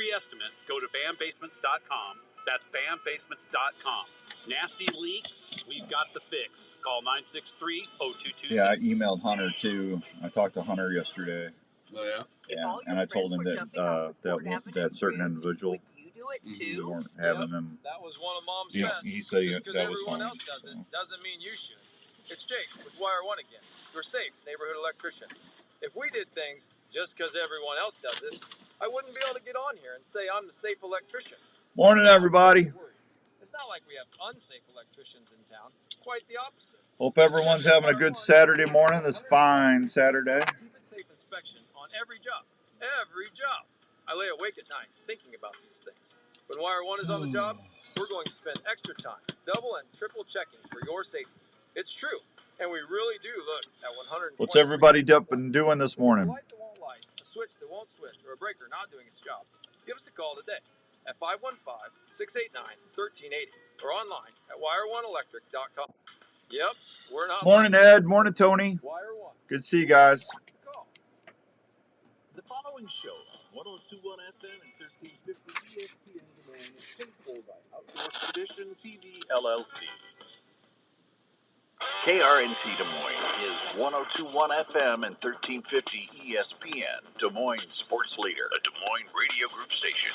free estimate, go to bambasements.com. That's bambasements.com. Nasty leaks, we've got the fix. Call 963-0226. Yeah, I emailed Hunter too. I talked to Hunter yesterday. Oh yeah. Yeah, and I told him that certain individual we weren't having them. That was one of Mom's Yeah, best. he said Just because that was everyone fine. else does it doesn't mean you should. It's Jake with Wire One again. Your safe neighborhood electrician. If we did things just because everyone else does it, I wouldn't be able to get on here and say I'm the safe electrician. Morning, everybody. It's not like we have unsafe electricians in town. Quite the opposite. Hope everyone's having a good Saturday morning. This fine Saturday. Keep it safe inspection on every job. Every job. I lay awake at night thinking about these things. When Wire One is on the job, we're going to spend extra time, double and triple checking for your safety. It's true, and we really do look at 120. What's everybody been doing this morning? A light that won't light, a switch that won't switch, or a breaker not doing its job. Give us a call today at 515-689-1380 or online at wireoneelectric.com. Yep, we're not. Morning, Ed. Morning, Tony. Wire One. Good to see you guys. Call. The following show on 1021 FM and 1350 ESPN Domain is paid for by Outdoor Tradition TV LLC. KRNT Des Moines is 1021 FM and 1350 ESPN, Des Moines sports leader, a Des Moines radio group station.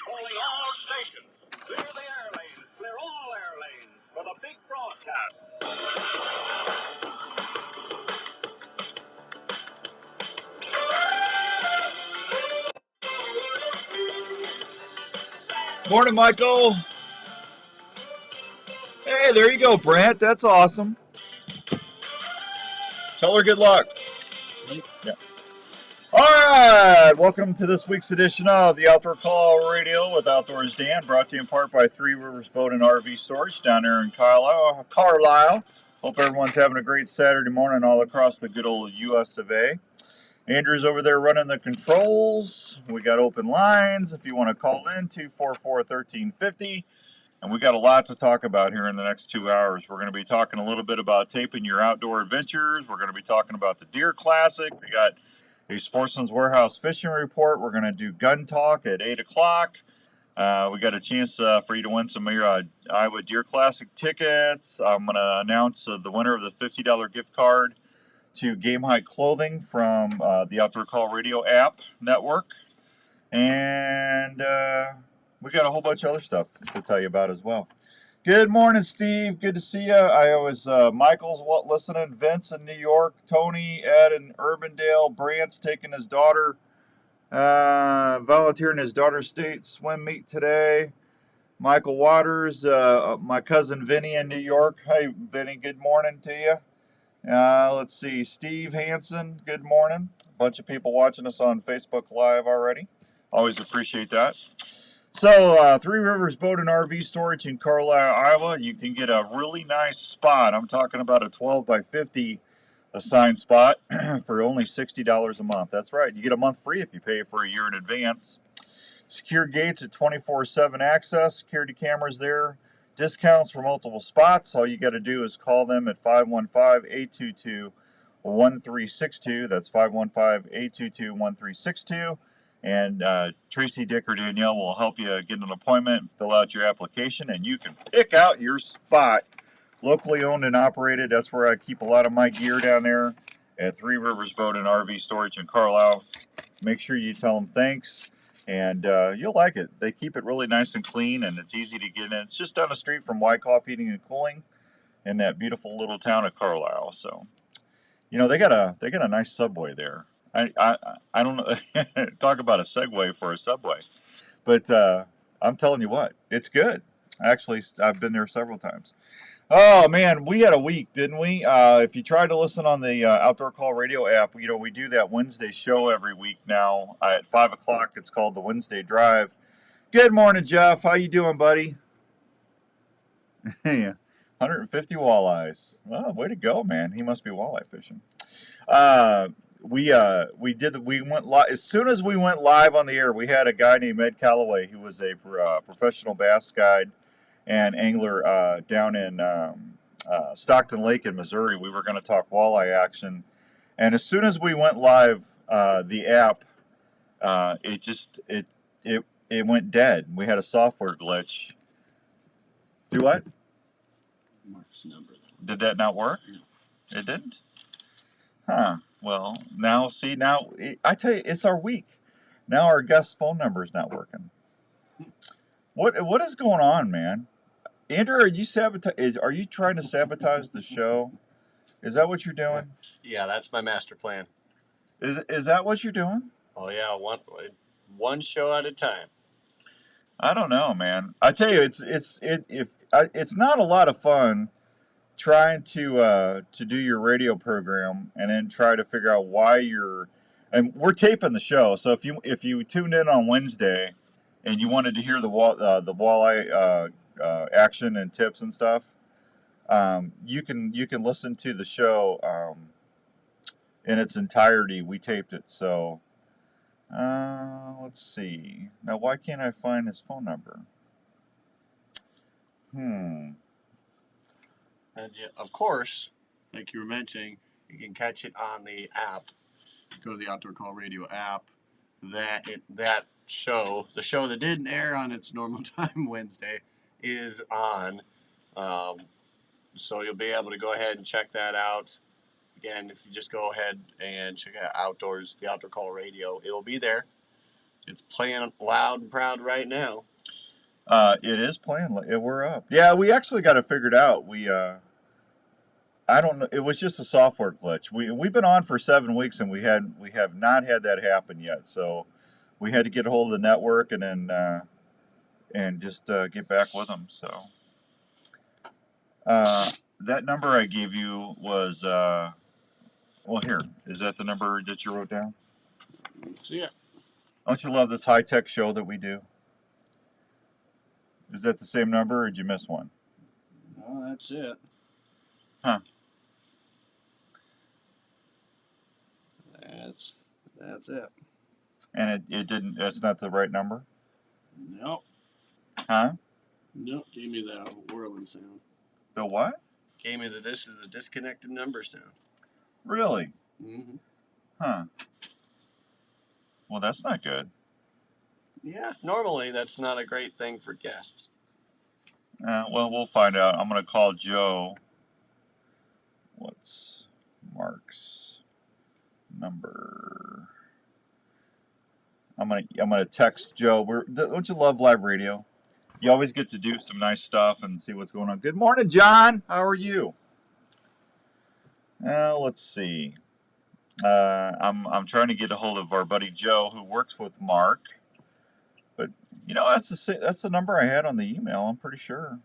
Calling all stations. Clear the air lanes. Clear all air lanes for the big broadcast. Morning, Michael. Hey, there you go, Brent. That's awesome. Tell her good luck. Yeah. All right. Welcome to this week's edition of the Outdoor Call Radio with Outdoors Dan, brought to you in part by Three Rivers Boat and RV Storage down there in Carlisle. Hope everyone's having a great Saturday morning all across the good old US of A. Andrew's over there running the controls. We got open lines if you want to call in, 244-1350. And we got a lot to talk about here in the next 2 hours. We're going to be talking a little bit about taping your outdoor adventures. We're going to be talking about the Deer Classic. We got a Sportsman's Warehouse fishing report. We're going to do gun talk at 8 o'clock. We got a chance for you to win some of your Iowa Deer Classic tickets. I'm going to announce the winner of the $50 gift card to Game High Clothing from the Outdoor Call Radio app network. And we got a whole bunch of other stuff to tell you about as well. Good morning, Steve. Good to see you. I was Michael's listening. Vince in New York. Tony, Ed in Urbandale. Brant's taking his daughter, volunteering his daughter's state swim meet today. Michael Waters, my cousin Vinny in New York. Hey, Vinny, good morning to you. Let's see, Steve Hansen, good morning. A bunch of people watching us on Facebook Live already. Always appreciate that. So, Three Rivers Boat and RV Storage in Carlisle, Iowa. You can get a really nice spot. I'm talking about a 12 by 50 assigned spot for only $60 a month. That's right. You get a month free if you pay for a year in advance. Secure gates at 24/7 access. Security cameras there. Discounts for multiple spots. All you got to do is call them at 515-822-1362. That's 515-822-1362. And Tracy, Dick, or Danielle will help you get an appointment, fill out your application, and you can pick out your spot. Locally owned and operated. That's where I keep a lot of my gear down there at Three Rivers Boat and RV Storage in Carlisle. Make sure you tell them thanks. And you'll like it. They keep it really nice and clean, and it's easy to get in. It's just down the street from Wyckoff Heating and Cooling in that beautiful little town of Carlisle. So, you know, they got a nice subway there. I don't know. Talk about a segue for a subway. But I'm telling you what, it's good. Actually, I've been there several times. Oh, man, we had a week, didn't we? If you try to listen on the Outdoor Call Radio app, you know, we do that Wednesday show every week now at 5 o'clock. It's called the Wednesday Drive. Good morning, Jeff. How you doing, buddy? Yeah, 150 walleyes. Oh, way to go, man. He must be walleye fishing. We went live as soon as we went live on the air. We had a guy named Ed Calloway who was a professional bass guide and angler down in Stockton Lake in Missouri. We were going to talk walleye action, and as soon as we went live, the app it went dead. We had a software glitch. Do what? Mark's number. Did that not work? No. It didn't? Huh. Well, now, see, I tell you, it's our week. Now our guest phone number is not working. What is going on, man? Andrew, are you trying to sabotage the show? Is that what you're doing? Yeah, that's my master plan. Is that what you're doing? Oh yeah, one show at a time. I don't know, man. I tell you, it's not a lot of fun trying to do your radio program and then try to figure out why and we're taping the show. So if you tuned in on Wednesday and you wanted to hear the walleye action and tips and stuff, you can listen to the show in its entirety. We taped it. So let's see. Now, why can't I find his phone number? And yeah, of course, like you were mentioning, you can catch it on the app. Go to the Outdoor Call Radio app. That show, the show that didn't air on its normal time Wednesday, is on. So you'll be able to go ahead and check that out. Again, if you just go ahead and check out the Outdoor Call Radio, it'll be there. It's playing loud and proud right now. It is playing. We're up. Yeah, we actually got it figured out. I don't know. It was just a software glitch. We've been on for 7 weeks and we have not had that happen yet. So we had to get a hold of the network and then and just get back with them. So that number I gave you was well, here, is that the number that you wrote down? Let's see it. Don't you love this high-tech show that we do? Is that the same number, or did you miss one? Oh, that's it. Huh. That's it. And it didn't, that's not the right number? Nope. Huh? Nope. Gave me the whirling sound. The what? Gave me this is a disconnected number sound. Really? Mm-hmm. Huh. Well, that's not good. Yeah, normally that's not a great thing for guests. Well, we'll find out. I'm going to call Joe. What's Mark's number? I'm gonna text Joe. Don't you love live radio? You always get to do some nice stuff and see what's going on. Good morning, John. How are you? Let's see. I'm trying to get a hold of our buddy Joe, who works with Mark. But that's the number I had on the email. I'm pretty sure.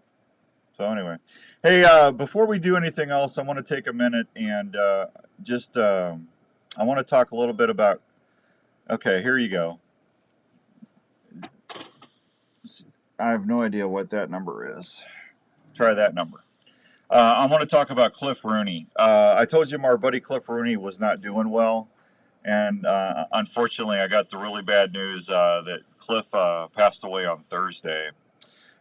So anyway, hey, before we do anything else, I want to take a minute and I want to talk a little bit about. Okay, here you go. I have no idea what that number is. Try that number. I want to talk about Cliff Rooney. I told you our buddy Cliff Rooney was not doing well, and unfortunately, I got the really bad news that Cliff passed away on Thursday.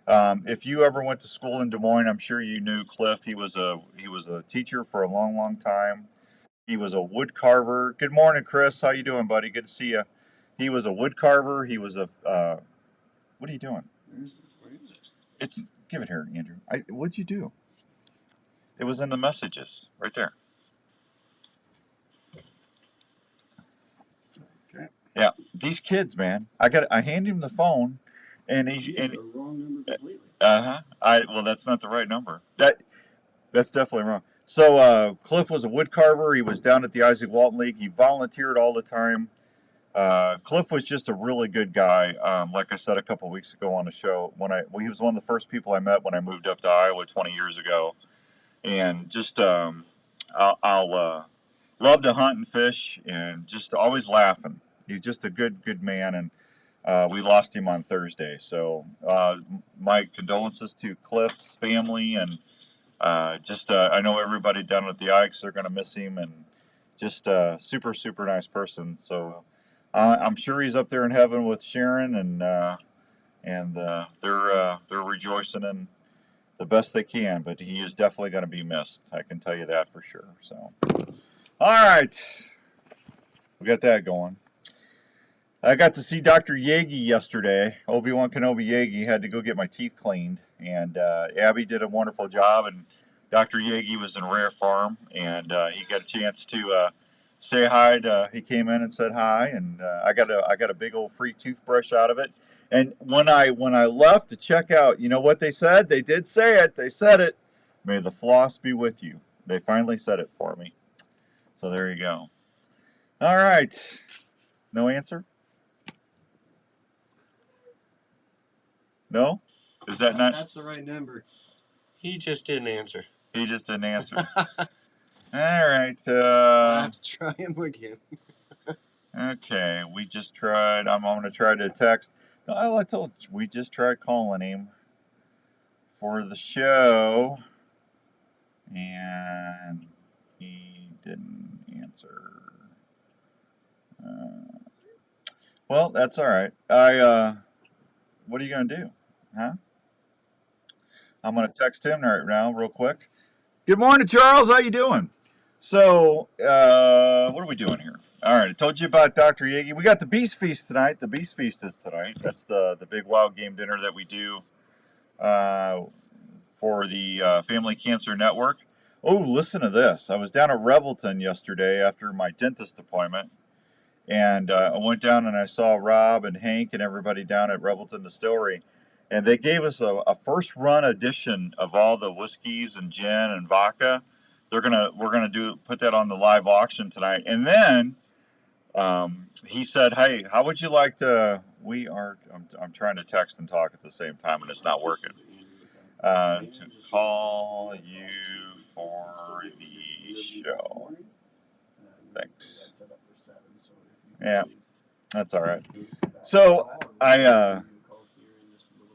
If you ever went to school in Des Moines, I'm sure you knew Cliff. He was a teacher for a long, long time. He was a wood carver. Good morning, Chris. How you doing, buddy? Good to see you. He was a wood carver. He was a what are you doing? Where is it? Give it here, Andrew. What'd you do? It was in the messages right there. Okay. Yeah, these kids, man. I hand him the phone, and The wrong number completely. Well, that's not the right number. That's definitely wrong. So Cliff was a wood carver. He was down at the Isaac Walton League. He volunteered all the time. Cliff was just a really good guy. Like I said a couple weeks ago on the show, he was one of the first people I met when I moved up to Iowa 20 years ago, and just I'll love to hunt and fish, and just always laughing. He's just a good man, and we lost him on Thursday. So my condolences to Cliff's family, and I know everybody down at the Ikes are going to miss him, and just a super nice person. So. I'm sure he's up there in heaven with Sharon, and they're rejoicing in the best they can. But he is definitely going to be missed. I can tell you that for sure. So, all right, we got that going. I got to see Dr. Yagi yesterday. Obi-Wan Kenobi Yagi had to go get my teeth cleaned, and Abby did a wonderful job. And Dr. Yagi was in rare form, and he got a chance to say hi. He came in and said hi, and I got a big old free toothbrush out of it. And when I left to check out, you know what they said? They did say it. They said it. May the floss be with you. They finally said it for me. So there you go. All right. No answer? No? Is that not? That's the right number. He just didn't answer. He just didn't answer. All right. I'll have to try him again. Okay. We just tried. I'm going to try to text. No, I told you, we just tried calling him for the show, and he didn't answer. Well, that's all right. What are you going to do? Huh? I'm going to text him right now real quick. Good morning, Charles. How you doing? So, what are we doing here? All right, I told you about Dr. Yagi. We got the Beast Feast tonight. The Beast Feast is tonight. That's the big wild game dinner that we do for the Family Cancer Network. Oh, listen to this. I was down at Rebelton yesterday after my dentist appointment. And I went down and I saw Rob and Hank and everybody down at Rebelton Distillery. And they gave us a first run edition of all the whiskeys and gin and vodka. We're gonna put that on the live auction tonight. And then he said, "Hey, how would you like to?" I'm trying to text and talk at the same time, and it's not working. To call you for the show. Thanks. Yeah, that's all right. So I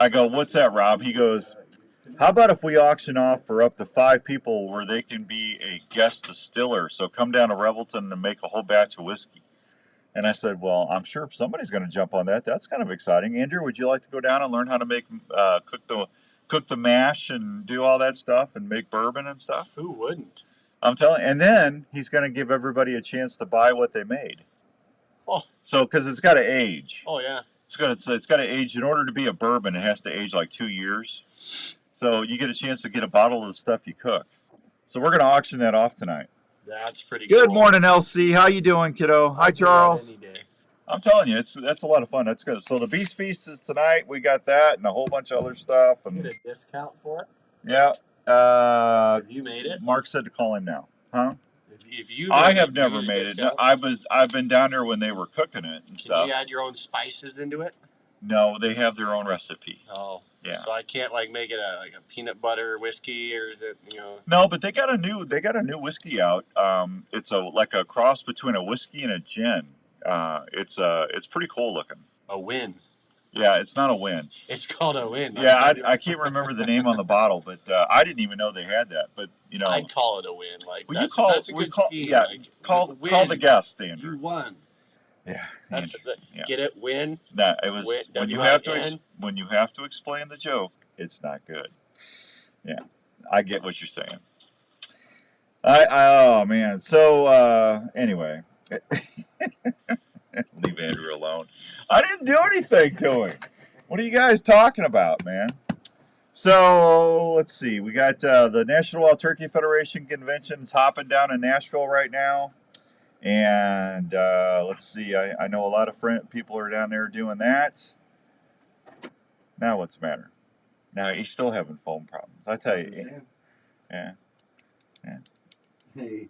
go, "What's that, Rob?" He goes, "How about if we auction off for up to 5 people where they can be a guest distiller? So come down to Rebelton and make a whole batch of whiskey." And I said, "Well, I'm sure somebody's going to jump on that. That's kind of exciting. Andrew, would you like to go down and learn how to make cook the mash and do all that stuff and make bourbon and stuff?" Who wouldn't? I'm telling. And then he's going to give everybody a chance to buy what they made. Oh. So because it's got to age. Oh yeah. It's got to age. In order to be a bourbon, it has to age like 2 years. So you get a chance to get a bottle of the stuff you cook. So we're going to auction that off tonight. That's pretty Good cool. morning, LC. How you doing, kiddo? Hi, Charles. Any day. I'm telling you, that's a lot of fun. That's good. So the Beast Feast is tonight. We got that and a whole bunch of other stuff. And Get a discount for it? yeah. Have you made it? Mark said to call him now. Huh? If you I made have it, never you made it. discount? I've been down there when they were cooking it and Can stuff. you add your own spices into it? No, they have their own recipe. Oh. Yeah. So I can't make it a peanut butter whiskey or is it No, but they got a new whiskey out. It's like a cross between a whiskey and a gin. It's pretty cool looking. a win. Yeah, it's not a win. It's called a win. Yeah, I can't remember the name on the bottle, but I didn't even know they had that. But I'd call it a win. That's a good scheme. Yeah, call the guest, Andrew. You won. Yeah, Yeah. Get it? Win. No, it was Win, when you have to explain the joke, it's not good. Yeah, I get what you're saying. Oh man. So anyway, leave Andrew alone. I didn't do anything to him. What are you guys talking about, man? So let's see. We got the National Wild Turkey Federation convention's hopping down in Nashville right now. And let's see, I know a lot of people are down there doing that. Now what's the matter? Now he's still having phone problems. I tell you. Yeah. Hey,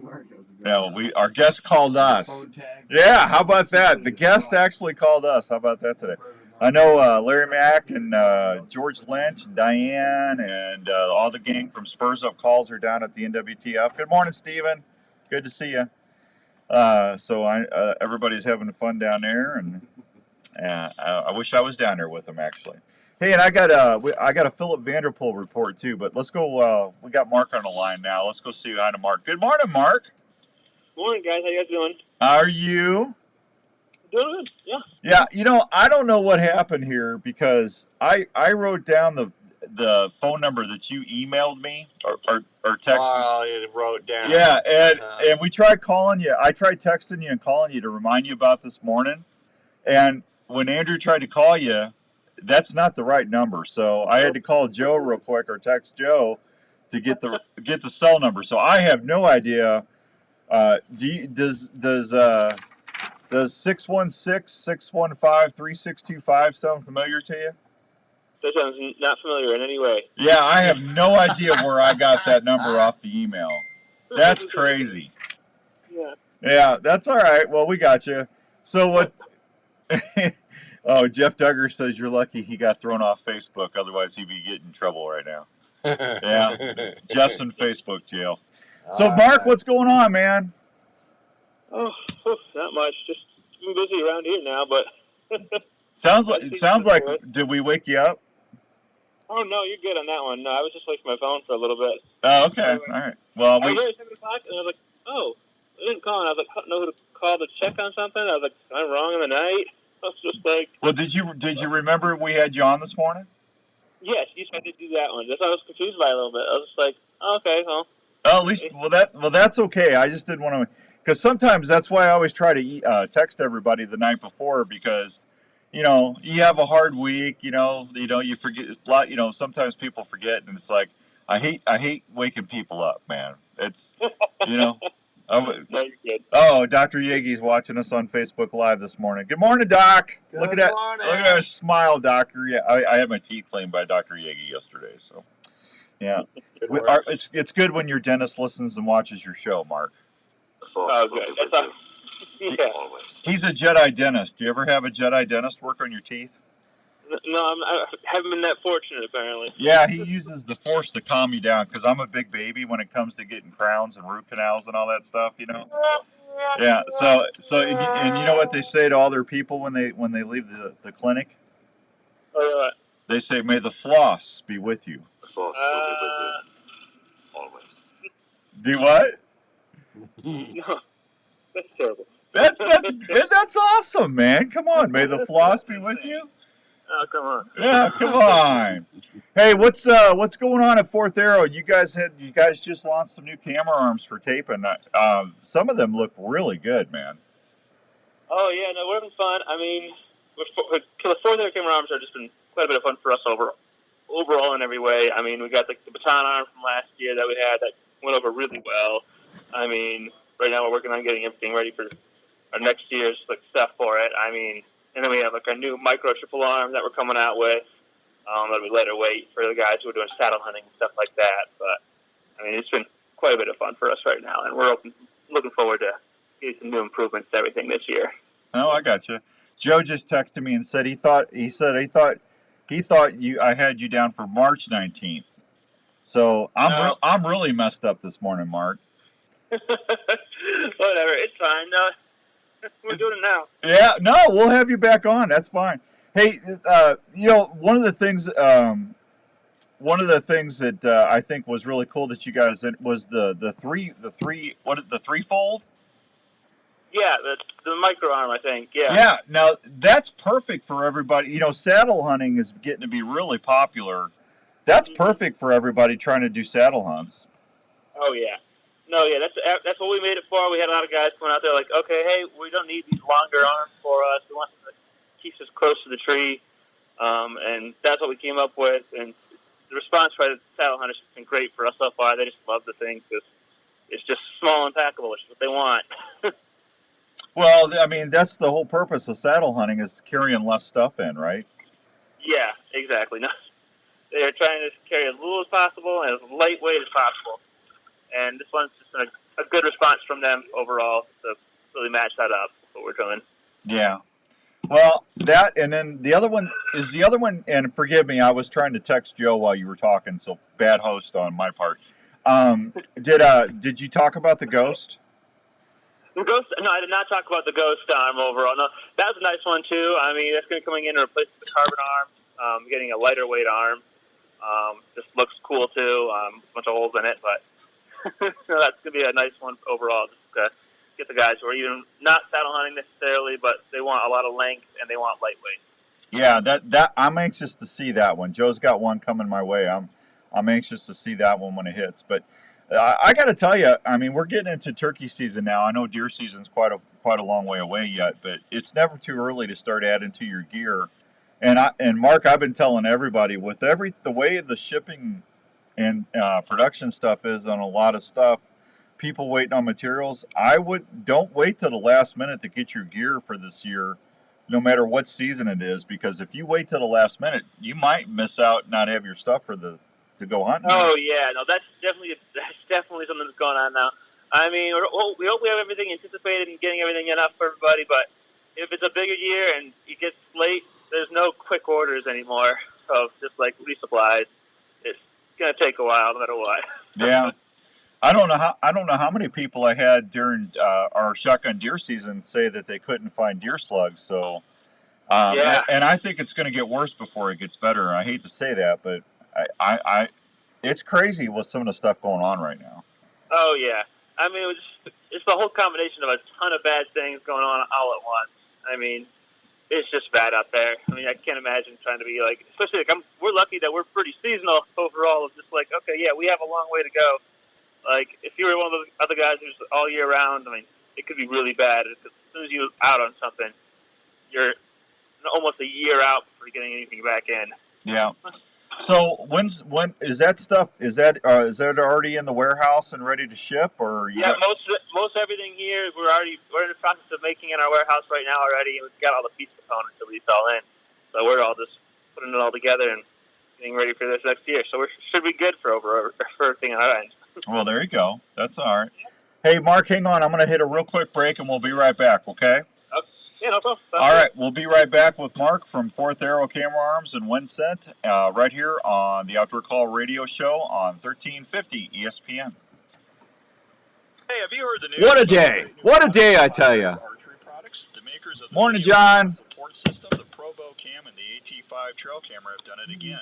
Mark. No, our guest called us. Yeah, how about that? The guest actually called us. How about that today? I know Larry Mack and George Lynch and Diane and all the gang from Spurs Up Calls are down at the NWTF. Good morning, Steven. Good to see you. So everybody's having fun down there, and I wish I was down there with them actually. Hey, and I got a Philip Vanderpool report too, but let's go. We got Mark on the line now. Let's go see hi to Mark. Good morning, Mark. Morning, guys. How you guys doing? How are you? Doing good. Yeah. Yeah. I don't know what happened here because I wrote down the phone number that you emailed me or texted me. Oh, you wrote down. Yeah, and we tried calling you. I tried texting you and calling you to remind you about this morning, And when Andrew tried to call you, that's not the right number. So I had to call Joe real quick or text Joe to get the cell number. So I have no idea. Does 616-615-3625 sound familiar to you? That sounds not familiar in any way. Yeah, I have no idea where I got that number off the email. That's crazy. Yeah. Yeah, that's all right. Well, we got you. So what? Oh, Jeff Duggar says you're lucky he got thrown off Facebook. Otherwise, he'd be getting in trouble right now. Yeah, Jeff's in Facebook jail. So, Mark, what's going on, man? Oh, not much. Just been busy around here now, but. Sounds like. Did we wake you up? Oh no, you're good on that one. No, I was just away from my phone for a little bit. Oh, okay. All right. Well, I was there at 7 o'clock, and I was like, oh, I didn't call, and I was like, I don't know who to call to check on something. I was like, am I wrong in the night? I was just like. Well, did you remember we had you on this morning? Yes, you said to do that one. That's why I was confused by it a little bit. I was just like, oh, okay, well. Oh, at least that's okay. I just didn't want to, because sometimes that's why I always try to text everybody the night before, because you have a hard week. You forget a lot. Sometimes people forget, and it's like I hate waking people up, man. It's No, you're good. Oh, Dr. Yeagy's watching us on Facebook Live this morning. Good morning, Doc. Look at that smile, Doctor. Yeah, I had my teeth cleaned by Dr. Yeagy yesterday, so yeah. It's good when your dentist listens and watches your show, Mark. Oh, good. That's awesome. Yeah. He's a Jedi dentist. Do you ever have a Jedi dentist work on your teeth? No, I haven't been that fortunate, apparently. Yeah, he uses the Force to calm me down, because I'm a big baby when it comes to getting crowns and root canals and all that stuff, Yeah, so and you know what they say to all their people when they leave the clinic? Oh, yeah. They say, "May the floss be with you." The floss will be with you. Always. Do what? No, that's terrible. That's awesome, man. Come on, may the floss be with you. Oh, come on. Yeah, come on. Hey, what's going on at Fourth Arrow? You guys just launched some new camera arms for taping. Some of them look really good, man. Oh yeah, no, we're having fun. I mean, the Fourth Arrow camera arms have just been quite a bit of fun for us overall in every way. I mean, we got the baton arm from last year that we had that went over really well. I mean, right now we're working on getting everything ready for our next year's stuff for it. I mean, and then we have our new micro triple arm that we're coming out with. That'll be lighter weight for the guys who are doing saddle hunting and stuff like that. But I mean, it's been quite a bit of fun for us right now, and we're looking forward to getting some new improvements to everything this year. Oh, I got you. Joe just texted me and said he thought I had you down for March 19th. So I'm really messed up this morning, Mark. Whatever, it's fine. No, we're doing it now. Yeah, no, we'll have you back on. That's fine. Hey, one of the things that I think was really cool that you guys did was the threefold. Yeah, the micro arm, I think. Yeah. Yeah. Now that's perfect for everybody. Saddle hunting is getting to be really popular. That's perfect for everybody trying to do saddle hunts. Oh yeah. No, yeah, that's what we made it for. We had a lot of guys coming out there like, okay, hey, we don't need these longer arms for us. We want something that keeps us close to the tree, and that's what we came up with. And the response by the saddle hunters has been great for us so far. They just love the thing because it's just small and packable, which is what they want. Well, I mean, that's the whole purpose of saddle hunting is carrying less stuff in, right? Yeah, exactly. No, they're trying to carry as little as possible and as lightweight as possible. And this one's just a good response from them overall to really match that up, what we're doing. Yeah. Well, that, and then the other one, and forgive me, I was trying to text Joe while you were talking, so bad host on my part. Did you talk about the Ghost? The Ghost? No, I did not talk about the Ghost arm overall. No, that was a nice one too. I mean, that's going to coming in to replace the carbon arm, getting a lighter weight arm. Just looks cool too. A bunch of holes in it, but that's going to be a nice one overall. Just to get the guys who are even not saddle hunting necessarily, but they want a lot of length and they want lightweight. Yeah, that I'm anxious to see that one. Joe's got one coming my way. I'm anxious to see that one when it hits. But I got to tell you, I mean, we're getting into turkey season now. I know deer season's quite quite a long way away yet, but it's never too early to start adding to your gear. And Mark, I've been telling everybody with the way the shipping and production stuff is on a lot of stuff, people waiting on materials. Don't wait till the last minute to get your gear for this year, no matter what season it is, because if you wait till the last minute, you might miss out and not have your stuff to go hunting. Oh yeah, no, that's definitely something that's going on now. I mean, we hope we have everything anticipated and getting everything enough for everybody, but if it's a bigger year and it gets late, there's no quick orders anymore of just like resupplies. It's gonna take a while, no matter what. Yeah, I don't know how many people I had during our shotgun deer season say that they couldn't find deer slugs. So, Yeah. and I think it's going to get worse before it gets better. I hate to say that, but it's crazy with some of the stuff going on right now. Oh yeah, I mean it's the whole combination of a ton of bad things going on all at once. I mean, it's just bad out there. I mean, I can't imagine trying to be like, especially like we're lucky that we're pretty seasonal overall. Of just like, okay, yeah, we have a long way to go. Like if you were one of those other guys who's all year round, I mean, it could be really bad. As soon as you're out on something, you're almost a year out before getting anything back in. Yeah. So when is that stuff? Is that already in the warehouse and ready to ship, or most everything here we're in the process of making in our warehouse right now already, and we've got all the piece components that we sell in. So we're all just putting it all together and getting ready for this next year. So we should be good for everything on our end. Well, there you go. That's all right. Hey, Mark, hang on. I'm going to hit a real quick break, and we'll be right back. Okay? Yeah, no problem. All right, we'll be right back with Mark from Fourth Arrow Camera Arms and Winsett, right here on the Outdoor Call Radio Show on 1350 ESPN. Hey, have you heard the news? What a day! What a day, I tell you. Archery products, the makers of the Morning, John. support system, the Probo Cam, and the AT5 trail camera have done it again.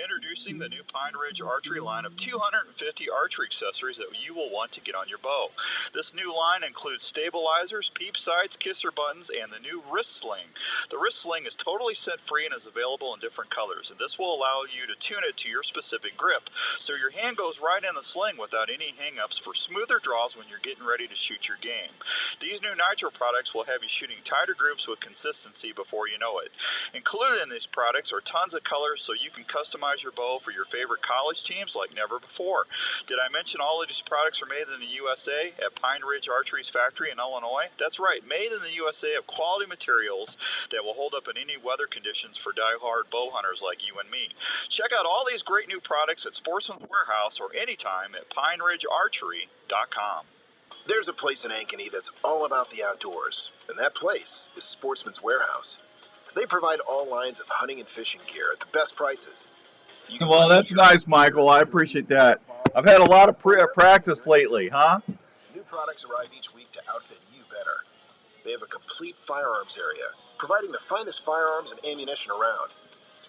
Introducing the new Pine Ridge Archery line of 250 archery accessories that you will want to get on your bow. This new line includes stabilizers, peep sights, kisser buttons, and the new wrist sling. The wrist sling is totally set-free and is available in different colors, and this will allow you to tune it to your specific grip, so your hand goes right in the sling without any hang-ups for smoother draws when you're getting ready to shoot your game. These new Nitro products will have you shooting tighter groups with consistency before you know it. Included in these products are tons of colors so you can customize your bow for your favorite college teams like never before. Did I mention all of these products are made in the USA at Pine Ridge Archery's factory in Illinois? That's right, made in the USA of quality materials that will hold up in any weather conditions for die-hard bow hunters like you and me. Check out all these great new products at Sportsman's Warehouse or anytime at PineRidgeArchery.com. There's a place in Ankeny that's all about the outdoors, and that place is Sportsman's Warehouse. They provide all lines of hunting and fishing gear at the best prices. Well, that's nice, Michael. I appreciate that. I've had a lot of practice lately, huh? New products arrive each week to outfit you better. They have a complete firearms area, providing the finest firearms and ammunition around.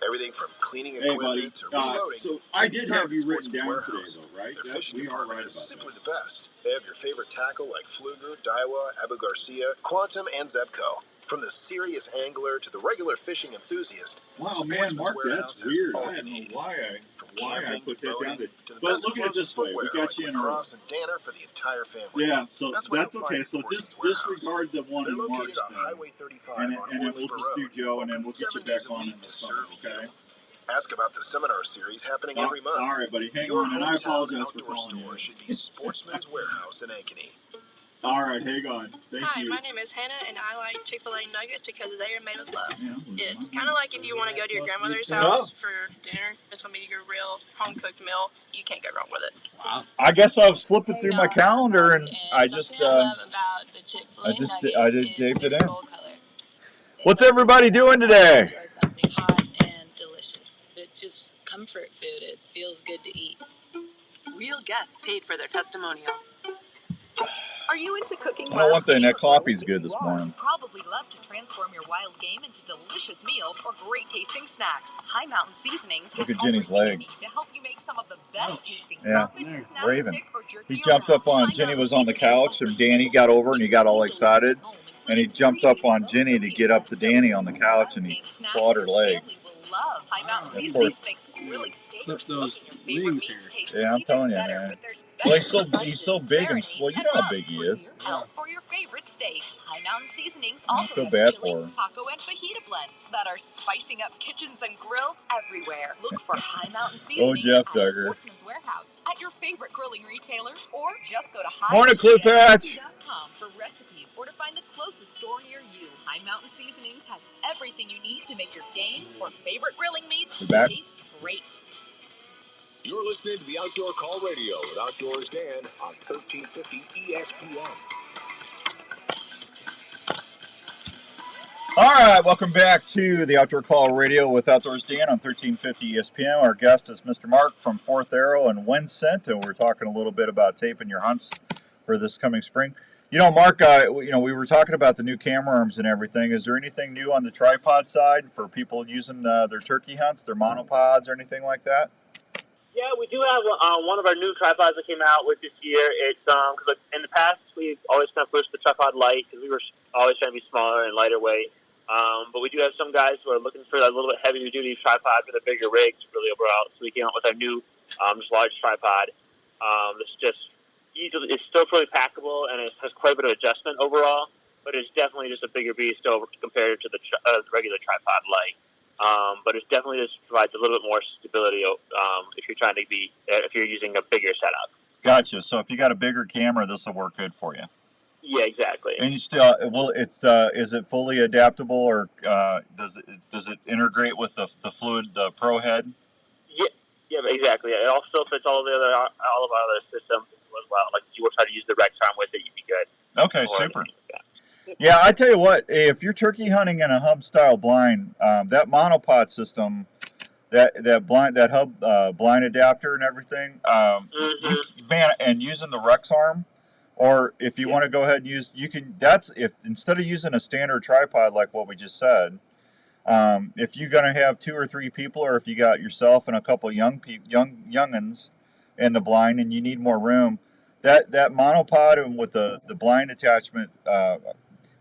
Everything from cleaning equipment to reloading. So I did have you written down Warehouse. today, though, right? Their fishing we are department right is about simply that. the best. They have your favorite tackle like Fluger, Daiwa, Abu Garcia, Quantum, and Zebco. From the serious angler to the regular fishing enthusiast, Wow, man, Sportsman's Mark, Warehouse that's has weird. all I you don't know need. why I Camping, put that down boating, there. to the But best look at it clothes and this way. We footwear got like you in a row. Lacrosse and Danner for the entire family. Yeah, so That's that's why you'll okay. find So Sportsman's Warehouse. disregard the one They're in March located on then. Highway 35 And on then Orleans we'll just Road. do Joe, and then Open we'll get you 7 back days a on in week the to summer, serve okay? you. Ask about the seminar series happening every month. All right, buddy, hang Your on, and I hometown apologize for outdoor calling store you. should be Sportsman's Warehouse in Ankeny. All right, hang on. Thank Hi, you. my name is Hannah, and I like Chick-fil-A nuggets because they are made with love. Yeah, It's kind of like if you want to go to your grandmother's house for dinner, it's going to be your real home-cooked meal. You can't go wrong with it. Wow. I guess I was flipping through my calendar and I just love about the Chick-fil-A I just taped it in. color. What's everybody doing today? Enjoy something hot and delicious. It's just comfort food. It feels good to eat. Real guests paid for their testimonial. Are you into cooking? You know one thing, that coffee's good this morning. Probably love to transform your wild game into delicious meals or great tasting snacks. High Mountain Seasonings Look has at Jenny's everything you leg. need to help you make some of the best tasting Yeah, sausage, snap Raven. stick, or jerky He jumped up around. on High Jenny Mountain was on the Seasonings couch and Danny got over and he got all excited and he jumped up on Jenny to get up to Danny on the couch and he clawed her leg. love. High Mountain Of course. Seasonings makes grilling steak or Flip those smoking your favorite wings meats here. taste Yeah, I'm even telling you, better man. with their Well, special he's so spices, big and marinades, well, you and know how rubs big he for is. help for your favorite steaks. High Mountain Seasonings I also feel has bad chili, for him. taco, and fajita blends that are spicing up kitchens and grills everywhere. Look for High Mountain Oh, Seasonings Jeff at Duggar. Sportsman's Warehouse, at your favorite grilling retailer, or just go to Morning, Clue Patch. highmountainseasonings.com for recipes or to find the closest store near you. High Mountain Seasonings has everything you need to make your game or favorite grilling meats You back? taste great. You're listening to the Outdoor Call Radio with Outdoors Dan on 1350 ESPN. All right, welcome back to the Outdoor Call Radio with Outdoors Dan on 1350 ESPN. Our guest is Mr. Mark from Fourth Arrow and Winsent, and we're talking a little bit about taping your hunts for this coming spring. You know, Mark, we were talking about the new camera arms and everything. Is there anything new on the tripod side for people using their turkey hunts, their monopods, or anything like that? Yeah, we do have one of our new tripods that came out with this year. It's because in the past we've always kind of pushed the tripod light because we were always trying to be smaller and lighter weight. But we do have some guys who are looking for a little bit heavier duty tripod for the bigger rigs, really overall. So we came out with our new, just large tripod. It's just easily, it's still fully packable and it has quite a bit of adjustment overall. But it's definitely just a bigger beast compared to the regular tripod light. But it definitely just provides a little bit more stability if you're trying to if you're using a bigger setup. Gotcha. So if you got a bigger camera, this will work good for you. Yeah, exactly. And you still, is it fully adaptable, or does it integrate with the fluid, the Pro Head? Yeah, exactly. It also fits all of our other systems as well. Like if you will try to use the Rex arm with it, you'd be good. Okay, super. Yeah, I tell you what, if you're turkey hunting in a hub style blind, that monopod system, that hub blind adapter and everything, and using the Rex arm, or if you want to go ahead and use, if instead of using a standard tripod like what we just said, if you're gonna have 2 or 3 people, or if you got yourself and a couple youngins in the blind and you need more room, that monopod and with the blind attachment.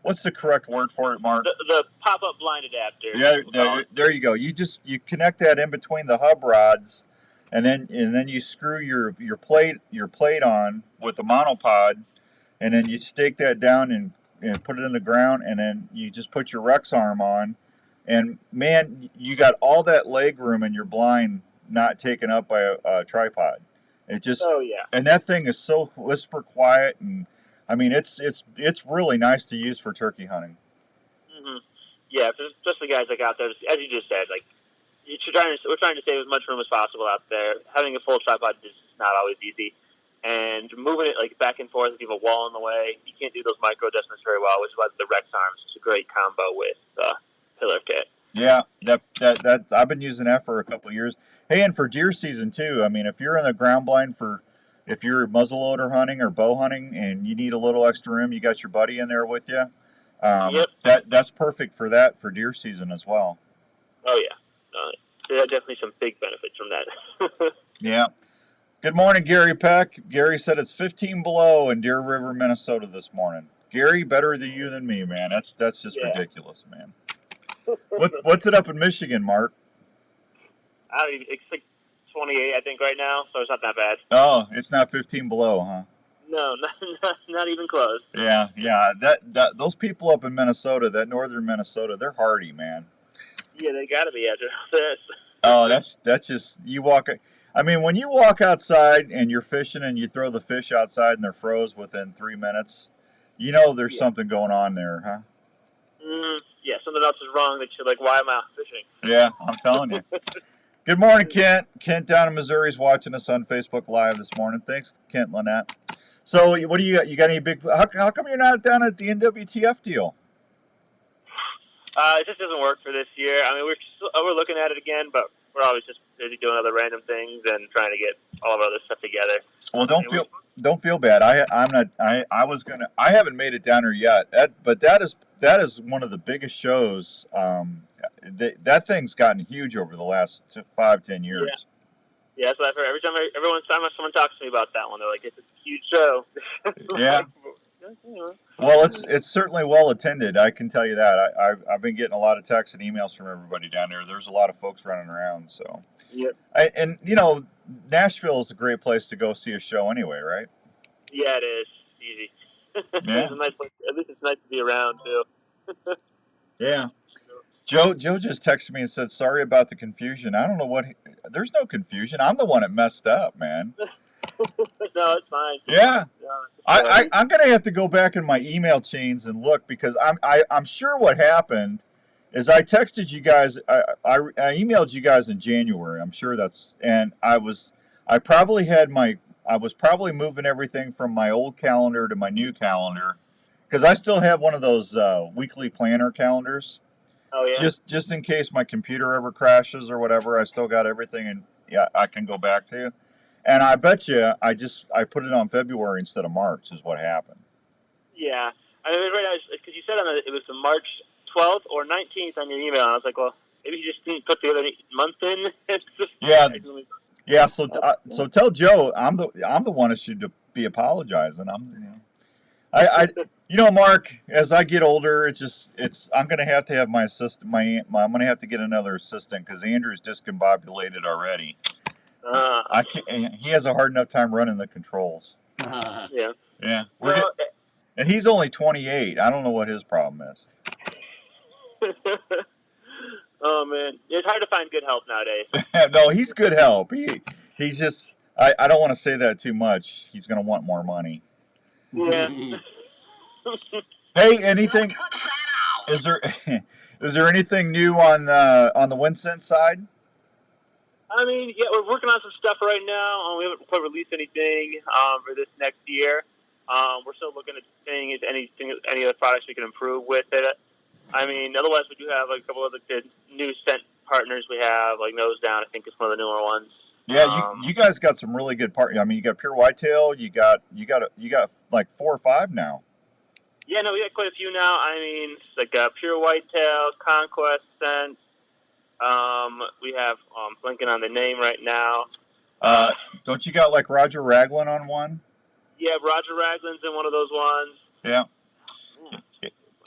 What's the correct word for it, Mark? The pop-up blind adapter. Yeah, there you go. You connect that in between the hub rods, and then you screw your plate on with the monopod, and then you stake that down and put it in the ground, and then you just put your Rex arm on, and man, you got all that leg room in your blind not taken up by a tripod. It just and that thing is so whisper quiet, and I mean, it's really nice to use for turkey hunting. Mm-hmm. Yeah, just the guys like out there, as you just said, like we're trying to save as much room as possible out there. Having a full tripod is not always easy, and moving it like back and forth if you have a wall in the way, you can't do those micro adjustments very well. Which is why the Rex arms is a great combo with the pillar kit. Yeah, that I've been using that for a couple of years. Hey, and for deer season too. I mean, if you're in the ground blind if you're muzzleloader hunting or bow hunting and you need a little extra room, you got your buddy in there with you. That's perfect for deer season as well. Oh yeah, there are definitely some big benefits from that. Yeah. Good morning, Gary Peck. Gary said it's 15 below in Deer River, Minnesota this morning. Gary, better than you than me, man. That's just ridiculous, man. What's it up in Michigan, Mark? It's like 28, I think, right now, so it's not that bad. Oh, it's not 15 below, huh? No, not even close. Yeah. That those people up in Minnesota, that northern Minnesota, they're hardy, man. Yeah, they got to be after this. Oh, that's just you walk. I mean, when you walk outside and you're fishing and you throw the fish outside and they're froze within 3 minutes, you know there's something going on there, huh? Yeah, something else is wrong that you're like, why am I out fishing? Yeah, I'm telling you. Good morning, Kent. Kent down in Missouri is watching us on Facebook Live this morning. Thanks, Kent Lynette. So, what do you got? You got any big? How come you're not down at the NWTF deal? It just doesn't work for this year. I mean, we're looking at it again, but we're always just busy doing other random things and trying to get all of our other stuff together. Well, don't feel bad. I haven't made it down there yet. But that is one of the biggest shows. That thing's gotten huge over the last 5-10 years. Yeah, that's what I've heard. Every time someone talks to me about that one, they're like, "It's a huge show." Yeah. Well, it's certainly well attended. I can tell you that. I've been getting a lot of texts and emails from everybody down there. There's a lot of folks running around. So, Yep. and Nashville is a great place to go see a show anyway, right? Yeah, it is. Easy. Yeah. It's a nice place. At least it's nice to be around too. Yeah. Joe just texted me and said, "Sorry about the confusion." I don't know what. There's no confusion. I'm the one that messed up, man. No, it's fine. Yeah. Yeah. I'm gonna have to go back in my email chains and look, because I'm sure what happened is I texted you guys. I emailed you guys in January. I'm sure and I was probably moving everything from my old calendar to my new calendar, because I still have one of those weekly planner calendars. Oh yeah. Just in case my computer ever crashes or whatever, I still got everything, and I can go back to. And I bet you I put it on February instead of March is what happened. Yeah. I mean, right now, because you said it was the March 12th or 19th on your email, and I was like, well, maybe you just didn't put the other month in. It's just Yeah. So tell Joe I'm the one that should be apologizing. Mark, as I get older, I'm gonna have to have my assistant. I'm gonna have to get another assistant, because Andrew's discombobulated already. I can't. He has a hard enough time running the controls. Yeah. Yeah. And he's only 28. I don't know what his problem is. Oh man, it's hard to find good help nowadays. No, he's good help. He's just. I don't want to say that too much. He's gonna want more money. Yeah. Hey, anything? Is there anything new on the Winston side? I mean, yeah, we're working on some stuff right now. We haven't quite released anything for this next year. We're still looking at seeing if any other products we can improve with it. I mean, otherwise we do have like a couple other good new scent partners we have, like Nose Down, I think is one of the newer ones. Yeah, you guys got some really good partners. I mean, you got Pure Whitetail. You got like 4 or 5 now. Yeah, no, we got quite a few now. I mean, like Pure Whitetail, Conquest Scent. We have blinking on the name right now. Don't you got like Roger Raglan on one? Yeah, Roger Raglan's in one of those ones. Yeah.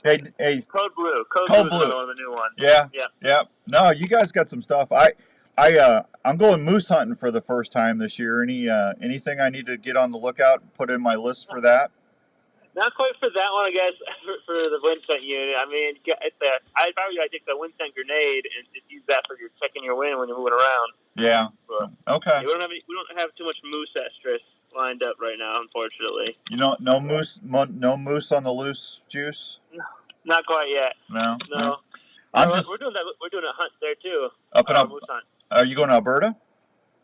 Hey. Code Blue. Code Blue is another one of the new ones. Yeah. No, you guys got some stuff. I'm going moose hunting for the first time this year. Anything I need to get on the lookout and put in my list for that? Not quite for that one, I guess. For the wind scent unit, I mean, I'd probably take the wind scent grenade and just use that for your checking your wind when you're moving around. Yeah. But, okay. We don't have too much moose estrus lined up right now, unfortunately. No moose on the loose juice. No, not quite yet. No. We're doing that. We're doing a hunt there too. Up and up. Moose hunt. Are you going to Alberta?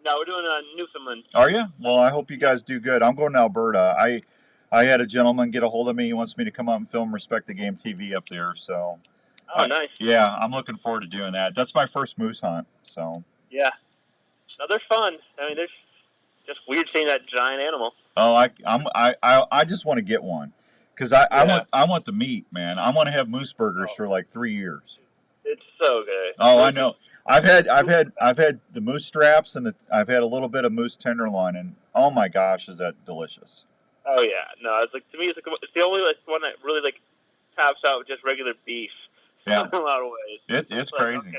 No, we're doing Newfoundland. Are you? Well, I hope you guys do good. I'm going to Alberta. I had a gentleman get a hold of me. He wants me to come up and film Respect the Game TV up there. So. Oh, nice. Yeah, I'm looking forward to doing that. That's my first moose hunt. So. Yeah. No, they're fun. I mean, they're just weird seeing that giant animal. Oh, I just want to get one, because I want the meat, man. I want to have moose burgers for like 3 years. It's so good. Oh, I know. I've had the moose straps, and I've had a little bit of moose tenderloin, and oh my gosh, is that delicious! Oh yeah, no, it's like, to me, it's the only one that really like tops out with just regular beef. Yeah, in a lot of ways. It's crazy. Okay.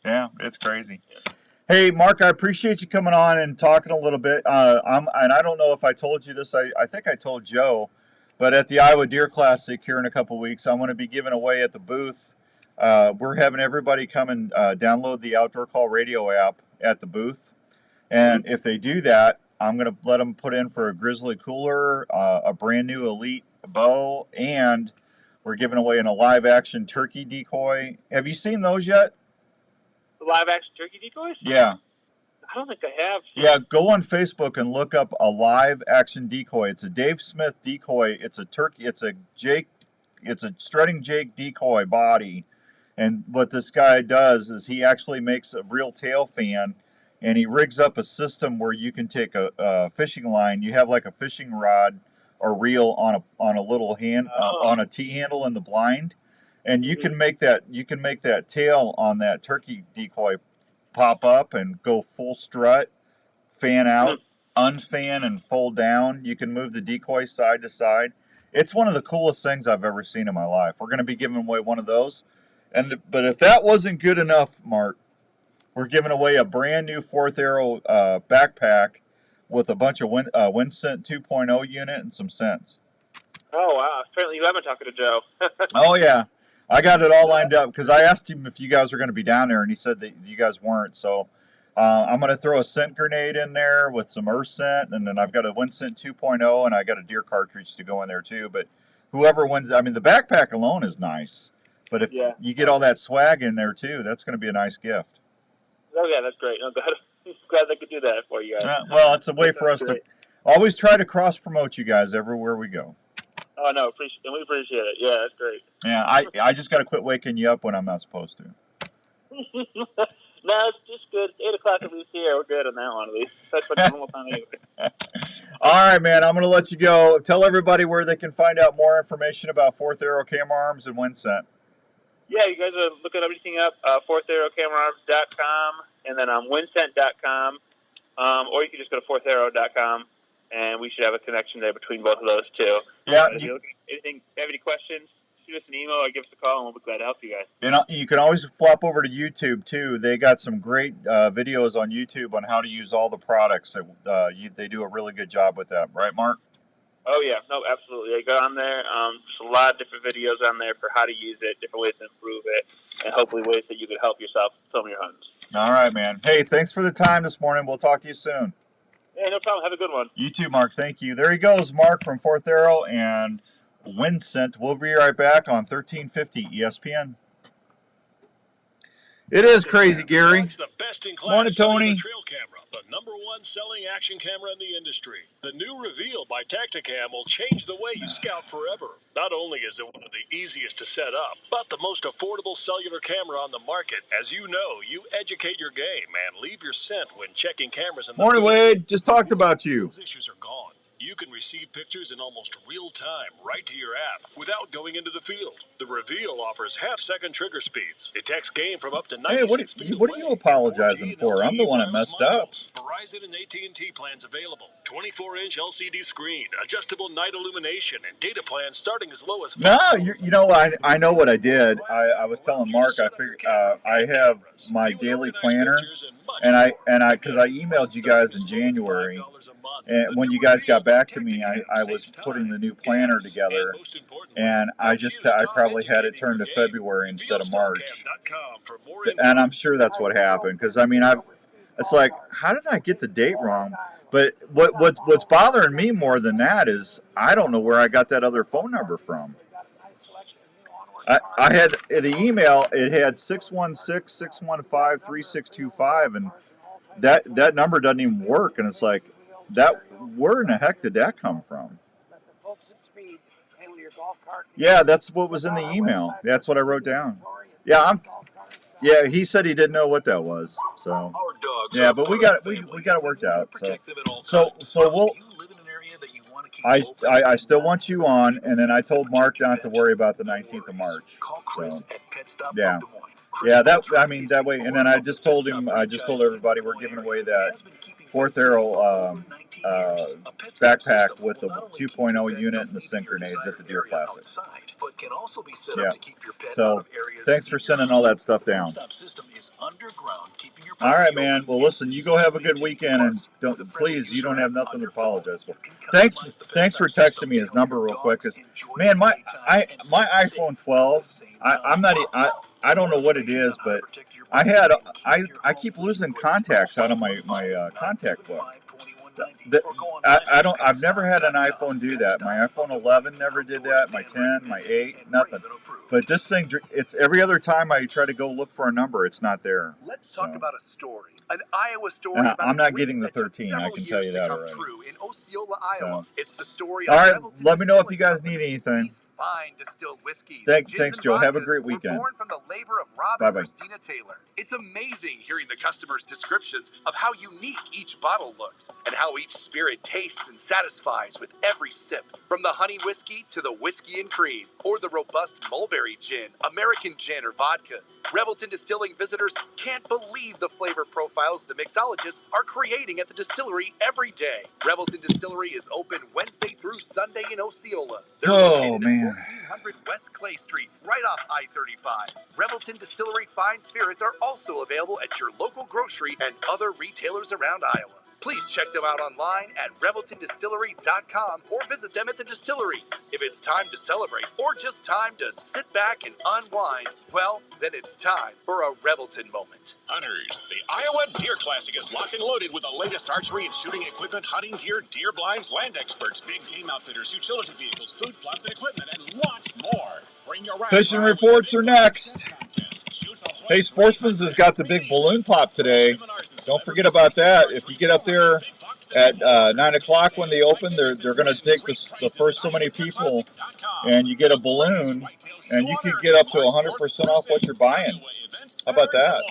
Yeah, it's crazy. Yeah. Hey, Mark, I appreciate you coming on and talking a little bit. And I don't know if I told you this. I think I told Joe, but at the Iowa Deer Classic here in a couple weeks, I'm going to be giving away at the booth. We're having everybody come and download the Outdoor Call Radio app at the booth. And if they do that, I'm going to let them put in for a Grizzly cooler, a brand new Elite bow, and we're giving away a live action turkey decoy. Have you seen those yet? The live action turkey decoys? Yeah. I don't think I have. Yeah, go on Facebook and look up a live action decoy. It's a Dave Smith decoy. It's a turkey. It's a strutting Jake decoy body. And what this guy does is he actually makes a real tail fan, and he rigs up a system where you can take a fishing line. You have like a fishing rod or reel on a little hand on a T-handle in the blind, and you can make that tail on that turkey decoy pop up and go full strut, fan out, unfan, and fold down. You can move the decoy side to side. It's one of the coolest things I've ever seen in my life. We're going to be giving away one of those. But if that wasn't good enough, Mark, we're giving away a brand new Fourth Arrow backpack with a bunch of WinScent 2.0 unit and some scents. Oh, wow. Apparently you have been talking to Joe. Oh, yeah. I got it all lined up because I asked him if you guys were going to be down there, and he said that you guys weren't. So I'm going to throw a scent grenade in there with some earth scent, and then I've got a WinScent 2.0, and I got a deer cartridge to go in there too. But whoever wins, I mean, the backpack alone is nice. But if you get all that swag in there too, that's going to be a nice gift. Oh, yeah, that's great. I'm glad they could do that for you guys. Well, it's a way for us to always try to cross-promote you guys everywhere we go. Oh, no, we appreciate it. Yeah, that's great. Yeah, I just got to quit waking you up when I'm not supposed to. No, it's just good. 8 o'clock at least here. We're good on that one at least. That's what normal time anyway. All right, man. I'm going to let you go. Tell everybody where they can find out more information about Fourth Arrow Camera Arms and WinScent. Yeah, you guys are looking everything up, fourtharrowcameraarms.com, and then WinScent.com, or you can just go to fourtharrow.com, and we should have a connection there between both of those two. Yeah. If you're looking, have any questions, shoot us an email or give us a call, and we'll be glad to help you guys. And you can always flop over to YouTube, too. They got some great videos on YouTube on how to use all the products. They do a really good job with that. Right, Mark? Oh, yeah. No, absolutely. I go on there. There's a lot of different videos on there for how to use it, different ways to improve it, and hopefully ways that you can help yourself film your hunts. All right, man. Hey, thanks for the time this morning. We'll talk to you soon. Yeah, no problem. Have a good one. You too, Mark. Thank you. There he goes, Mark from Fourth Arrow and WinScent. We'll be right back on 1350 ESPN. It is crazy, Gary. The best in class Morning, Tony. trail camera, the #1 selling action camera in the industry. The new Reveal by Tacticam will change the way you scout forever. Not only is it one of the easiest to set up, but the most affordable cellular camera on the market. As you know, you educate your game and leave your scent when checking cameras in the Morning, field. Wade. Just talked about you. Those issues are gone. You can receive pictures in almost real time right to your app without going into the field. The Reveal offers half-second trigger speeds, detects game from up to 96 feet away. What are you apologizing for? I'm the one that messed up. Verizon and AT&T plans available. 24-inch LCD screen, adjustable night illumination, and data plans starting as low as No, I know what I did. I was telling Mark I figured I have my daily planner, and because I emailed you guys in January, and when you guys got back to me, I was putting the new planner together, and I probably had it turned to February instead of March, and I'm sure that's what happened. Because I mean, it's like, how did I get the date wrong? But what's bothering me more than that is I don't know where I got that other phone number from. I had the email. It had 616-615-3625, and that number doesn't even work. And it's like, where in the heck did that come from? Yeah, that's what was in the email. That's what I wrote down. Yeah, he said he didn't know what that was. So yeah, but we got it worked out. So we'll. I still want you on, and then I told Mark not to worry about the 19th of March. So yeah. That way, and then I just told everybody we're giving away that Fourth Arrow backpack with the 2.0 unit and the scent grenades at the Deer Classic. Yeah. So thanks for sending all that stuff down. All right, man. Well, listen, you go have a good weekend, and you don't have nothing to apologize for. Thanks for texting me his number real quick. Cause, man, my iPhone 12, I don't know what it is, but I keep losing contacts out of my contact book. I've never had an iPhone do that. My iPhone 11 never did that. My 10, my 8, nothing. But this thing, it's every other time I try to go look for a number, it's not there. Let's talk about a story. An Iowa story about I'm not getting the 13, I can tell you that already. In Osceola, Iowa. It's the story all right, of let me know if you guys need anything. Fine distilled whiskeys. Thanks, Joe. Have a great weekend. Born from the labor of Rob and Christina Taylor. It's amazing hearing the customers' descriptions of how unique each bottle looks and how how each spirit tastes and satisfies with every sip. From the honey whiskey to the whiskey and cream, or the robust mulberry gin, American gin, or vodkas. Rebelton Distilling visitors can't believe the flavor profiles the mixologists are creating at the distillery every day. Rebelton Distillery is open Wednesday through Sunday in Osceola. They're located at 1400 West Clay Street, right off I-35. Rebelton Distillery fine spirits are also available at your local grocery and other retailers around Iowa. Please check them out online at RebeltonDistillery.com or visit them at the distillery. If it's time to celebrate or just time to sit back and unwind, well, then it's time for a Rebelton moment. Hunters, the Iowa Deer Classic is locked and loaded with the latest archery and shooting equipment, hunting gear, deer blinds, land experts, big game outfitters, utility vehicles, food plots and equipment, and lots more. Bring your Fishing reports are next. Hey, Sportsman's has got the big balloon pop today. Don't forget about that. If you get up there at 9 o'clock when they open, they're going to take the first so many people, and you get a balloon, and you can get up to 100% off what you're buying. How about that?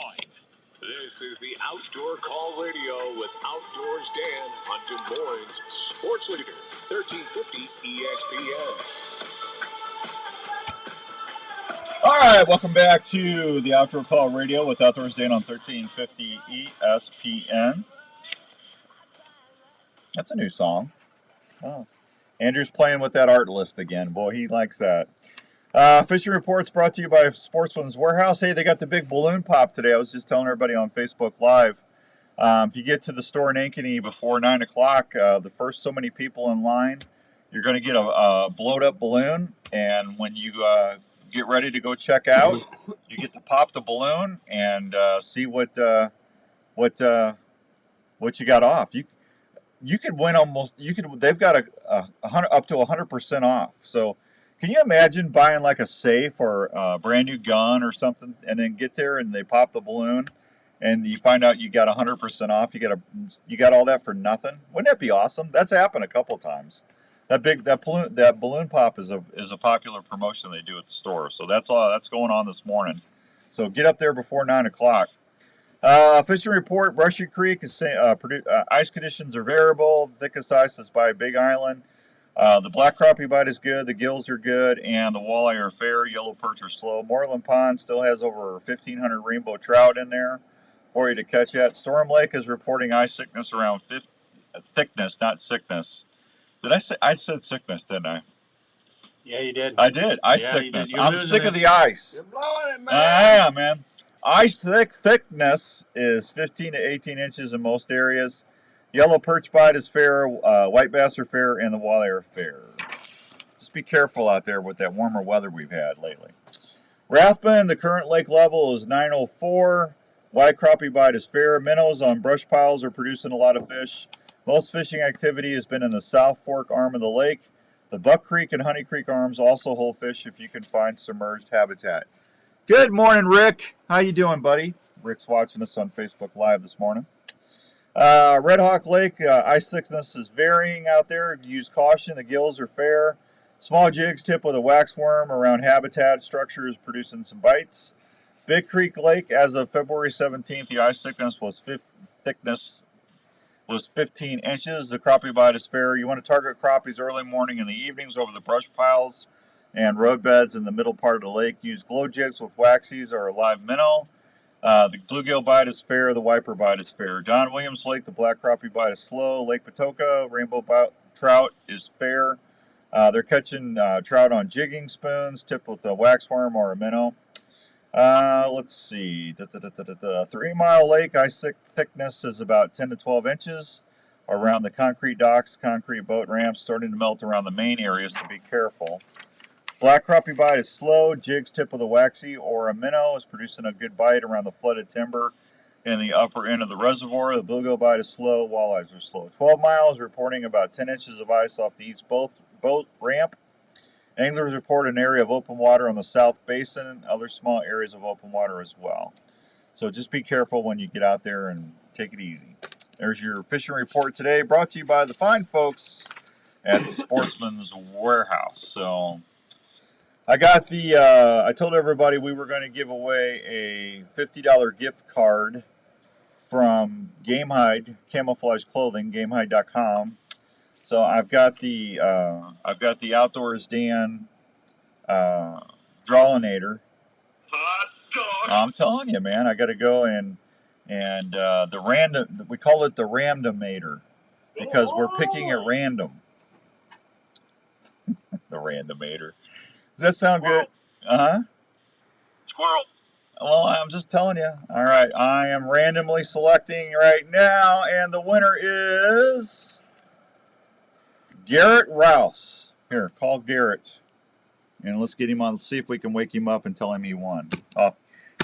This is the Outdoor Call Radio with Outdoors Dan on Des Moines Sports Leader, 1350 ESPN. All right, welcome back to the Outdoor Call Radio with Outdoors Dan on 1350 ESPN. That's a new song. Oh. Andrew's playing with that art list again. Boy, he likes that. Fishing Reports brought to you by Sportsman's Warehouse. Hey, they got the big balloon pop today. I was just telling everybody on Facebook Live. If you get to the store in Ankeny before 9 o'clock, the first so many people in line, you're going to get a blowed-up balloon, and when you get ready to go check out, you get to pop the balloon and see what you got off. You could win almost. They've got up to 100% off. So, can you imagine buying like a safe or a brand new gun or something, and then get there and they pop the balloon, and you find out you got 100% off. You got all that for nothing. Wouldn't that be awesome? That's happened a couple of times. That balloon pop is a popular promotion they do at the store. So that's going on this morning. So get up there before 9 o'clock. Fishing report: Brushy Creek is ice conditions are variable. The thickest ice is by Big Island. The black crappie bite is good. The gills are good, and the walleye are fair. Yellow perch are slow. Moreland Pond still has over 1,500 rainbow trout in there for you to catch at. Storm Lake is reporting ice thickness around thickness, not sickness. I said sickness, didn't I? Yeah, you did. I did. Ice thickness. I'm sick of the ice. You're blowing it, man. I am, man. Ice thickness is 15 to 18 inches in most areas. Yellow perch bite is fair. White bass are fair, and the walleye are fair. Just be careful out there with that warmer weather we've had lately. Rathbun, the current lake level is 904. White crappie bite is fair. Minnows on brush piles are producing a lot of fish. Most fishing activity has been in the South Fork arm of the lake. The Buck Creek and Honey Creek arms also hold fish if you can find submerged habitat. Good morning, Rick. How you doing, buddy? Rick's watching us on Facebook Live this morning. Red Hawk Lake, ice thickness is varying out there. Use caution. The gills are fair. Small jigs tip with a wax worm around habitat structures producing some bites. Big Creek Lake, as of February 17th, the ice thickness was 15 inches. The crappie bite is fair. You want to target crappies early morning and the evenings over the brush piles and roadbeds in the middle part of the lake. Use glow jigs with waxies or a live minnow. The bluegill bite is fair. The wiper bite is fair. Don Williams Lake, the black crappie bite is slow. Lake Patoka, rainbow trout is fair. They're catching trout on jigging spoons, tipped with a waxworm or a minnow. Let's see. 3 Mile Lake, ice thickness is about 10 to 12 inches around the concrete docks, concrete boat ramps, starting to melt around the main areas, so be careful. Black crappie bite is slow. Jigs tip with a waxy or a minnow is producing a good bite around the flooded timber in the upper end of the reservoir. The bluegill bite is slow. Walleyes are slow. 12 Miles reporting about 10 inches of ice off the east boat ramp. Anglers report an area of open water on the south basin and other small areas of open water as well. So just be careful when you get out there and take it easy. There's your fishing report today, brought to you by the fine folks at Sportsman's Warehouse. So I got I told everybody we were going to give away a $50 gift card from Gamehide Camouflage Clothing, gamehide.com. So I've got the Outdoors Dan Drawlinator. I'm telling you, man, I got to go and the random, we call it the randomator because we're picking at random. The randomator. Does that sound good? Squirrel. Well, I'm just telling you. All right, I am randomly selecting right now, and the winner is Garrett Rouse. Here, call Garrett, and let's get him on. Let's see if we can wake him up and tell him he won.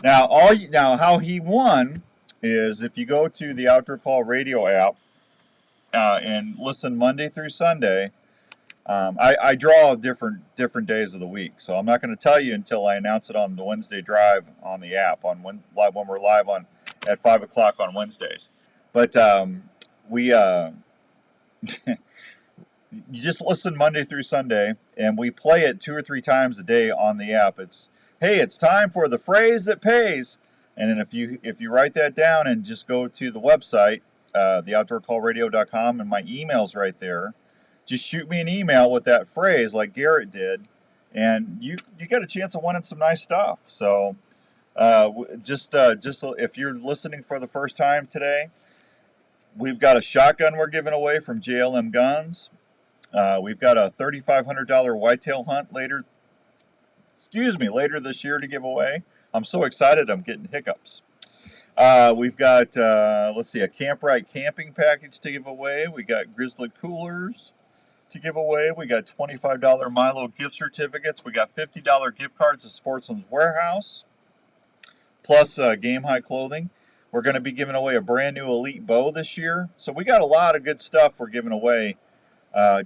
Now how he won is if you go to the Outdoor Call Radio app and listen Monday through Sunday. I draw different days of the week, so I'm not going to tell you until I announce it on the Wednesday Drive on the app when we're live at 5 o'clock on Wednesdays. But you just listen Monday through Sunday, and we play it 2 or 3 times a day on the app. It's time for the phrase that pays, and then if you write that down and just go to the website, theoutdoorcallradio.com, and my email's right there. Just shoot me an email with that phrase like Garrett did, and you got a chance of winning some nice stuff. So just if you're listening for the first time today, we've got a shotgun we're giving away from JLM Guns. We've got a $3,500 whitetail hunt later this year to give away. I'm so excited I'm getting hiccups. We've got a Camprite camping package to give away. We got Grizzly coolers to give away. We got $25 Milo gift certificates. We got $50 gift cards to Sportsman's Warehouse, plus Gamehide clothing. We're going to be giving away a brand new Elite bow this year. So we got a lot of good stuff we're giving away.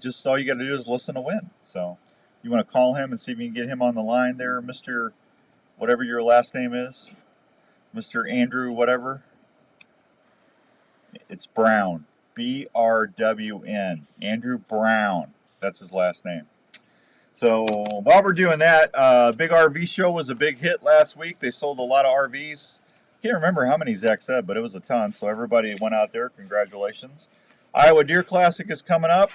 Just all you got to do is listen to win. So you want to call him and see if you can get him on the line there, Mr. whatever your last name is, Mr. Andrew whatever. It's Brown. BRWN. Andrew Brown. That's his last name. So while we're doing that, Big RV Show was a big hit last week. They sold a lot of RVs. Can't remember how many Zach said, but it was a ton. So everybody went out there. Congratulations. Iowa Deer Classic is coming up,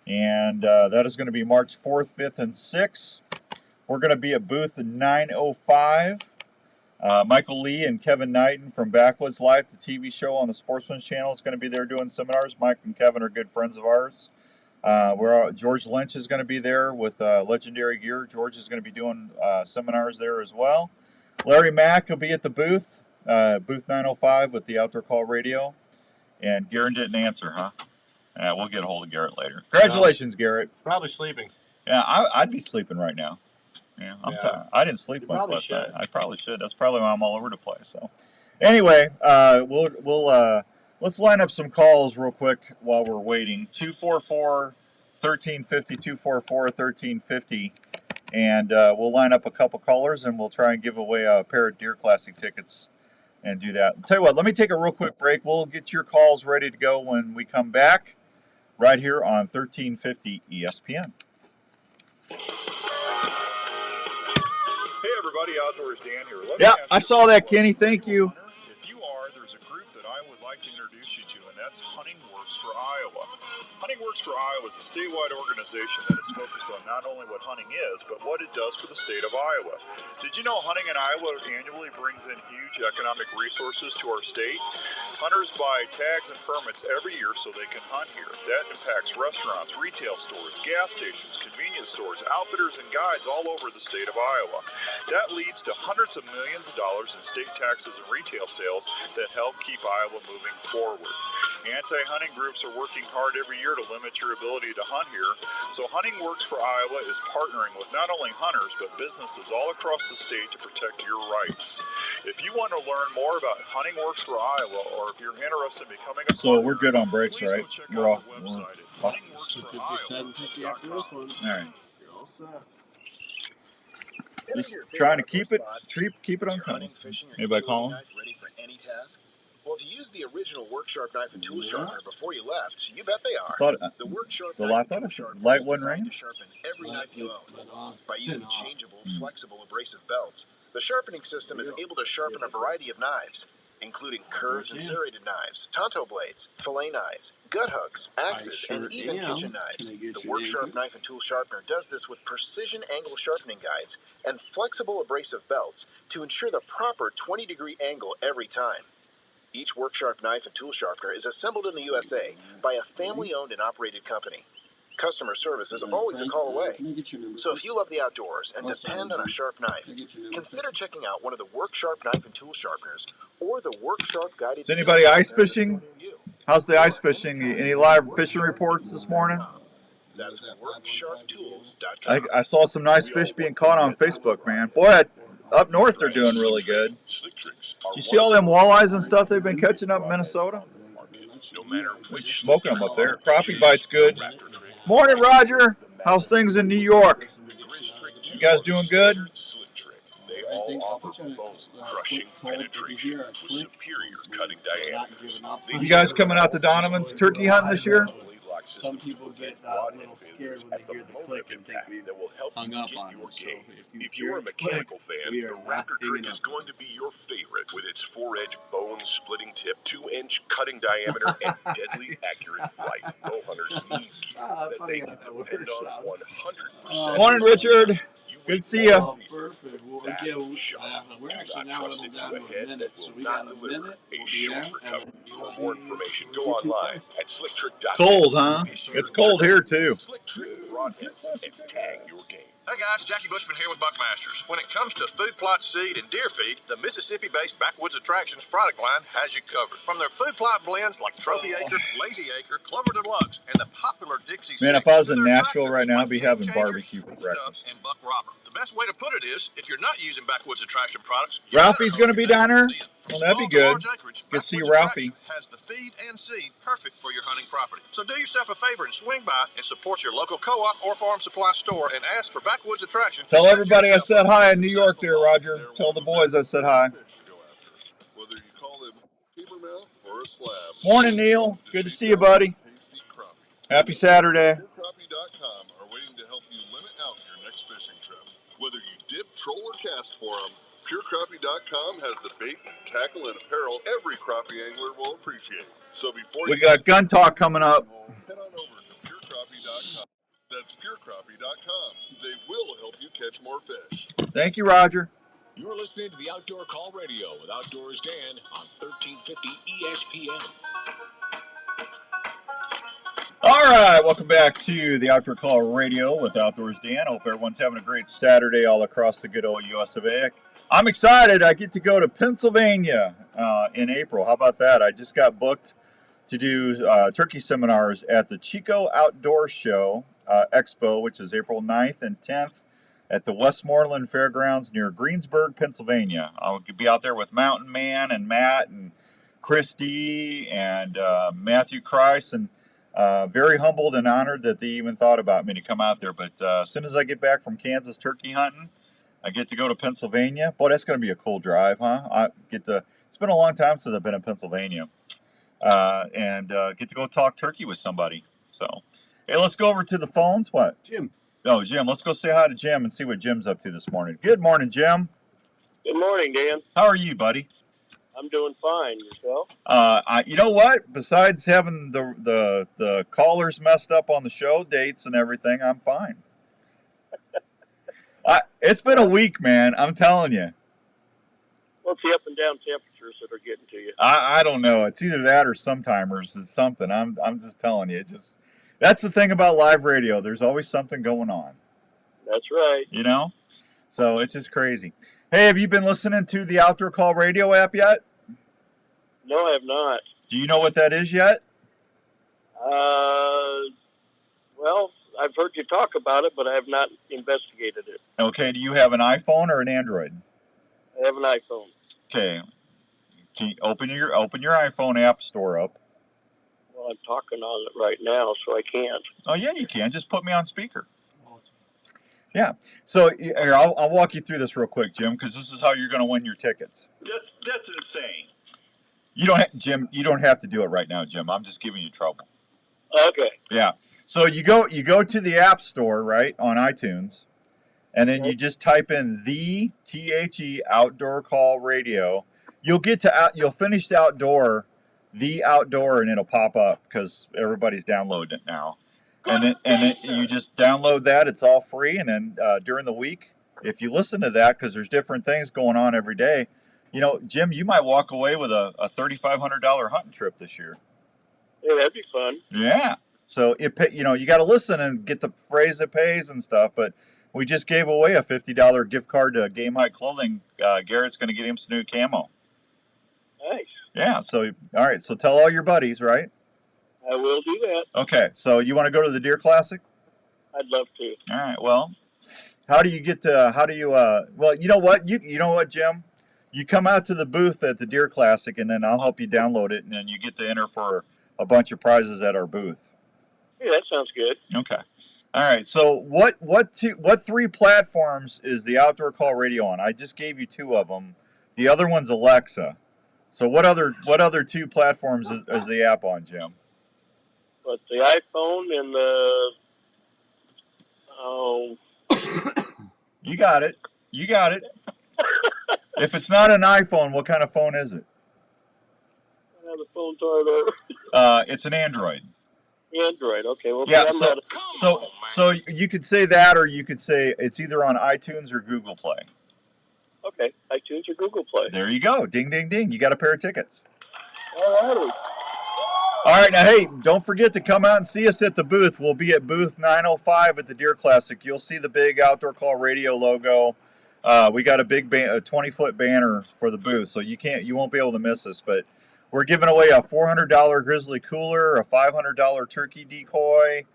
and that is going to be March 4th, 5th, and 6th. We're going to be at booth 905. Michael Lee and Kevin Knighton from Backwoods Life, the TV show on the Sportsman's Channel, is going to be there doing seminars. Mike and Kevin are good friends of ours. George Lynch is going to be there with Legendary Gear. George is going to be doing seminars there as well. Larry Mack will be at the booth 905 with the Outdoor Call Radio. And Garrett didn't answer, huh? Yeah, we'll get a hold of Garrett later. Congratulations, Garrett. He's probably sleeping. Yeah, I'd be sleeping right now. Yeah, I'm tired. I didn't sleep much last night. I probably should. That's probably why I'm all over the place. So, anyway, let's line up some calls real quick while we're waiting. 244-1350, 244-1350, and we'll line up a couple callers and we'll try and give away a pair of Deer Classic tickets and do that. I'll tell you what, let me take a real quick break. We'll get your calls ready to go when we come back right here on 1350 ESPN. Hey everybody, Outdoors Dan here. I saw that, Kenny. Thank you. If you are, there's a group that I would like to introduce you to, and that's Hunting Works for Iowa. Hunting Works for Iowa is a statewide organization that is focused on not only what hunting is, but what it does for the state of Iowa. Did you know hunting in Iowa annually brings in huge economic resources to our state? Hunters buy tags and permits every year so they can hunt here. That impacts restaurants, retail stores, gas stations, convenience stores, outfitters, and guides all over the state of Iowa. That leads to hundreds of millions of dollars in state taxes and retail sales that help keep Iowa moving forward. Anti-hunting groups are working hard every year to limit your ability to hunt here, so Hunting Works for Iowa is partnering with not only hunters but businesses all across the state to protect your rights. If you want to learn more about Hunting Works for Iowa, or if you're interested in becoming a So we're good on breaks, right? We're all website at huntingworksforiowa.com. All right. Just trying to keep it on. Anybody calling? Ready for any task? Well, if you use the original Work Sharp knife and tool sharpener before you left, you bet they are. The Work Sharp knife and tool sharpener is designed to sharpen every knife you own. By using changeable, flexible abrasive belts, the sharpening system is able to sharpen a variety of knives. including curved and serrated knives, tonto blades, fillet knives, gut hooks, axes, and even kitchen knives. The Worksharp Knife and Tool Sharpener does this with precision angle sharpening guides and flexible abrasive belts to ensure the proper 20-degree angle every time. Each Worksharp Knife and Tool Sharpener is assembled in the USA by a family-owned and operated company. Customer service is always a call away. So if you love the outdoors and depend on a sharp knife, consider checking out one of the Worksharp Knife and Tool Sharpeners or the Worksharp Guided... Is anybody ice fishing? How's the ice fishing? Any live fishing reports this morning? That's WorksharpTools.com. I saw some nice fish being caught on Facebook, man. Boy, up north they're doing really good. You see all them walleyes and stuff they've been catching up in Minnesota? We're smoking them up there. Crappie bite's good. Morning, Roger. How's things in New York? You guys doing good? They all offer bone-crushing penetration with superior cutting diameters. You guys coming out to Donovan's turkey hunting this year? Some people get a little scared when they hear the click and think we've hung up on them. So if you're a mechanical fan, the Raptor Trick is going to be your favorite with its 4-edge bone-splitting tip, 2-inch cutting diameter, and deadly accurate flight. No hunters need gear that they can depend on 100%. Morning, Richard. Good to see you. Perfect. We're actually now whittled down to a minute, so we got a minute. A short recovery. For more information, go online at slicktrick.com. Cold, huh? It's cold here, too. Slick Trick broadheads and tag your game. Hey guys, Jackie Bushman here with Buckmasters. When it comes to food plot seed and deer feed, the Mississippi-based Backwoods Attractions product line has you covered. From their food plot blends like Trophy Acre, Lazy Acre, Clover Deluxe, and the popular Dixie Man, Six, if I was in Nashville right now, I'd be having barbecue for breakfast. And Buck Robber. The best way to put it is, if you're not using Backwoods Attraction products, Ralphie's going to be down there? Well, that'd be good. Good to see Ralphie. Has the feed and seed perfect for your hunting property. So do yourself a favor and swing by and support your local co-op or farm supply store and ask for Backwoods Attraction. Tell everybody I said hi in New York there, Roger. Tell the boys I said hi. Whether you call them papermouth or a slab. Morning, Neil. Good to see you, buddy. Happy Saturday. PureCrappie.com are waiting to help you limit out your next fishing trip. Whether you dip, troll, or cast for them, PureCrappie.com has the baits, tackle, and apparel every crappie angler will appreciate. So before We got gun talk coming up. head on over to PureCrappie.com. That's PureCrappie.com. They will help you catch more fish. Thank you, Roger. You're listening to the Outdoor Call Radio with Outdoors Dan on 1350 ESPN. All right, welcome back to the Outdoor Call Radio with Outdoors Dan. I hope everyone's having a great Saturday all across the good old US of A. I'm excited. I get to go to Pennsylvania in April. How about that? I just got booked to do turkey seminars at the Chico Outdoor Show Expo, which is April 9th and 10th at the Westmoreland Fairgrounds near Greensburg, Pennsylvania. I'll be out there with Mountain Man and Matt and Christy and Matthew Kreis, and very humbled and honored that they even thought about me to come out there. But as soon as I get back from Kansas turkey hunting, I get to go to Pennsylvania. Boy, that's going to be a cool drive, huh? It's been a long time since I've been in Pennsylvania. And get to go talk turkey with somebody. So, hey, let's go over to the phones. What? Jim. Oh, Jim. Let's go say hi to Jim and see what Jim's up to this morning. Good morning, Jim. Good morning, Dan. How are you, buddy? I'm doing fine. Yourself? You know what? Besides having the callers messed up on the show dates and everything, I'm fine. It's been a week, man. I'm telling you. Well, it's the up and down temperatures that are getting to you. I don't know. It's either that or sometimers. It's something. I'm just telling you. That's the thing about live radio. There's always something going on. That's right. You know? So it's just crazy. Hey, have you been listening to the Outdoor Call Radio app yet? No, I have not. Do you know what that is yet? Well, I've heard you talk about it, but I have not investigated it. Okay. Do you have an iPhone or an Android? I have an iPhone. Okay. Can you open your iPhone app store up? Well, I'm talking on it right now, so I can't. Oh, yeah, you can. Just put me on speaker. Yeah. So here, I'll walk you through this real quick, Jim, because this is how you're going to win your tickets. That's insane. Jim, you don't have to do it right now, Jim. I'm just giving you trouble. Okay. Yeah. So you go to the App Store, right, on iTunes, and then you just type in the THE Outdoor Call Radio. you'll finish the outdoor, and it'll pop up because everybody's downloading it now. And then you just download that. It's all free. And then during the week, if you listen to that, because there's different things going on every day, Jim, you might walk away with a $3,500 hunting trip this year. Yeah, that'd be fun. Yeah. So you got to listen and get the phrase that pays and stuff. But we just gave away a $50 gift card to Game High Clothing. Garrett's going to get him some new camo. Nice. Yeah. So all right. So tell all your buddies, right? I will do that. Okay. So you want to go to the Deer Classic? I'd love to. All right. Well, well, you know what? You know what, Jim? You come out to the booth at the Deer Classic, and then I'll help you download it, and then you get to enter for a bunch of prizes at our booth. Yeah, that sounds good. Okay. All right. So what 3 platforms is the Outdoor Call Radio on? I just gave you 2 of them. The other one's Alexa. So what other 2 platforms is the app on, Jim? But the iPhone and the You got it. If it's not an iPhone, what kind of phone is it? I have the phone tied It's an Android. Android. Okay. Well, Yeah. So you could say that, or you could say it's either on iTunes or Google Play. Okay, iTunes or Google Play. There you go. Ding, ding, ding. You got a pair of tickets. All righty. All right. Now, hey, don't forget to come out and see us at the booth. We'll be at booth 905 at the Deer Classic. You'll see the big Outdoor Call Radio logo. We got a big 20-foot banner for the booth, so you won't be able to miss us. But we're giving away a $400 Grizzly cooler, a $500 turkey decoy.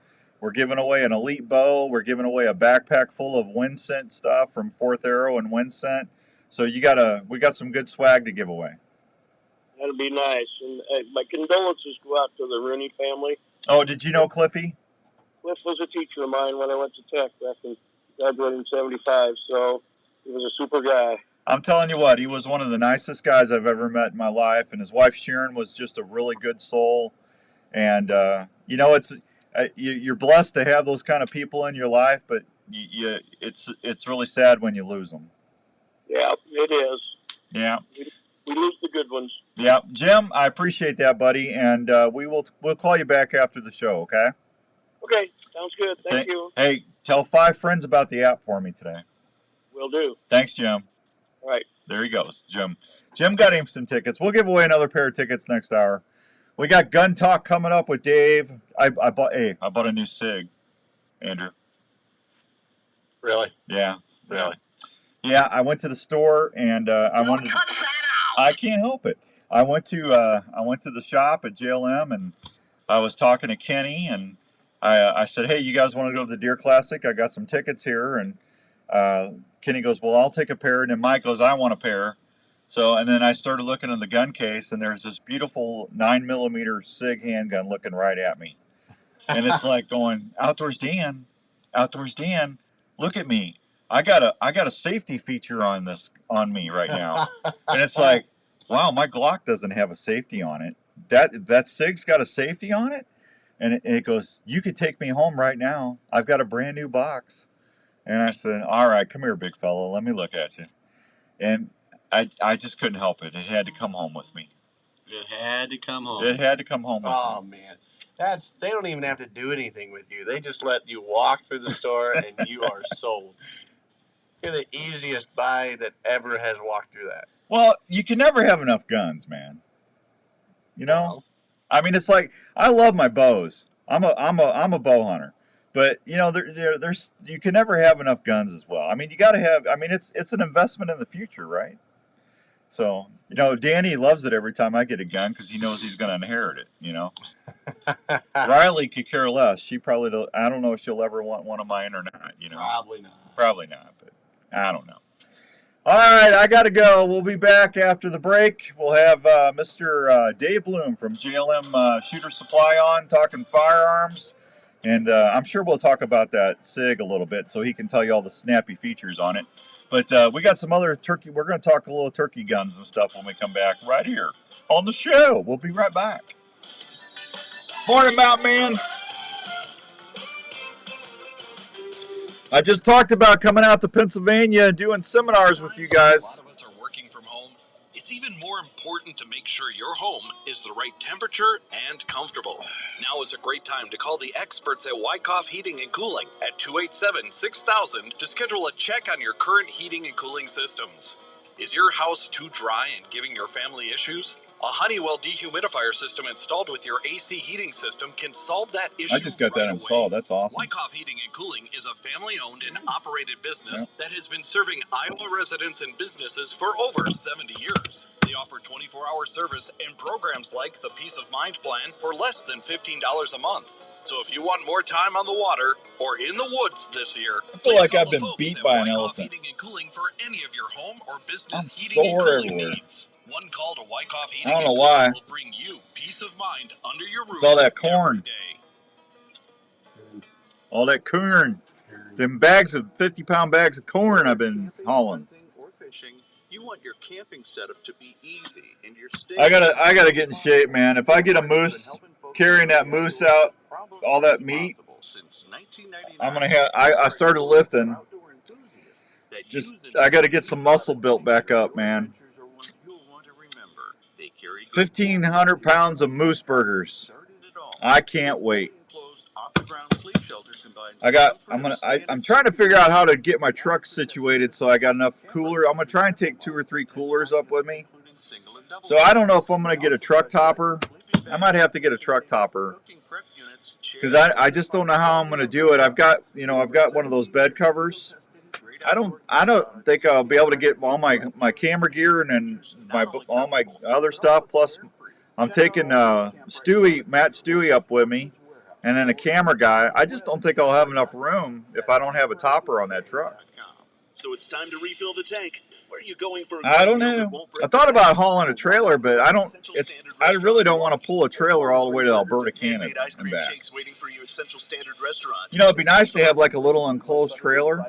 We're giving away an elite bow. We're giving away a backpack full of wind scent stuff from Fourth Arrow and Wind Scent. So we got some good swag to give away. That'll be nice. And my condolences go out to the Rooney family. Oh, did you know Cliffy? Cliff was a teacher of mine when I went to Tech back in graduating in 75, so he was a super guy. I'm telling you what, he was one of the nicest guys I've ever met in my life, and his wife Sharon was just a really good soul. And you're blessed to have those kind of people in your life, but it's really sad when you lose them. Yeah, it is. Yeah. We lose the good ones. Yeah, Jim, I appreciate that, buddy, and we'll call you back after the show, okay? Okay, sounds good. Thank you. Hey, tell 5 friends about the app for me today. Will do. Thanks, Jim. All right. There he goes, Jim. Jim got him some tickets. We'll give away another pair of tickets next hour. We got Gun Talk coming up with Dave. I bought a new SIG, Andrew. Really? Yeah. Really? Yeah, I went to the store and I can't help it. I went to the shop at JLM and I was talking to Kenny and I said, hey, you guys want to go to the Deer Classic? I got some tickets here. And Kenny goes, well, I'll take a pair. And then Mike goes, I want a pair. So, and then I started looking in the gun case and there's this beautiful 9mm SIG handgun looking right at me. And it's like going, Outdoors Dan, look at me. I got a safety feature on me right now. And it's like, wow, my Glock doesn't have a safety on it. That SIG's got a safety on it? And it goes, you could take me home right now. I've got a brand new box. And I said, all right, come here, big fella. Let me look at you. And I just couldn't help it. It had to come home with me. It had to come home. It had to come home with me. Oh, man. They don't even have to do anything with you. They just let you walk through the store and you are sold. You're the easiest buy that ever has walked through that. Well, you can never have enough guns, man. You know? I mean, it's like, I love my bows. I'm a bow hunter. But, there's you can never have enough guns as well. I mean, you got to have, it's an investment in the future, right? So, Danny loves it every time I get a gun because he knows he's going to inherit it, Riley could care less. She probably, I don't know if she'll ever want one of mine or not, Probably not, but I don't know. All right, I got to go. We'll be back after the break. We'll have Mr. Dave Bloom from JLM Shooter Supply on talking firearms. And I'm sure we'll talk about that SIG a little bit so he can tell you all the snappy features on it. But we got some other turkey. We're going to talk a little turkey guns and stuff when we come back right here on the show. We'll be right back. Morning, Mountain Man. I just talked about coming out to Pennsylvania and doing seminars with you guys. A lot of us are working from home. it's even more important to make sure your home is the right temperature and comfortable. Now is a great time to call the experts at Wyckoff Heating and Cooling at 287-6000 to schedule a check on your current heating and cooling systems. Is your house too dry and giving your family issues? A Honeywell dehumidifier system installed with your AC heating system can solve that issue. I just got that installed. That's awesome. Wyckoff Heating and Cooling is a family-owned and operated business that has been serving Iowa residents and businesses for over 70 years. They offer 24-hour service and programs like the Peace of Mind Plan for less than $15 a month. So if you want more time on the water or in the woods this year, I feel like I've been beat by an elephant. Heating and Cooling for any of your home or business I'm heating and sore cooling everywhere. needs. One call to Wyckoff Heating I don't know and why. Cooling will bring you peace of mind under your roof. It's all that corn. every day. All that corn. Them bags of 50-pound bags of corn I've been hauling. Or fishing, you want your camping setup to be easy and your stay. I gotta get in shape, man. If I get a moose, carrying that moose out, all that meat, I'm gonna have. I started lifting. I gotta get some muscle built back up, man. 1,500 pounds of moose burgers. I can't wait. I'm trying to figure out how to get my truck situated so I got enough cooler. I'm gonna try and take 2 or 3 coolers up with me. So I don't know if I'm gonna get a truck topper. I might have to get a truck topper because I just don't know how I'm gonna do it. I've got one of those bed covers. I don't think I'll be able to get all my camera gear and then all my other stuff. Plus, I'm taking Matt Stewie up with me, and then a camera guy. I just don't think I'll have enough room if I don't have a topper on that truck. So it's time to refill the tank. Where are you going for? I don't know. I thought about hauling a trailer, but I really don't want to pull a trailer all the way to Alberta, Canada, and back. You know, it'd be nice to have like a little enclosed trailer,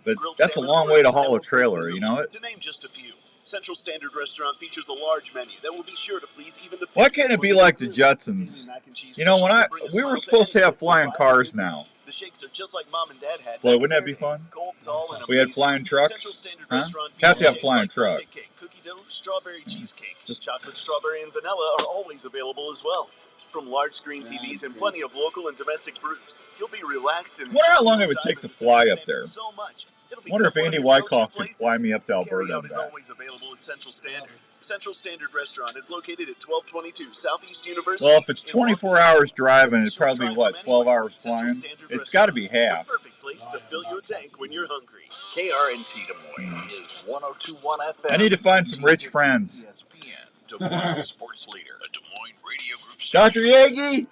but that's a long way to haul a trailer. You know it. To name just a few, Central Standard Restaurant features a large menu that will be sure to please even the. Why can't it be like the Jetsons? You know, we were supposed to have flying cars now. The shakes are just like Mom and Dad had. Boy, wouldn't that be fun? We had flying trucks. Huh? Have to have flying truck. Cookie dough, strawberry cheesecake, chocolate, strawberry, and vanilla are always available as well. From large screen TVs and plenty of local and domestic brews, you'll be relaxed and. I wonder how long it would take to fly up there. So much. I wonder if Andy Wyckoff could fly me up to Alberta and is back. always available at Central Standard. Central Standard Restaurant is located at 1222 Southeast University. Well, if it's 24 hours driving, it's probably, 12 hours flying? It's got to be half. The perfect place to fill your tank when you're hungry. KRNT Des Moines is 102.1 FM. I need to find some rich friends. Des Moines sports leader, a Des Moines radio group. Dr. Yagi!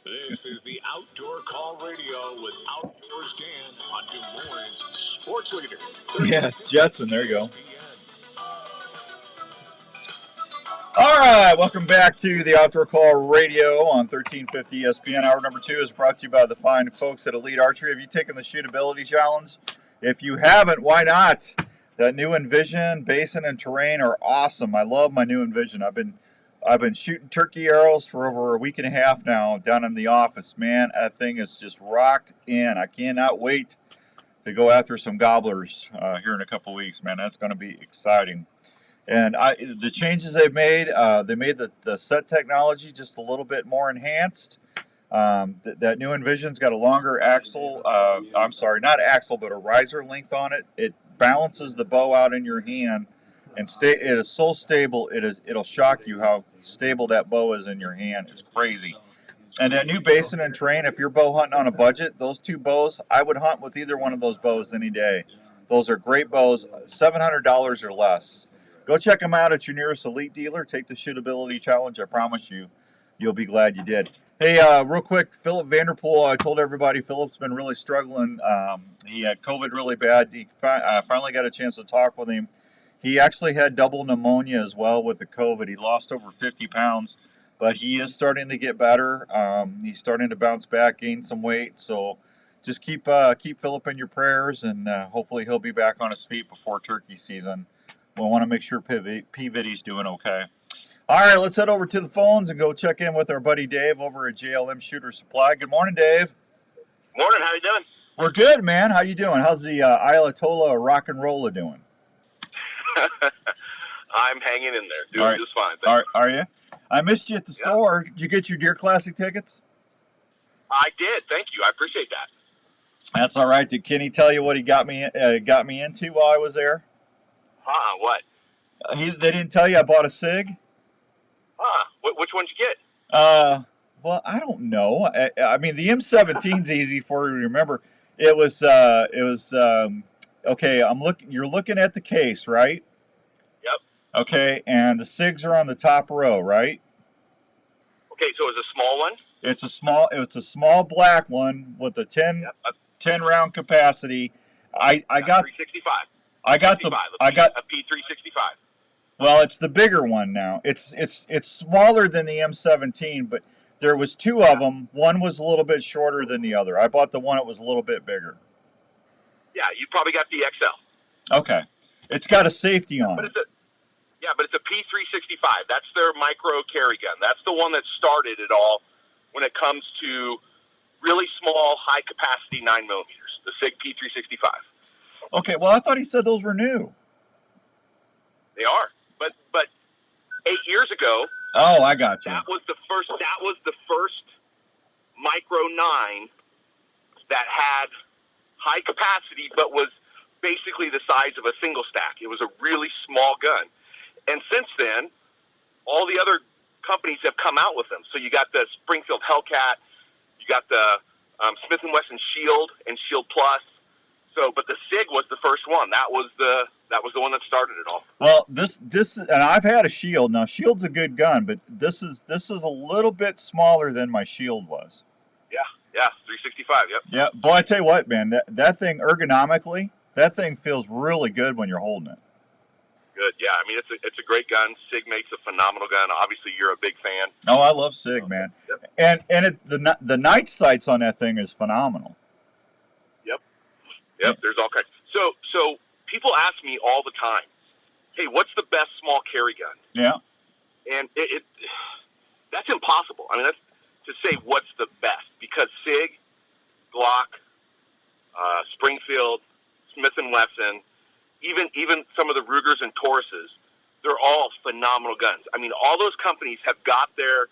This is the Outdoor Call Radio with Outdoors Dan on Des Moines Sports Leader. Yeah, Jetson, there you go. All right, welcome back to the Outdoor Call Radio on 1350 ESPN. Hour number 2 is brought to you by the fine folks at Elite Archery. Have you taken the shootability challenge? If you haven't, why not? That new Envision, Basin, and Terrain are awesome. I love my new Envision. I've been shooting turkey arrows for over a week and a half now down in the office. Man, that thing is just rocked in. I cannot wait to go after some gobblers here in a couple weeks, man. That's going to be exciting. And the changes they've made, they made the set technology just a little bit more enhanced. That new Envision's got a longer axle. I'm sorry, not axle, but a riser length on it. It balances the bow out in your hand. And it is so stable, it'll shock you how stable that bow is in your hand. It's crazy. And that new Basin and Terrain, if you're bow hunting on a budget, those two bows, I would hunt with either one of those bows any day. Those are great bows, $700 or less. Go check them out at your nearest Elite dealer. Take the shootability challenge. I promise you'll be glad you did. Hey, real quick, Philip Vanderpool, I told everybody Philip's been really struggling. He had COVID really bad. He finally got a chance to talk with him. He actually had double pneumonia as well with the COVID. He lost over 50 pounds, but he is starting to get better. He's starting to bounce back, gain some weight. So just keep Philip in your prayers, and hopefully he'll be back on his feet before turkey season. We want to make sure P-Viddy's doing okay. All right, let's head over to the phones and go check in with our buddy Dave over at JLM Shooter Supply. Good morning, Dave. Morning. How you doing? We're good, man. How you doing? How's the Ayatollah Rock and Rolla doing? I'm hanging in there, doing just fine. Are you? I missed you at the store. Did you get your Deer Classic tickets? I did. Thank you. I appreciate that. That's all right. Did Kenny tell you what he got me into while I was there? What? They didn't tell you I bought a SIG? Which one did you get? Well, I don't know. I mean, the M17's easy for you to remember. It was okay. You're looking at the case, right? Yep. Okay, and the SIGs are on the top row, right? Okay, so it's a small one. It's a small black one with a 10 round capacity. I got 365. I got a P365. Well, it's the bigger one now. It's smaller than the M17, but there was two of them. One was a little bit shorter than the other. I bought the one that was a little bit bigger. Yeah, you probably got the XL. Okay. It's got a safety on it. But it's a P365. That's their micro carry gun. That's the one that started it all when it comes to really small, high-capacity 9mm, the SIG P365. Okay, well, I thought he said those were new. They are. But 8 years ago... Oh, I got you. That was the first micro 9 that had high capacity but was basically the size of a single stack. It was a really small gun. And since then, all the other companies have come out with them. So you got the Springfield Hellcat, you got the Smith & Wesson Shield and Shield Plus. So, but the SIG was the first one. That was the one that started it all. Well, this and I've had a Shield. Now, Shield's a good gun, but this is a little bit smaller than my Shield was. Yeah, 365. Yep. Yeah, boy, I tell you what, man, that thing ergonomically, that thing feels really good when you're holding it. Good. Yeah, I mean it's a great gun. SIG makes a phenomenal gun. Obviously, you're a big fan. Oh, I love SIG, man. Yep. And the night sights on that thing is phenomenal. Yep. There's all kinds. So people ask me all the time, "Hey, what's the best small carry gun?" Yeah. And it that's impossible. I mean, that's to say what's the best, because SIG, Glock, Springfield, Smith & Wesson, even some of the Rugers and Tauruses, they're all phenomenal guns. I mean, all those companies have got their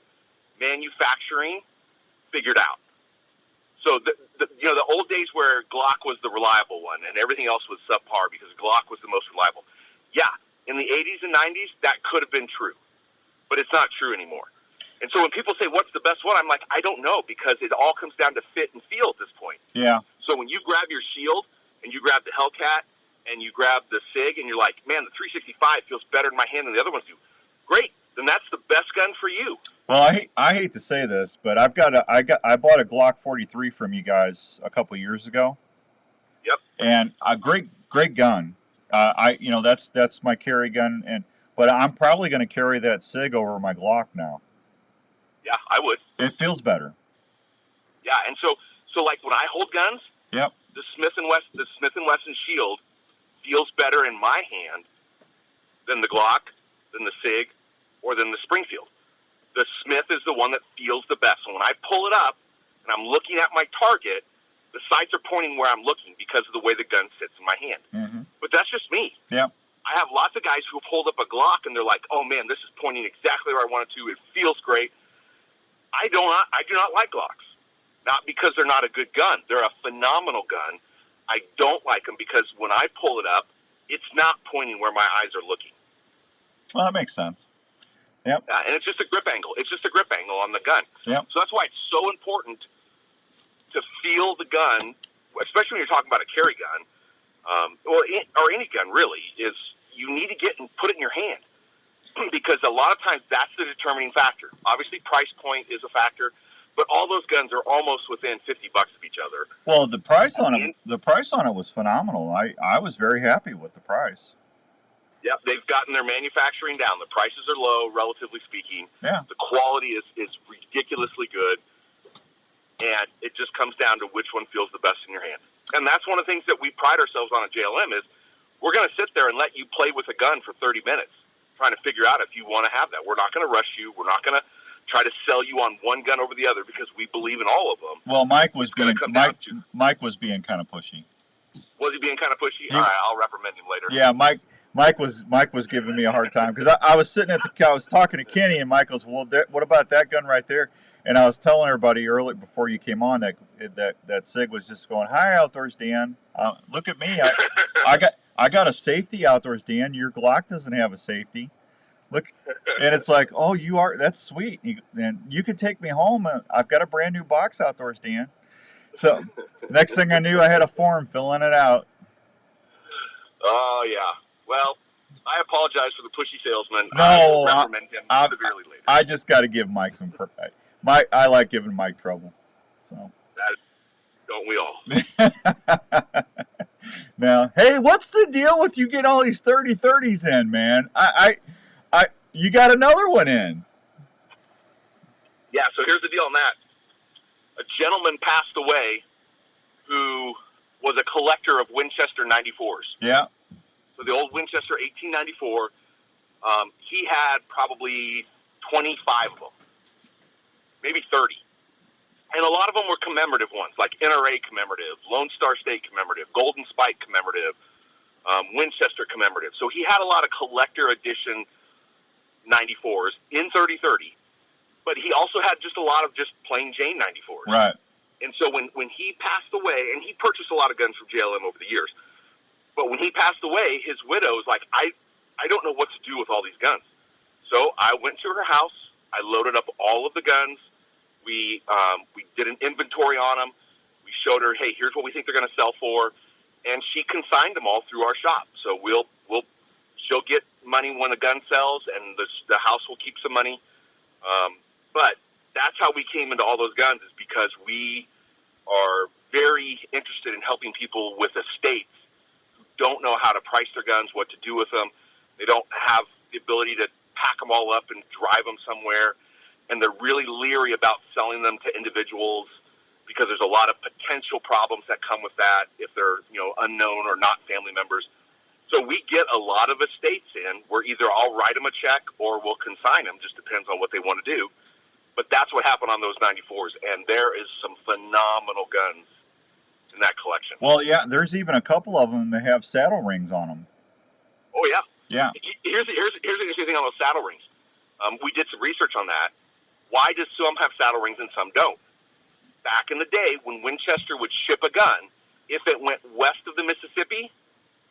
manufacturing figured out. So the old days where Glock was the reliable one and everything else was subpar because Glock was the most reliable. Yeah, in the 80s and 90s, that could have been true, but it's not true anymore. And so when people say, what's the best one? I'm like, I don't know, because it all comes down to fit and feel at this point. Yeah. So when you grab your Shield and you grab the Hellcat and you grab the SIG and you're like, man, the 365 feels better in my hand than the other ones do. Great. Then that's the best gun for you. Well, I hate to say this, but I bought a Glock 43 from you guys a couple years ago. Yep. And a great gun. That's my carry gun, but I'm probably going to carry that SIG over my Glock now. Yeah, I would. It feels better. Yeah, and so like when I hold guns, yep, the Smith & Wesson Shield feels better in my hand than the Glock, than the SIG, or than the Springfield. The Smith is the one that feels the best. And when I pull it up and I'm looking at my target, the sights are pointing where I'm looking because of the way the gun sits in my hand. Mm-hmm. But that's just me. Yeah. I have lots of guys who hold up a Glock and they're like, "Oh man, this is pointing exactly where I want it to. It feels great." I do not like Glocks. Not because they're not a good gun. They're a phenomenal gun. I don't like them because when I pull it up, it's not pointing where my eyes are looking. Well, that makes sense. Yep. And it's just a grip angle. It's just a grip angle on the gun. Yep. So that's why it's so important to feel the gun, especially when you're talking about a carry gun, or any gun really, is you need to get and put it in your hand. Because a lot of times that's the determining factor. Obviously, price point is a factor, but all those guns are almost within $50 of each other. Well, the price on it was phenomenal. I was very happy with the price. Yeah, they've gotten their manufacturing down. The prices are low, relatively speaking. Yeah. The quality is ridiculously good, and it just comes down to which one feels the best in your hand. And that's one of the things that we pride ourselves on at JLM is we're going to sit there and let you play with a gun for 30 minutes. Trying to figure out if you want to have that. We're not going to rush you. We're not going to try to sell you on one gun over the other because we believe in all of them. Well, Mike was being kind of pushy. Was he being kind of pushy? All right, I'll reprimand him later. Yeah, Mike was giving me a hard time because I was sitting I was talking to Kenny, and Mike goes, well, what about that gun right there? And I was telling everybody earlier before you came on that Sig was just going, hi, Outdoors Dan. Look at me. I got a safety, Outdoors Dan. Your Glock doesn't have a safety. Look, and it's like, oh, that's sweet. And you can take me home. I've got a brand new box, Outdoors Dan. So next thing I knew, I had a form filling it out. Oh, yeah. Well, I apologize for the pushy salesman. No, I will reprimand him severely later. I just got to give Mike some credit. I like giving Mike trouble. So. Don't we all? Now, hey, what's the deal with you getting all these 30-30s in, man? You got another one in. Yeah, so here's the deal on that. A gentleman passed away who was a collector of Winchester 94s. Yeah. So the old Winchester 1894, he had probably 25 of them, maybe 30. And a lot of them were commemorative ones, like NRA commemorative, Lone Star State commemorative, Golden Spike commemorative, Winchester commemorative. So he had a lot of collector edition 94s in 30-30, but he also had just a lot of just plain Jane 94s. Right. And so when he passed away, and he purchased a lot of guns from JLM over the years, but when he passed away, his widow was like, I don't know what to do with all these guns. So I went to her house. I loaded up all of the guns. We did an inventory on them. We showed her, hey, here's what we think they're going to sell for, and she consigned them all through our shop. So she'll get money when the gun sells, and the house will keep some money. But that's how we came into all those guns, is because we are very interested in helping people with estates who don't know how to price their guns, what to do with them. They don't have the ability to pack them all up and drive them somewhere, and they're really leery about selling them to individuals because there's a lot of potential problems that come with that if they're unknown or not family members. So we get a lot of estates in where either I'll write them a check or we'll consign them, just depends on what they want to do. But that's what happened on those 94s, and there is some phenomenal guns in that collection. Well, yeah, there's even a couple of them that have saddle rings on them. Oh, yeah. Yeah. Here's the interesting thing on those saddle rings. We did some research on that. Why does some have saddle rings and some don't? Back in the day, when Winchester would ship a gun, if it went west of the Mississippi,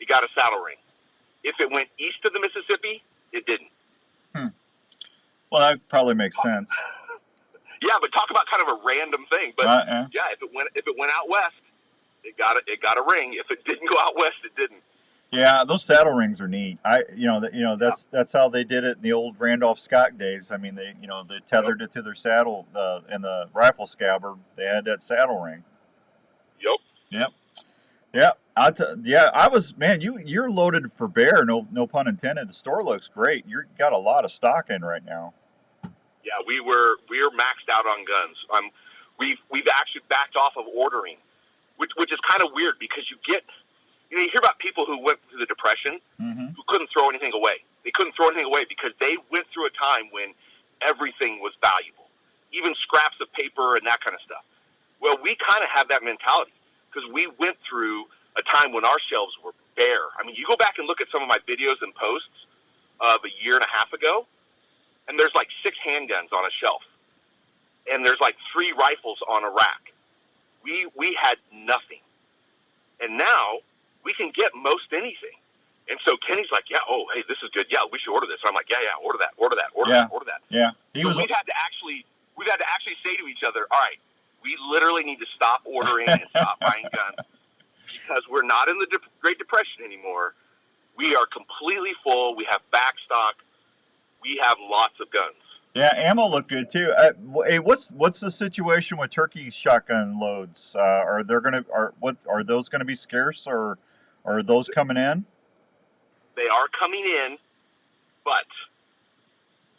it got a saddle ring. If it went east of the Mississippi, it didn't. Well, that probably makes sense. Yeah, but talk about kind of a random thing. But yeah, if it went out west, it got a ring. If it didn't go out west, it didn't. Yeah, those saddle rings are neat. That's how they did it in the old Randolph Scott days. I mean, they tethered it to their saddle in the rifle scabbard. They had that saddle ring. Yep. I was, man. You're loaded for bear. No pun intended. The store looks great. You got a lot of stock in right now. Yeah, we are maxed out on guns. We've actually backed off of ordering, which is kind of weird because you hear about people who went through the Depression who couldn't throw anything away. They couldn't throw anything away because they went through a time when everything was valuable, even scraps of paper and that kind of stuff. Well, we kind of have that mentality because we went through a time when our shelves were bare. I mean, you go back and look at some of my videos and posts of a year and a half ago, and there's like 6 handguns on a shelf, and there's like 3 rifles on a rack. We had nothing, and now we can get most anything. And so Kenny's like, yeah, oh, hey, this is good. Yeah, we should order this. And I'm like, yeah, order that. Yeah. We've had to actually say to each other, all right, we literally need to stop ordering and stop buying guns because we're not in the Great Depression anymore. We are completely full. We have back stock. We have lots of guns. Yeah, ammo look good too. Hey, what's the situation with turkey shotgun loads? Are those gonna be scarce, or are those coming in? They are coming in, but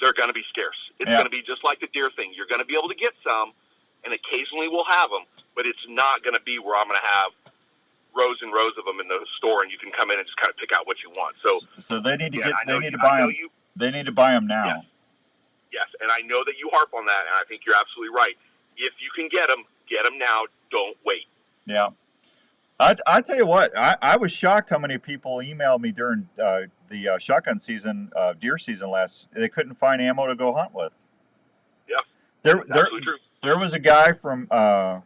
they're going to be scarce. It's going to be just like the deer thing. You're going to be able to get some, and occasionally we'll have them, but it's not going to be where I'm going to have rows and rows of them in the store, and you can come in and just kind of pick out what you want. So they need to buy them. They need to buy them now. Yes, and I know that you harp on that, and I think you're absolutely right. If you can get them now. Don't wait. Yeah. I tell you what, I was shocked how many people emailed me during the shotgun season, deer season they couldn't find ammo to go hunt with. Yeah, There was a guy from, I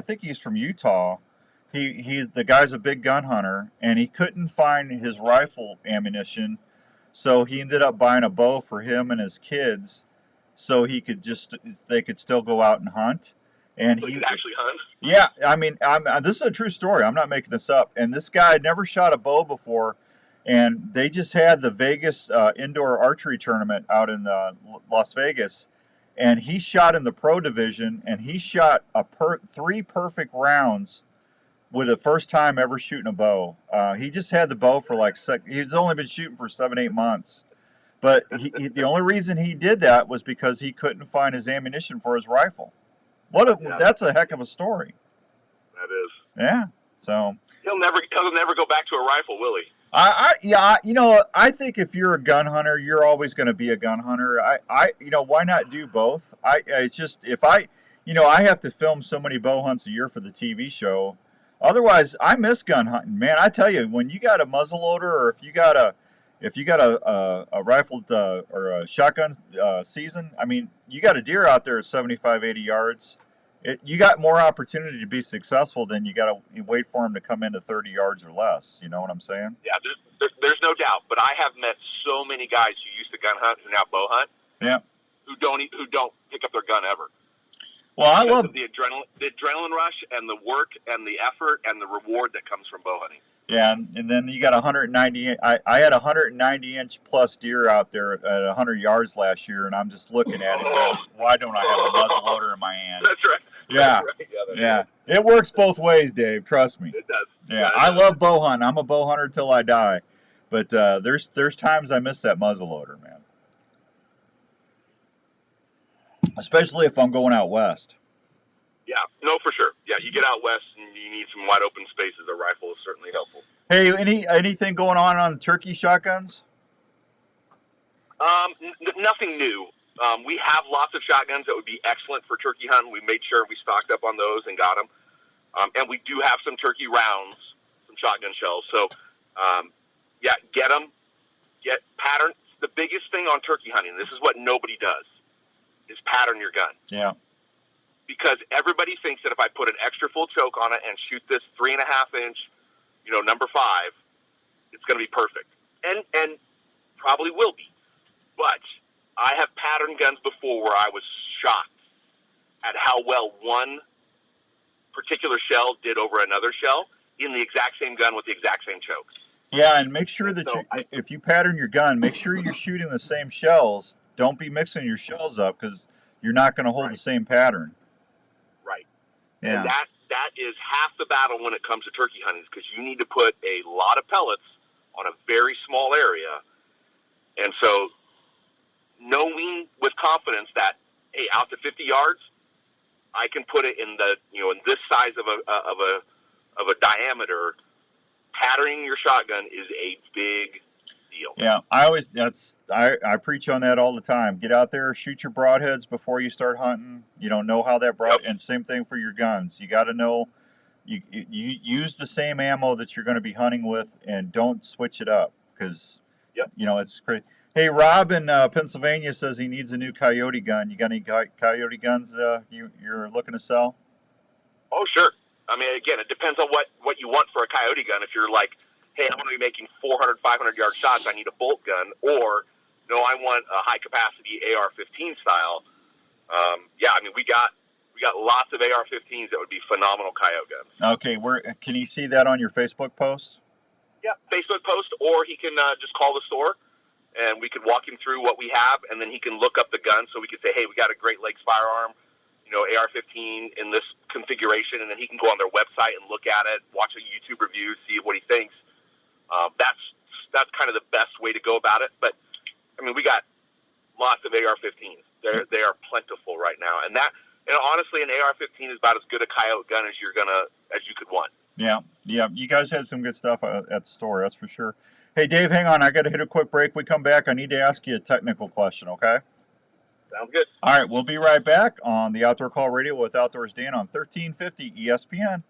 think he's from Utah. The guy's a big gun hunter, and he couldn't find his rifle ammunition, so he ended up buying a bow for him and his kids, so they could still go out and hunt. And he could actually hunt. Yeah, I mean, this is a true story. I'm not making this up. And this guy had never shot a bow before, and they just had the Vegas indoor archery tournament out in Las Vegas, and he shot in the pro division, and he shot 3 perfect rounds with the first time ever shooting a bow. He just had the bow for he's only been shooting for 7-8 months. But the only reason he did that was because he couldn't find his ammunition for his rifle. That's a heck of a story. That is. Yeah. So he'll never go back to a rifle, will he? I think if you're a gun hunter, you're always going to be a gun hunter. Why not do both? It's just I have to film so many bow hunts a year for the TV show. Otherwise, I miss gun hunting, man. I tell you, when you got a muzzleloader, or if you got a rifled or a shotgun season, I mean, you got a deer out there at 75, 80 yards. You got more opportunity to be successful than you got to wait for him to come into 30 yards or less. You know what I'm saying? Yeah, there's no doubt. But I have met so many guys who used to gun hunt who now bow hunt. Yeah. Who don't pick up their gun ever. Well, I love the adrenaline rush and the work and the effort and the reward that comes from bow hunting. Yeah, and then you got 190. I had 190-inch plus deer out there at 100 yards last year, and I'm just looking at it. Going, why don't I have a muzzleloader in my hand? That's right. Yeah, that's right. Yeah. It works both ways, Dave. Trust me. It does. Yeah, I love bow hunting. I'm a bow hunter till I die, but there's times I miss that muzzleloader, man. Especially if I'm going out west. Yeah, no, for sure. Yeah, you get out west and you need some wide open spaces. A rifle is certainly helpful. Hey, anything going on turkey shotguns? Nothing new. We have lots of shotguns that would be excellent for turkey hunting. We made sure we stocked up on those and got them. And we do have some turkey rounds, some shotgun shells. So, get them. Get pattern. The biggest thing on turkey hunting, this is what nobody does, is pattern your gun. Yeah. Because everybody thinks that if I put an extra full choke on it and shoot this 3.5-inch, number 5, it's going to be perfect. And probably will be. But I have patterned guns before where I was shocked at how well one particular shell did over another shell in the exact same gun with the exact same choke. Yeah, and make sure that if you pattern your gun, make sure you're shooting the same shells. Don't be mixing your shells up because you're not going to hold the same pattern. Right. Yeah. And that is half the battle when it comes to turkey hunting, because you need to put a lot of pellets on a very small area. And so knowing with confidence that, hey, out to 50 yards, I can put it in in this size of a diameter. Patterning your shotgun is a big deal. Yeah, I preach on that all the time. Get out there, shoot your broadheads before you start hunting. Know how that and same thing for your guns. You got to know you use the same ammo that you're going to be hunting with, and don't switch it up because it's crazy. Hey, Rob in Pennsylvania says he needs a new coyote gun. You got any coyote guns you're looking to sell? Oh, sure. I mean, again, it depends on what you want for a coyote gun. If you're like, hey, I'm going to be making 400, 500-yard shots, I need a bolt gun. Or, no, I want a high-capacity AR-15 style. We got lots of AR-15s that would be phenomenal coyote guns. Okay, can you see that on your Facebook post? Yeah, Facebook post, or he can just call the store, and we could walk him through what we have, and then he can look up the gun, so we could say, hey, we got a Great Lakes firearm, AR-15 in this configuration, and then he can go on their website and look at it, watch a YouTube review, see what he thinks. That's kind of the best way to go about it. But I mean, we got lots of AR-15s. They are plentiful right now, and honestly, an AR-15 is about as good a coyote gun as you could want. Yeah. You guys had some good stuff at the store, that's for sure. Hey, Dave, hang on. I got to hit a quick break. We come back. I need to ask you a technical question. Okay. Sounds good. All right, we'll be right back on the Outdoor Call Radio with Outdoors Dan on 1350 ESPN.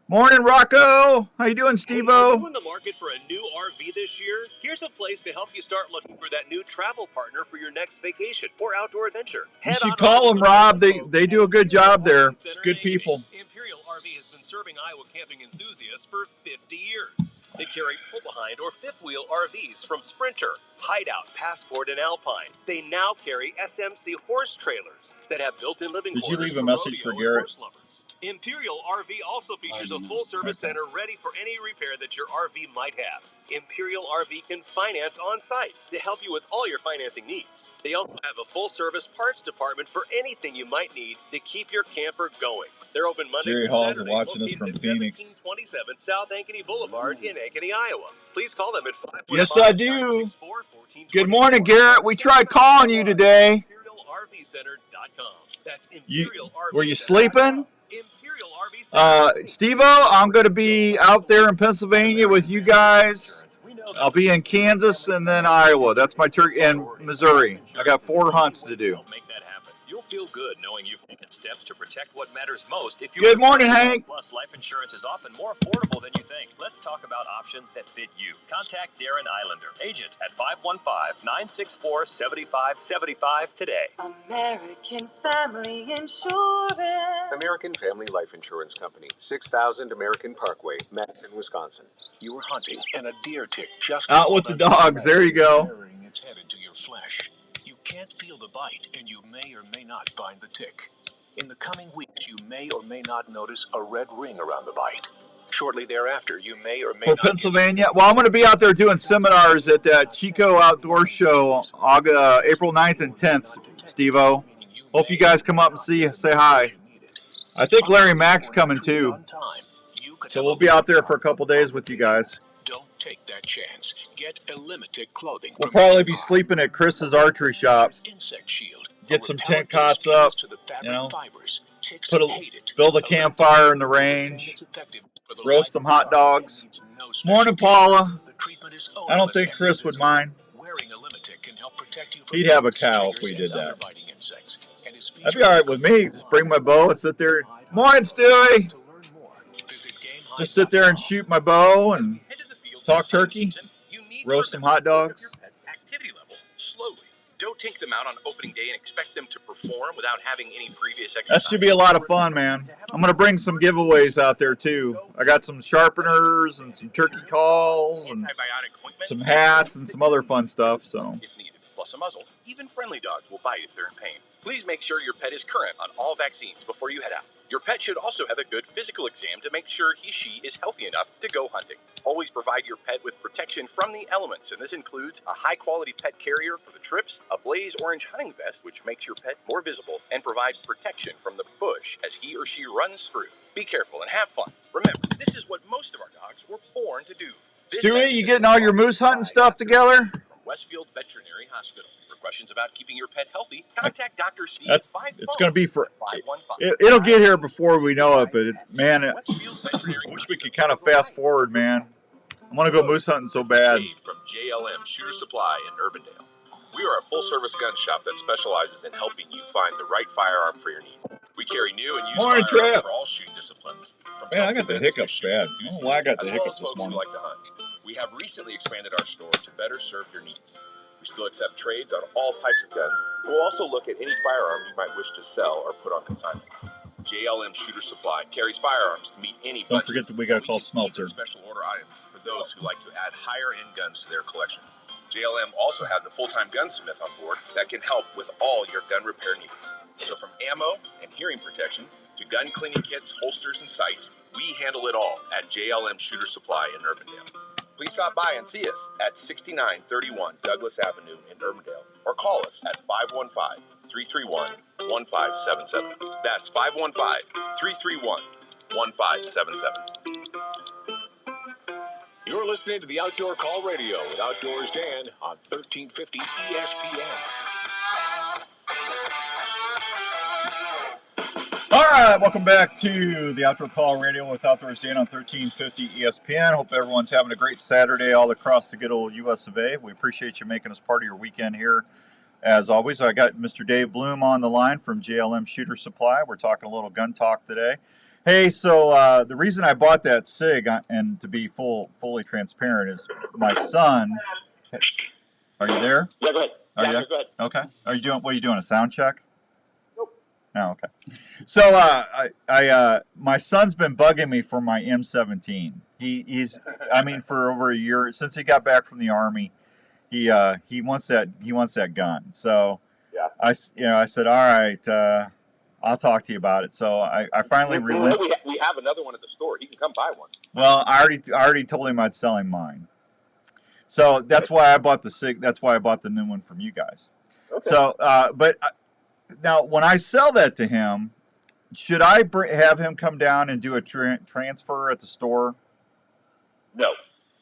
Morning, Rocco. How you doing, Steve-O? Hey, are you in the market for a new RV this year? Here's a place to help you start looking for that new travel partner for your next vacation or outdoor adventure. You should call them, Rob. They do a good job there. Good people. Imperial RV has been serving Iowa camping enthusiasts for 50 years. They carry pull-behind or fifth-wheel RVs from Sprinter, Hideout, Passport, and Alpine. They now carry SMC horse trailers that have built-in living quarters. Did you leave a message for Garrett? Imperial RV also features a full-service center ready for any repair that your RV might have. Imperial RV can finance on-site to help you with all your financing needs. They also have a full-service parts department for anything you might need to keep your camper going. They're open Monday Jerry through Hall's Saturday, watching us from Phoenix. 1727 South Ankeny Boulevard in Ankeny, Iowa. Please call them at 515-964-1424. Yes, I do. Good morning, Garrett. We tried calling you today. Were you sleeping? Steve-O, I'm going to be out there in Pennsylvania with you guys. I'll be in Kansas and then Iowa. That's my turkey, and Missouri. I got 4 hunts to do. You'll feel good knowing you've taken steps to protect what matters most. If you Good morning, Hank. Plus, life insurance is often more affordable than you think. Let's talk about options that fit you. Contact Darren Islander, agent at 515-964-7575 today. American Family Insurance. American Family Life Insurance Company, 6000 American Parkway, Madison, Wisconsin. You were hunting and a deer tick just out with the dogs. There you go. It's headed to your flesh. You can't feel the bite, and you may or may not find the tick. In the coming weeks, you may or may not notice a red ring around the bite. Shortly thereafter, you may or may not... For Pennsylvania? Well, I'm going to be out there doing seminars at that Chico Outdoor Show April 9th and 10th, Steve-O. Hope you guys come up and say hi. I think Larry Mack's coming too. So we'll be out there for a couple days with you guys. Don't take that chance. Get Illimited clothing. We'll probably be sleeping at Chris's archery shop. Get some tent cots up, you know, build a campfire in the range, roast some hot dogs. Morning, Paula. I don't think Chris would mind. He'd have a cow if we did that. That'd be all right with me. Just bring my bow and sit there. Morning, Stewie. Just sit there and shoot my bow and talk turkey, roast some hot dogs. Activity level slowly. Don't take them out on opening day and expect them to perform without having any previous exercise. That should be a lot of fun, man. I'm going to bring some giveaways out there, too. I got some sharpeners and some turkey calls and some hats and some other fun stuff. So, if needed, plus a muzzle. Even friendly dogs will bite if they're in pain. Please make sure your pet is current on all vaccines before you head out. Your pet should also have a good physical exam to make sure she is healthy enough to go hunting. Always provide your pet with protection from the elements, and this includes a high-quality pet carrier for the trips, a blaze orange hunting vest, which makes your pet more visible and provides protection from the bush as he or she runs through. Be careful and have fun. Remember, this is what most of our dogs were born to do. Stewie, you getting all your moose hunting stuff together? From Westfield Veterinary Hospital. For questions about keeping your pet healthy, contact Dr. Steve by It's going to be for... It'll get here before we know it, but man, I wish we could kind of fast forward, man. I want to go moose hunting so bad. Steve from JLM Shooter Supply in Urbandale. We are a full-service gun shop that specializes in helping you find the right firearm for your needs. We carry new and used firearms for all shooting disciplines. Man, I got the hiccups bad. I don't know why I got the hiccups this morning. Who like to hunt. We have recently expanded our store to better serve your needs. We still accept trades on all types of guns. We'll also look at any firearm you might wish to sell or put on consignment. JLM Shooter Supply carries firearms to meet any budget. Don't forget that we got to call Smelter. Special order items for those who like to add higher-end guns to their collection. JLM also has a full-time gunsmith on board that can help with all your gun repair needs. So from ammo and hearing protection to gun cleaning kits, holsters, and sights, we handle it all at JLM Shooter Supply in Urbandale. Please stop by and see us at 6931 Douglas Avenue in Urbandale or call us at 515-331-1577. That's 515-331-1577. You're listening to the Outdoor Call Radio with Outdoors Dan on 1350 ESPN. All right, welcome back to the Outdoor Call Radio with Outdoors Dan on 1350 ESPN. Hope everyone's having a great Saturday all across the good old US of A. We appreciate you making us part of your weekend here. As always, I got Mr. Dave Bloom on the line from JLM Shooter Supply. We're talking a little gun talk today. Hey, so the reason I bought that SIG, and to be fully transparent, is my son. Are you there? Yeah, go ahead. Are you? Go ahead. Okay. Are you doing? What are you doing? A sound check? Nope. Oh, okay. So my son's been bugging me for my M17. He's for over a year since he got back from the Army. He wants that gun. So yeah. I said, all right. I'll talk to you about it. So I finally relented. We have another one at the store. He can come buy one. Well, I already told him I'd sell him mine. So that's why I bought the SIG. That's why I bought the new one from you guys. Okay. So, but now when I sell that to him, should I have him come down and do a transfer at the store? No.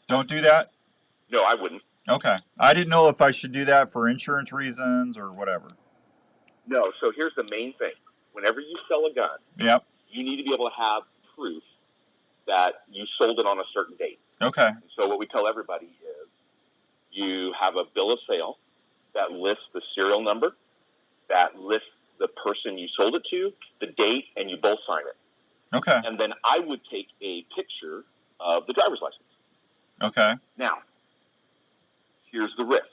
Don't do that? No, I wouldn't. Okay. I didn't know if I should do that for insurance reasons or whatever. No. So here's the main thing. Whenever you sell a gun, yep, you need to be able to have proof that you sold it on a certain date. Okay. And so what we tell everybody is you have a bill of sale that lists the serial number, that lists the person you sold it to, the date, and you both sign it. Okay. And then I would take a picture of the driver's license. Okay. Now, here's the risk.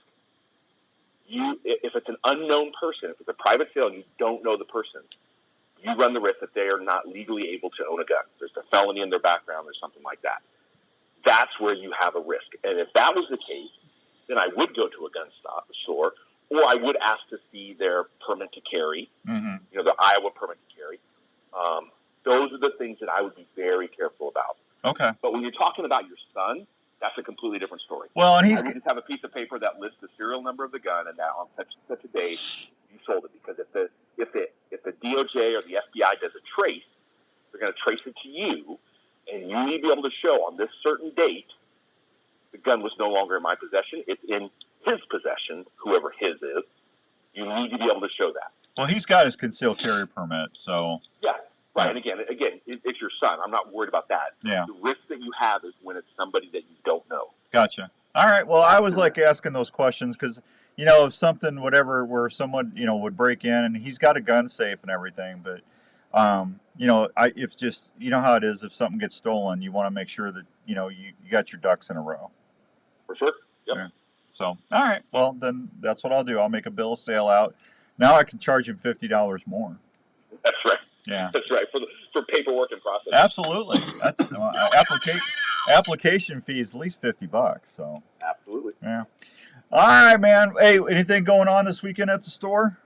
If it's an unknown person, if it's a private sale and you don't know the person, you run the risk that they are not legally able to own a gun. There's a felony in their background or something like that. That's where you have a risk. And if that was the case, then I would go to a gun store, or I would ask to see their permit to carry, the Iowa permit to carry. Those are the things that I would be very careful about. Okay. But when you're talking about your son, that's a completely different story. Well, and I would just have a piece of paper that lists the serial number of the gun, and that on such a date you sold it. Because if the DOJ or the FBI does a trace, they're going to trace it to you, and you need to be able to show on this certain date the gun was no longer in my possession. It's in his possession, whoever his is. You need to be able to show that. Well, he's got his concealed carry permit, so. Yeah. Right, Yeah. and again, it's your son. I'm not worried about that. Yeah. The risk that you have is when it's somebody that you don't know. Gotcha. All right. Well, I was like asking those questions because, if something, whatever, where someone, would break in and he's got a gun safe and everything, but, it's just, how it is if something gets stolen, you want to make sure that, you got your ducks in a row. For sure. Yep. Yeah. So, all right. Well, then that's what I'll do. I'll make a bill of sale out. Now I can charge him $50 more. That's right. Yeah. That's right. For paperwork and process. Absolutely. That's application fee is at least $50. So. Absolutely. Yeah. All right, man. Hey, anything going on this weekend at the store?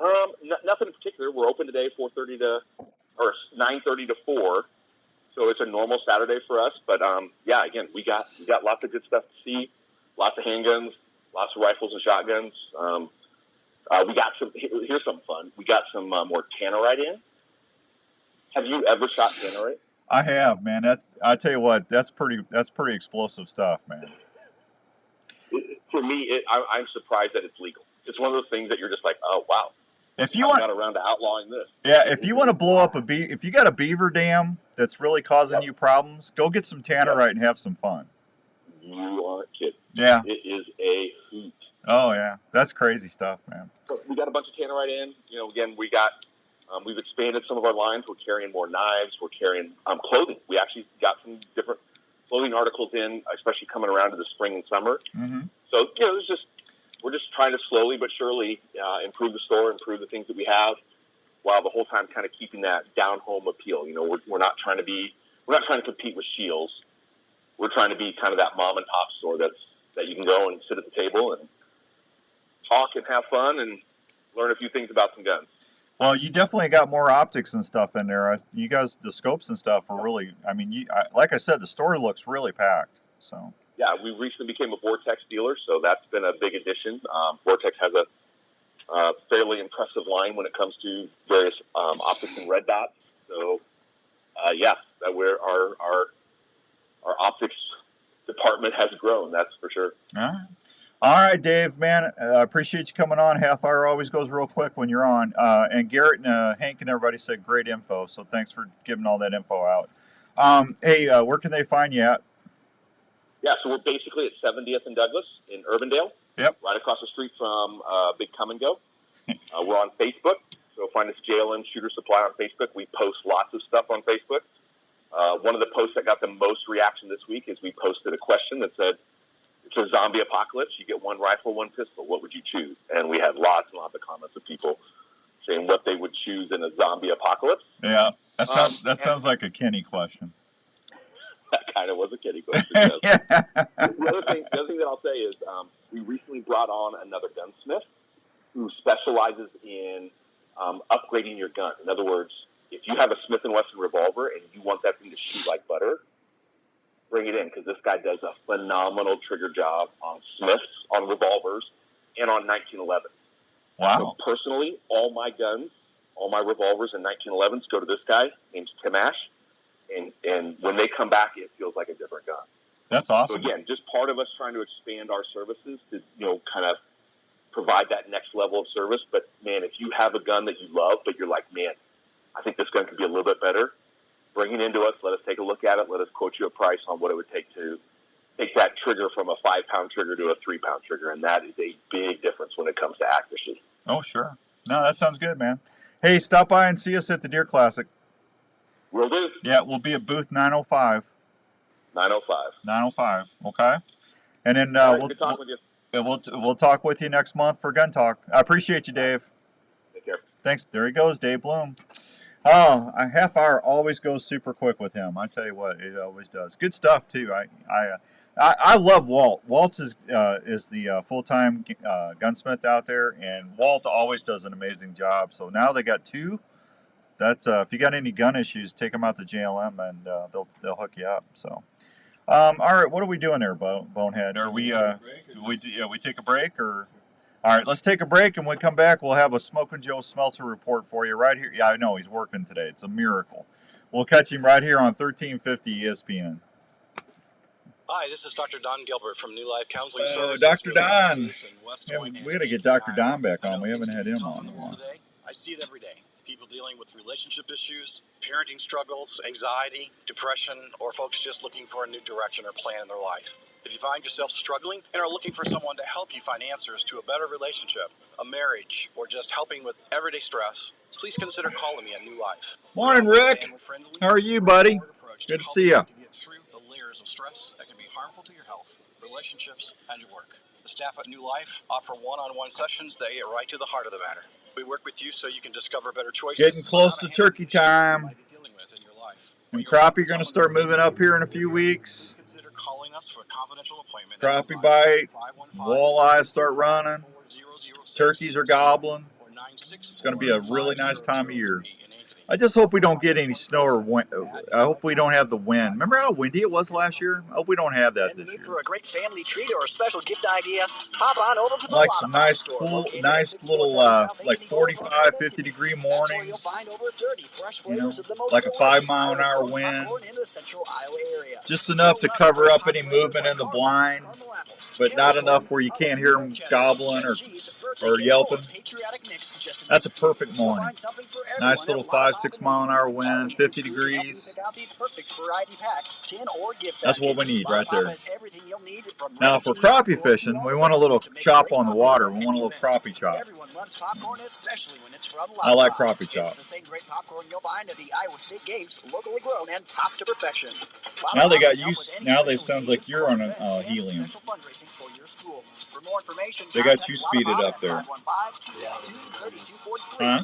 Nothing in particular. We're open today, 9:30 to 4. So it's a normal Saturday for us. But again, we got lots of good stuff to see. Lots of handguns, lots of rifles and shotguns. We got some. Here's some fun. We got some more tannerite in. Have you ever shot tannerite? I have, man. I tell you what, that's pretty explosive stuff, man. For me, I'm surprised that it's legal. It's one of those things that you're just like, oh wow. If you got around to outlawing this. Yeah, if you want to blow up if you got a beaver dam that's really causing you problems, go get some tannerite and have some fun. You aren't kidding. Yeah. It is a hoot. Oh yeah, that's crazy stuff, man. So we got a bunch of tannerite in. Again, we got we've expanded some of our lines. We're carrying more knives. We're carrying clothing. We actually got some different clothing articles in, especially coming around to the spring and summer. Mm-hmm. So we're just trying to slowly but surely improve the store, improve the things that we have, while the whole time kind of keeping that down home appeal. We're not trying to compete with Shields. We're trying to be kind of that mom and pop store that you can go and sit at the table and talk and have fun and learn a few things about some guns. Well, you definitely got more optics and stuff in there. You guys, the scopes and stuff are really. Like I said, the store looks really packed. So. Yeah, we recently became a Vortex dealer, so that's been a big addition. Vortex has a fairly impressive line when it comes to various optics and red dots. So, our optics department has grown. That's for sure. All right, Dave, man, I appreciate you coming on. Half hour always goes real quick when you're on. And Garrett and Hank and everybody said great info, so thanks for giving all that info out. Hey, where can they find you at? Yeah, so we're basically at 70th and Douglas in Urbandale. Yep. Right across the street from Big Come and Go. We're on Facebook. So find us JLM Shooter Supply on Facebook. We post lots of stuff on Facebook. One of the posts that got the most reaction this week is we posted a question that said, it's a zombie apocalypse. You get one rifle, one pistol. What would you choose? And we had lots and lots of comments of people saying what they would choose in a zombie apocalypse. Yeah, that sounds like a Kenny question. That kind of was a Kenny question. Yes. Yeah. The other thing that I'll say is we recently brought on another gunsmith who specializes in upgrading your gun. In other words, if you have a Smith & Wesson revolver and you want that thing to shoot like butter, bring it in, because this guy does a phenomenal trigger job on Smiths, on revolvers, and on 1911. Wow. So personally, all my guns, all my revolvers and 1911s go to this guy named Tim Ash, and when they come back, it feels like a different gun. That's awesome. So again, just part of us trying to expand our services to, kind of provide that next level of service. But man, if you have a gun that you love, but you're like, man, I think this gun could be a little bit better, bring it into us. Let us take a look at it. Let us quote you a price on what it would take to take that trigger from a 5-pound trigger to a 3-pound trigger. And that is a big difference when it comes to accuracy. Oh, sure. No, that sounds good, man. Hey, stop by and see us at the Deer Classic. Will do. Yeah, we'll be at booth 905. 905. 905, okay? And then good talking with you. We'll talk with you next month for Gun Talk. I appreciate you, Dave. Take care. Thanks. There he goes, Dave Bloom. Oh, a half hour always goes super quick with him. I tell you what, it always does. Good stuff too. I love Walt. Walt is the full-time gunsmith out there, and Walt always does an amazing job. So now they got two. That's if you got any gun issues, take them out to JLM, and they'll hook you up. So, all right, what are we doing there, Bonehead? Are we take a break or? All right, let's take a break, and when we come back, we'll have a Smokin' Joe Smelter report for you right here. Yeah, I know, he's working today. It's a miracle. We'll catch him right here on 1350 ESPN. Hi, this is Dr. Don Gilbert from New Life Counseling Services. Dr. Don. Yeah, we got to get Dr. Don back on. We haven't had him on in a while. Today, I see it every day. People dealing with relationship issues, parenting struggles, anxiety, depression, or folks just looking for a new direction or plan in their life. If you find yourself struggling and are looking for someone to help you find answers to a better relationship, a marriage, or just helping with everyday stress, please consider calling me at New Life. Morning, Rick. How are you, buddy? Good to see you. To get through the layers of stress that can be harmful to your health, relationships, and your work. The staff at New Life offer one-on-one sessions that get right to the heart of the matter. We work with you so you can discover better choices. Getting close to turkey time. And crappie going to start moving up here in a few weeks. Consider calling us for a confidential appointment. Crappie bite, walleyes start running, turkeys are gobbling. It's going to be a really nice time of year. I just hope we don't get any snow or wind. I hope we don't have the wind. Remember how windy it was last year? I hope we don't have that this year. For a great family treat or a special gift idea, hop on over to the like some nice, cool, nice little, like 45, 50 degree mornings. You know, like a 5 mile an hour wind. Just enough to cover up any movement in the blind, but not enough where you can't hear them gobbling or yelping. That's a perfect morning. Nice little 5, 6 mile an hour wind, 50 degrees. That's what we need right there. Now, if we're crappie fishing, we want a little chop on the water. We want a little crappie chop. I like crappie chop. It's the same great popcorn you'll find at the Iowa State Games, locally grown and popped to perfection. Now they got you. Now they sounds like you're on helium. They got you speeded up there. Huh?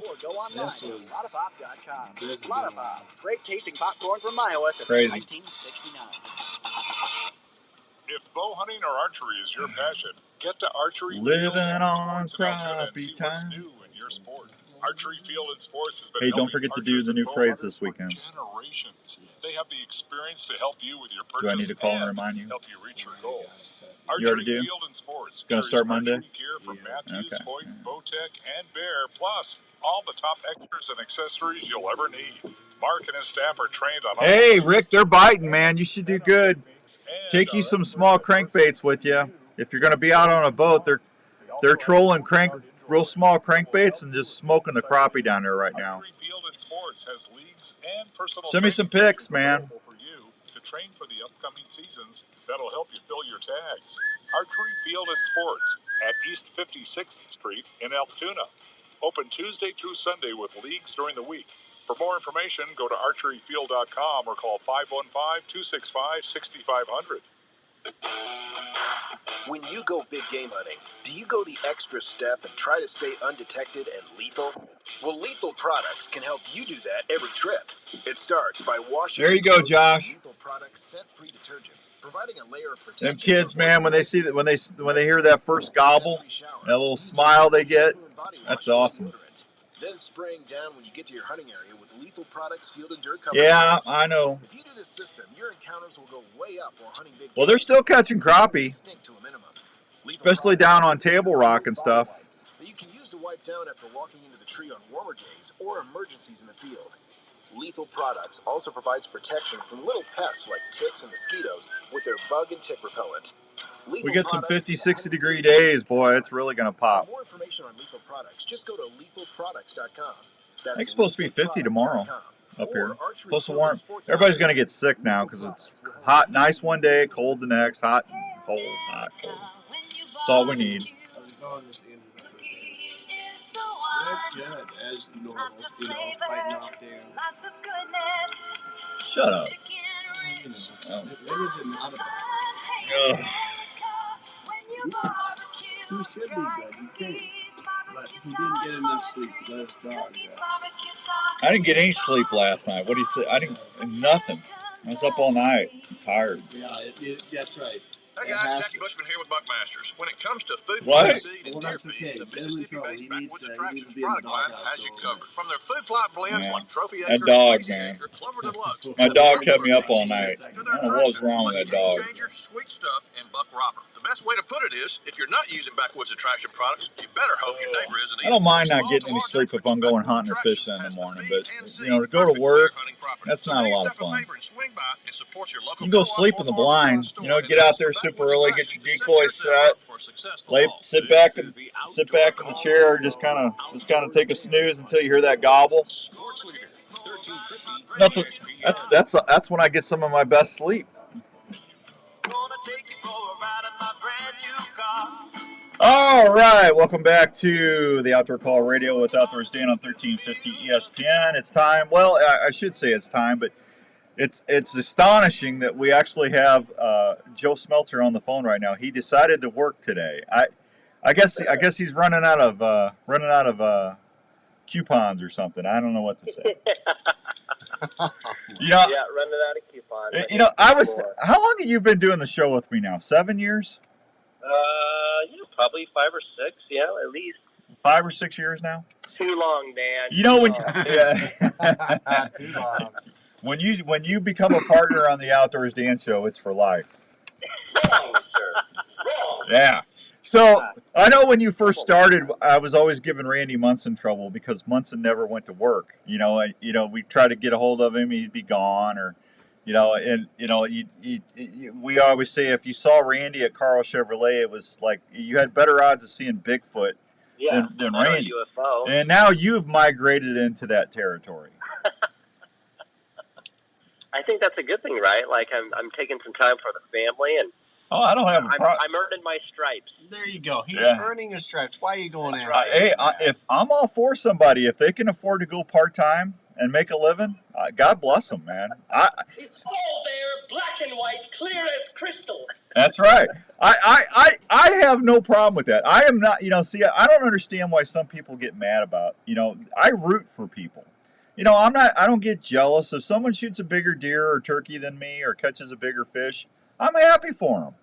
Great tasting popcorn from Iowa since Crazy. 1969. If bow hunting or archery is your passion, get to Archery Living Field on Sports in Altoona and crappie see what's time. new in your sport. Archery Field and Sports has been Hey, don't helping forget to do archers the and new bow phrase hunters this for weekend. generations. They have the experience to help you with your purchase Do I need to call and and remind you? help you reach your goals. You already Archery do? Field and Sports Gonna carries start Monday? archery gear from Matthews, Okay. Hoyt, Bowtech, and Bear, plus all the top extras and accessories you'll ever need. Mark and his staff are trained on all Hey, things Rick, they're biting, man. You should do good. Take you some small crankbaits with you. If you're going to be out on a boat, they're trolling real small crankbaits and just smoking the crappie down there right now. Archery Field and Sports has leagues and personal Send me some training pics, man. for you to train for the upcoming seasons that'll help you fill your tags. Archery Field and Sports at East 56th Street in Altoona. Open Tuesday through Sunday with leagues during the week. For more information, go to archeryfield.com or call 515-265-6500. When you go big game hunting, do you go the extra step and try to stay undetected and lethal? Well, Lethal Products can help you do that every trip. It starts by washing. There you go, Josh. Lethal Products scent-free detergents, providing a layer of protection. Them kids, man, when they see that, when they hear that first gobble, that little smile they get, that's awesome. Then spraying down when you get to your hunting area with Lethal Products Field and Dirt Cover. Yeah, I know. If you do this system, your encounters will go way up while hunting big. Well, they're still catching crappie, especially down on Table Rock and stuff. That you can use to wipe down after walking into the tree on warmer days or emergencies in the field. Lethal Products also provides protection from little pests like ticks and mosquitoes with their bug and tick repellent. We get some 50, 60-degree days, boy. It's really going to pop. For more information on Lethal Products, just go to lethalproducts.com. I think it's supposed to be 50 tomorrow up here. Supposed to warm. Everybody's going to get sick now because it's hot, nice one day, cold the next, hot, cold, hot, cold. That's all we need. That's good, as normal, you know, fighting off there. Shut up. When is it not about? He should be good, you think. But he didn't get enough sleep. Let his dog out. I didn't get any sleep last night. What do you say? I didn't, nothing. I was up all night. I'm tired. Yeah, that's right. Hey guys, Jackie Bushman here with Buckmasters. When it comes to food, What? seed, and deer feed, the Mississippi-based Backwoods Attractions product line has you covered. From their food plot blends like Trophy That Acre, dog, Lazy man. Acre, Clover Deluxe. My dog kept me up all night. I don't know what was wrong with that dog. Game Changer, Sweet Stuff, and Buck Robber. The best way to put it is, if you're not using Backwoods Attraction products, you better hope your neighbor isn't I don't mind not getting any sleep if I'm going hunting or fishing in the morning, but you know, to go to work, that's not a lot of fun. You can go sleep in the blind. You know, get out there super early, get your decoys set, sit back in the chair, just kind of take a snooze until you hear that gobble. Nothing. That's when I get some of my best sleep. All right, welcome back to the Outdoor Call Radio with Outdoors Dan on 1350 ESPN. It's time. Well, I should say it's time, but it's astonishing that we actually have Joe Smeltzer on the phone right now. He decided to work today. I guess he's running out of coupons or something. I don't know what to say. You know, yeah, running out of coupons. You know, how long have you been doing the show with me now? 7 years? Probably 5 or 6. Yeah, at least 5 or 6 years now. Too long, Dan. You know when you become a partner on the Outdoors Dan Show, it's for life. Wrong, sir. Wrong. Yeah. So I know when you first started, I was always giving Randy Munson trouble because Munson never went to work. You know, we tried to get a hold of him, he'd be gone, or we always say if you saw Randy at Carl Chevrolet, it was like you had better odds of seeing Bigfoot than Randy. UFO. And now you've migrated into that territory. I think that's a good thing, right? Like I'm taking some time for the family, and I don't have a problem. I'm earning my stripes. There you go. He's earning his stripes. Why are you going after? Right. Hey, if I'm all for somebody, if they can afford to go part-time and make a living, God bless them, man. It's all there, black and white, clear as crystal. That's right. I have no problem with that. I am not, I don't understand why some people get mad about, I root for people. I don't get jealous. If someone shoots a bigger deer or turkey than me or catches a bigger fish, I'm happy for them.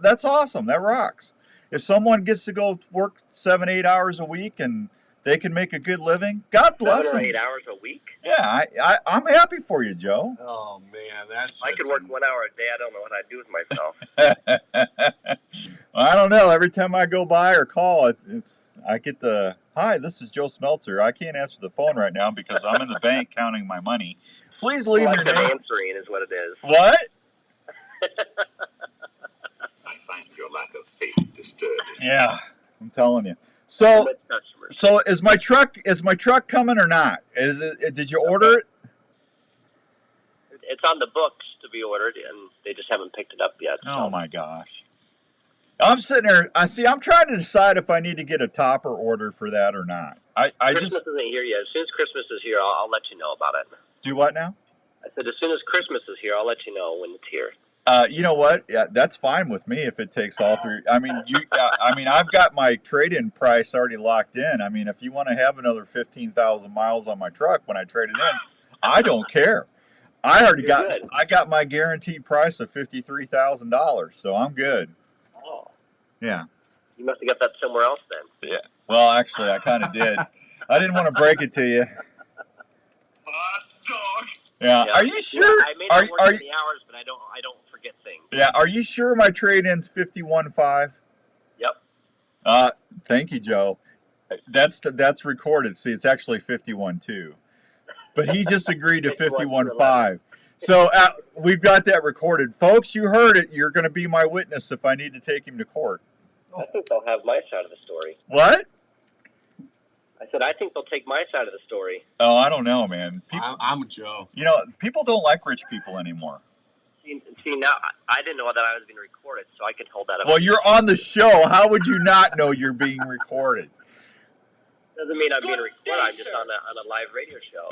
That's awesome. That rocks. If someone gets to go work 7-8 hours a week and they can make a good living, God bless them. 7 or 8 hours a week? Yeah, I'm happy for you, Joe. Oh, man, that's... I could work 1 hour a day. I don't know what I'd do with myself. I don't know. Every time I go by or call, I get the, hi, this is Joe Smeltzer. I can't answer the phone right now because I'm in the bank counting my money. Please leave your name. Answering is what it is. What? I find your lack of faith disturbing. Yeah, I'm telling you. So is my truck coming or not? Did you order it? It's on the books to be ordered, and they just haven't picked it up yet. Oh my gosh. I'm sitting there. I'm trying to decide if I need to get a topper order for that or not. I Christmas just isn't here yet. As soon as Christmas is here, I'll let you know about it. do what now? I said, as soon as Christmas is here, I'll let you know when it's here. You know what? Yeah, that's fine with me if it takes all three. I mean, I've got my trade-in price already locked in. I mean, if you want to have another 15,000 miles on my truck when I trade it in, I don't care. I got my guaranteed price of $53,000, so I'm good. Oh. Yeah. You must have got that somewhere else then. Yeah. Well, actually, I kind of did. I didn't want to break it to you. Yeah. Are you sure? Yeah, I may not work any hours, but I don't forget things. Yeah. Are you sure my trade-in's 51.5? Yep. Thank you, Joe. That's recorded. See, it's actually 51.2. But he just agreed to 51.5. So we've got that recorded. Folks, you heard it. You're going to be my witness if I need to take him to court. I think they'll have my side of the story. What? I said, I think they'll take my side of the story. Oh, I don't know, man. I'm a Joe. You know, people don't like rich people anymore. See, now, I didn't know that I was being recorded, so I can hold that up. Well, you're on the show. How would you not know you're being recorded? Doesn't mean I'm being recorded. I'm just on a live radio show.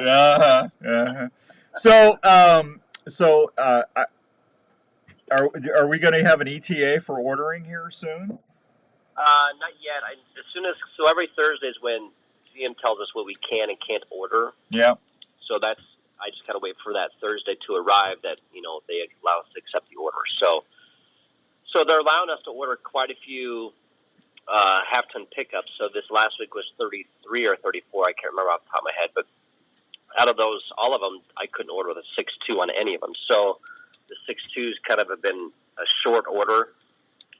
Are we going to have an ETA for ordering here soon? Not yet. So every Thursday is when GM tells us what we can and can't order. Yeah. So I just gotta wait for that Thursday to arrive that they allow us to accept the order. So they're allowing us to order quite a few half-ton pickups. So this last week was 33 or 34. I can't remember off the top of my head, but out of those, all of them, I couldn't order the 6.2 on any of them. So the 6.2s kind of have been a short order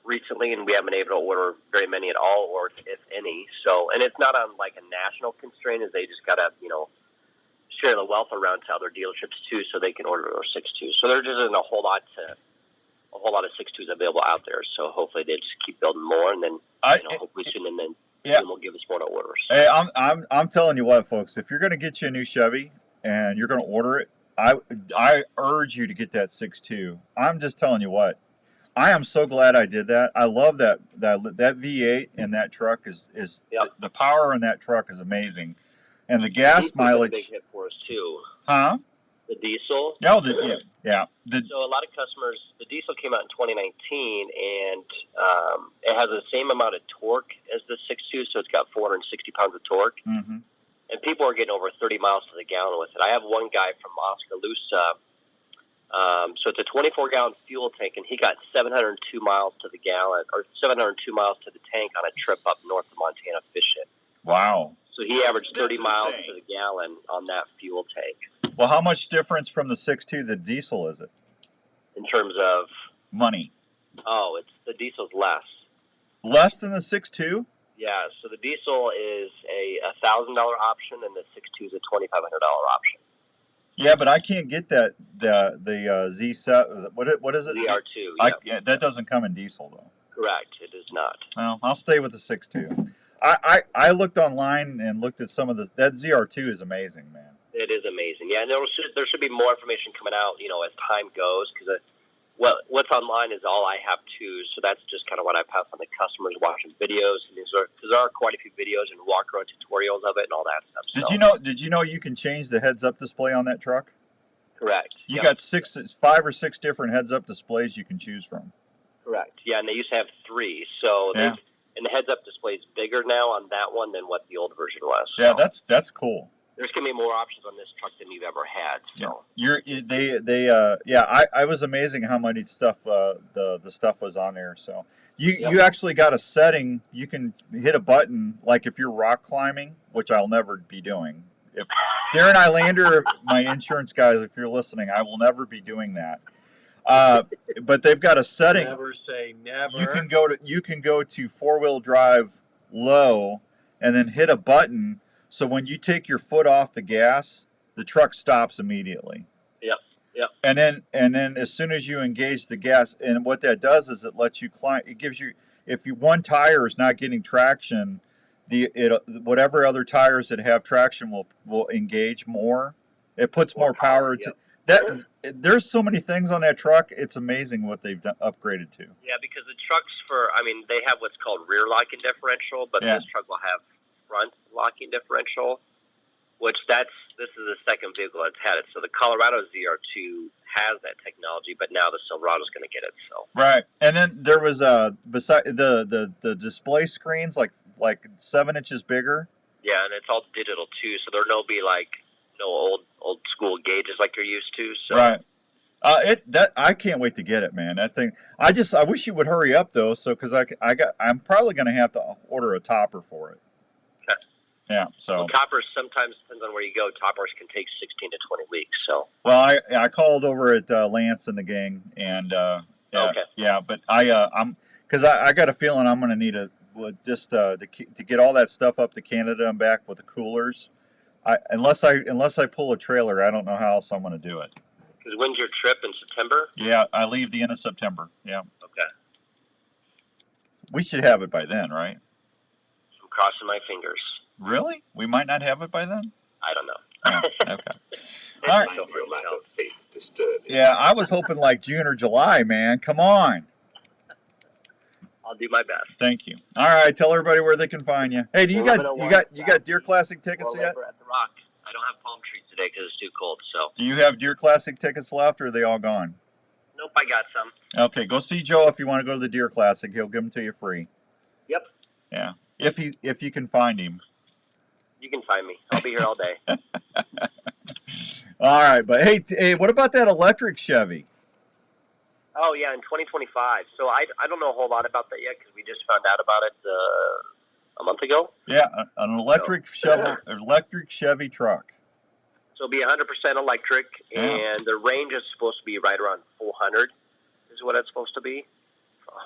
recently, and we haven't been able to order very many at all, or if any. So, and it's not on like a national constraint, as they just gotta share the wealth around to other dealerships too, so they can order their 6.2s. So there just isn't a whole lot of 6.2s available out there. So hopefully they just keep building more, and then hopefully soon, and then we'll give us more orders. Hey, I'm telling you what, folks. If you're going to get you a new Chevy and you're going to order it, I urge you to get that 6.2. I'm just telling you what. I am so glad I did that. I love that V8 in that truck is the power in that truck is amazing, and the gas mileage. A big hit for us too. Huh? The diesel. No, yeah. So a lot of customers, the diesel came out in 2019, and it has the same amount of torque as the 6.2, so it's got 460 pounds of torque. Mm-hmm. And people are getting over 30 miles to the gallon with it. I have one guy from Oskaloosa. So it's a 24-gallon fuel tank, and he got 702 miles to the gallon, or 702 miles to the tank on a trip up north of Montana fishing. Wow. So he averaged 30 miles to the gallon on that fuel tank. Well, how much difference from the 6.2 the diesel is it? In terms of money? Oh, the diesel's less. Less than the 6.2? Yeah. So the diesel is a $1,000 option, and the 6.2 is a $2,500 option. Yeah, but I can't get that the Z7. What is it? ZR2. Yeah, that doesn't come in diesel though. Correct. It does not. Well, I'll stay with the 6.2. I looked online and looked at some of that ZR2 is amazing, man. It is amazing. Yeah, and there should be more information coming out, as time goes, because what's online is all I have too. So that's just kind of what I pass on the customers watching videos, because there are quite a few videos and walk-around tutorials of it and all that stuff. Did you know you can change the heads-up display on that truck? Correct. You got 5 or 6 different heads-up displays you can choose from. Correct. Yeah, and they used to have 3. So and the heads-up display is bigger now on that one than what the old version was. So. Yeah, that's cool. There's gonna be more options on this truck than you've ever had. So. I was amazing how many stuff the stuff was on there. So you actually got a setting. You can hit a button, like if you're rock climbing, which I'll never be doing. If Darren Eilander, my insurance guys, if you're listening, I will never be doing that. But they've got a setting. Never say never. You can go to 4-wheel drive low, and then hit a button. So when you take your foot off the gas, the truck stops immediately. Yep. And then as soon as you engage the gas, and what that does is it lets you climb. It gives you, if one tire is not getting traction, whatever other tires that have traction will engage more. It puts more power to. There's so many things on that truck. It's amazing what they've upgraded to. Yeah, because the trucks they have what's called rear locking differential, but this truck will have front locking differential, which this is the second vehicle that's had it. So the Colorado ZR2 has that technology, but now the Silverado's going to get it. So right, and then there was beside the display screens like 7 inches bigger. Yeah, and it's all digital too, so there'll be no old school gauges like you're used to. So right. I can't wait to get it, man. That thing. I wish you would hurry up though, because I'm probably going to have to order a topper for it. Okay. Yeah. So well, toppers sometimes depends on where you go. Toppers can take 16 to 20 weeks. So well, I called over at Lance and the gang, and but I'm because I got a feeling I'm going to need to get all that stuff up to Canada and back with the coolers. Unless I pull a trailer, I don't know how else I'm going to do it. Because when's your trip in September? Yeah, I leave the end of September. Yeah. Okay. We should have it by then, right? I'm crossing my fingers. Really? We might not have it by then? I don't know. Oh, okay. All right. Yeah, I was hoping like June or July, man. Come on. I'll do my best. Thank you. All right, tell everybody where they can find you. Hey, you got Deer Classic tickets yet? At the Rock. I don't have palm trees today because it's too cold. So. Do you have Deer Classic tickets left, or are they all gone? Nope, I got some. Okay, go see Joe if you want to go to the Deer Classic. He'll give them to you free. Yep. Yeah, if you can find him. You can find me. I'll be here all day. All right, but hey, what about that electric Chevy? Oh yeah, in 2025. So I don't know a whole lot about that yet because we just found out about it a month ago. Yeah, an electric Chevy truck. So it'll be 100% electric, and the range is supposed to be right around 400. Is what it's supposed to be,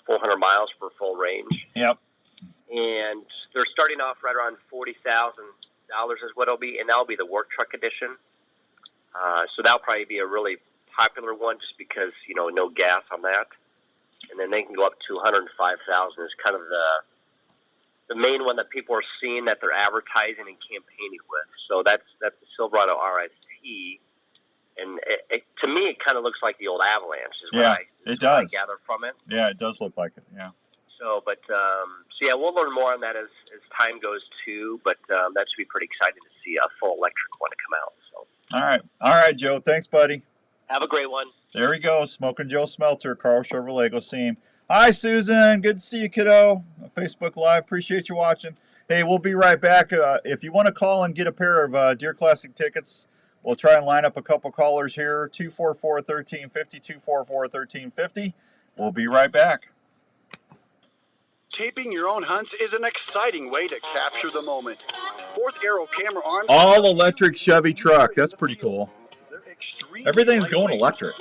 400 miles for full range. Yep. And they're starting off right around $40,000 is what it'll be, and that'll be the work truck edition. So that'll probably be a really popular one just because, no gas on that. And then they can go up to 105,000 is kind of the main one that people are seeing that they're advertising and campaigning with. So that's the Silverado RST. And to me, it kind of looks like the old Avalanche. It does. I gather from it. Yeah, it does look like it. Yeah. So, we'll learn more on that as time goes too. But that should be pretty exciting to see a full electric one to come out. So. All right, Joe. Thanks, buddy. Have a great one. There he goes, Smoking Joe Smelter, Carl Chevrolet. Go see him. Hi, Susan. Good to see you, kiddo. Facebook Live. Appreciate you watching. Hey, we'll be right back. If you want to call and get a pair of Deer Classic tickets, we'll try and line up a couple callers here. 244-1350, 244-1350. We'll be right back. Taping your own hunts is an exciting way to capture the moment. Fourth Arrow Camera Arms. All electric Chevy truck. That's pretty cool. Everything's going electric.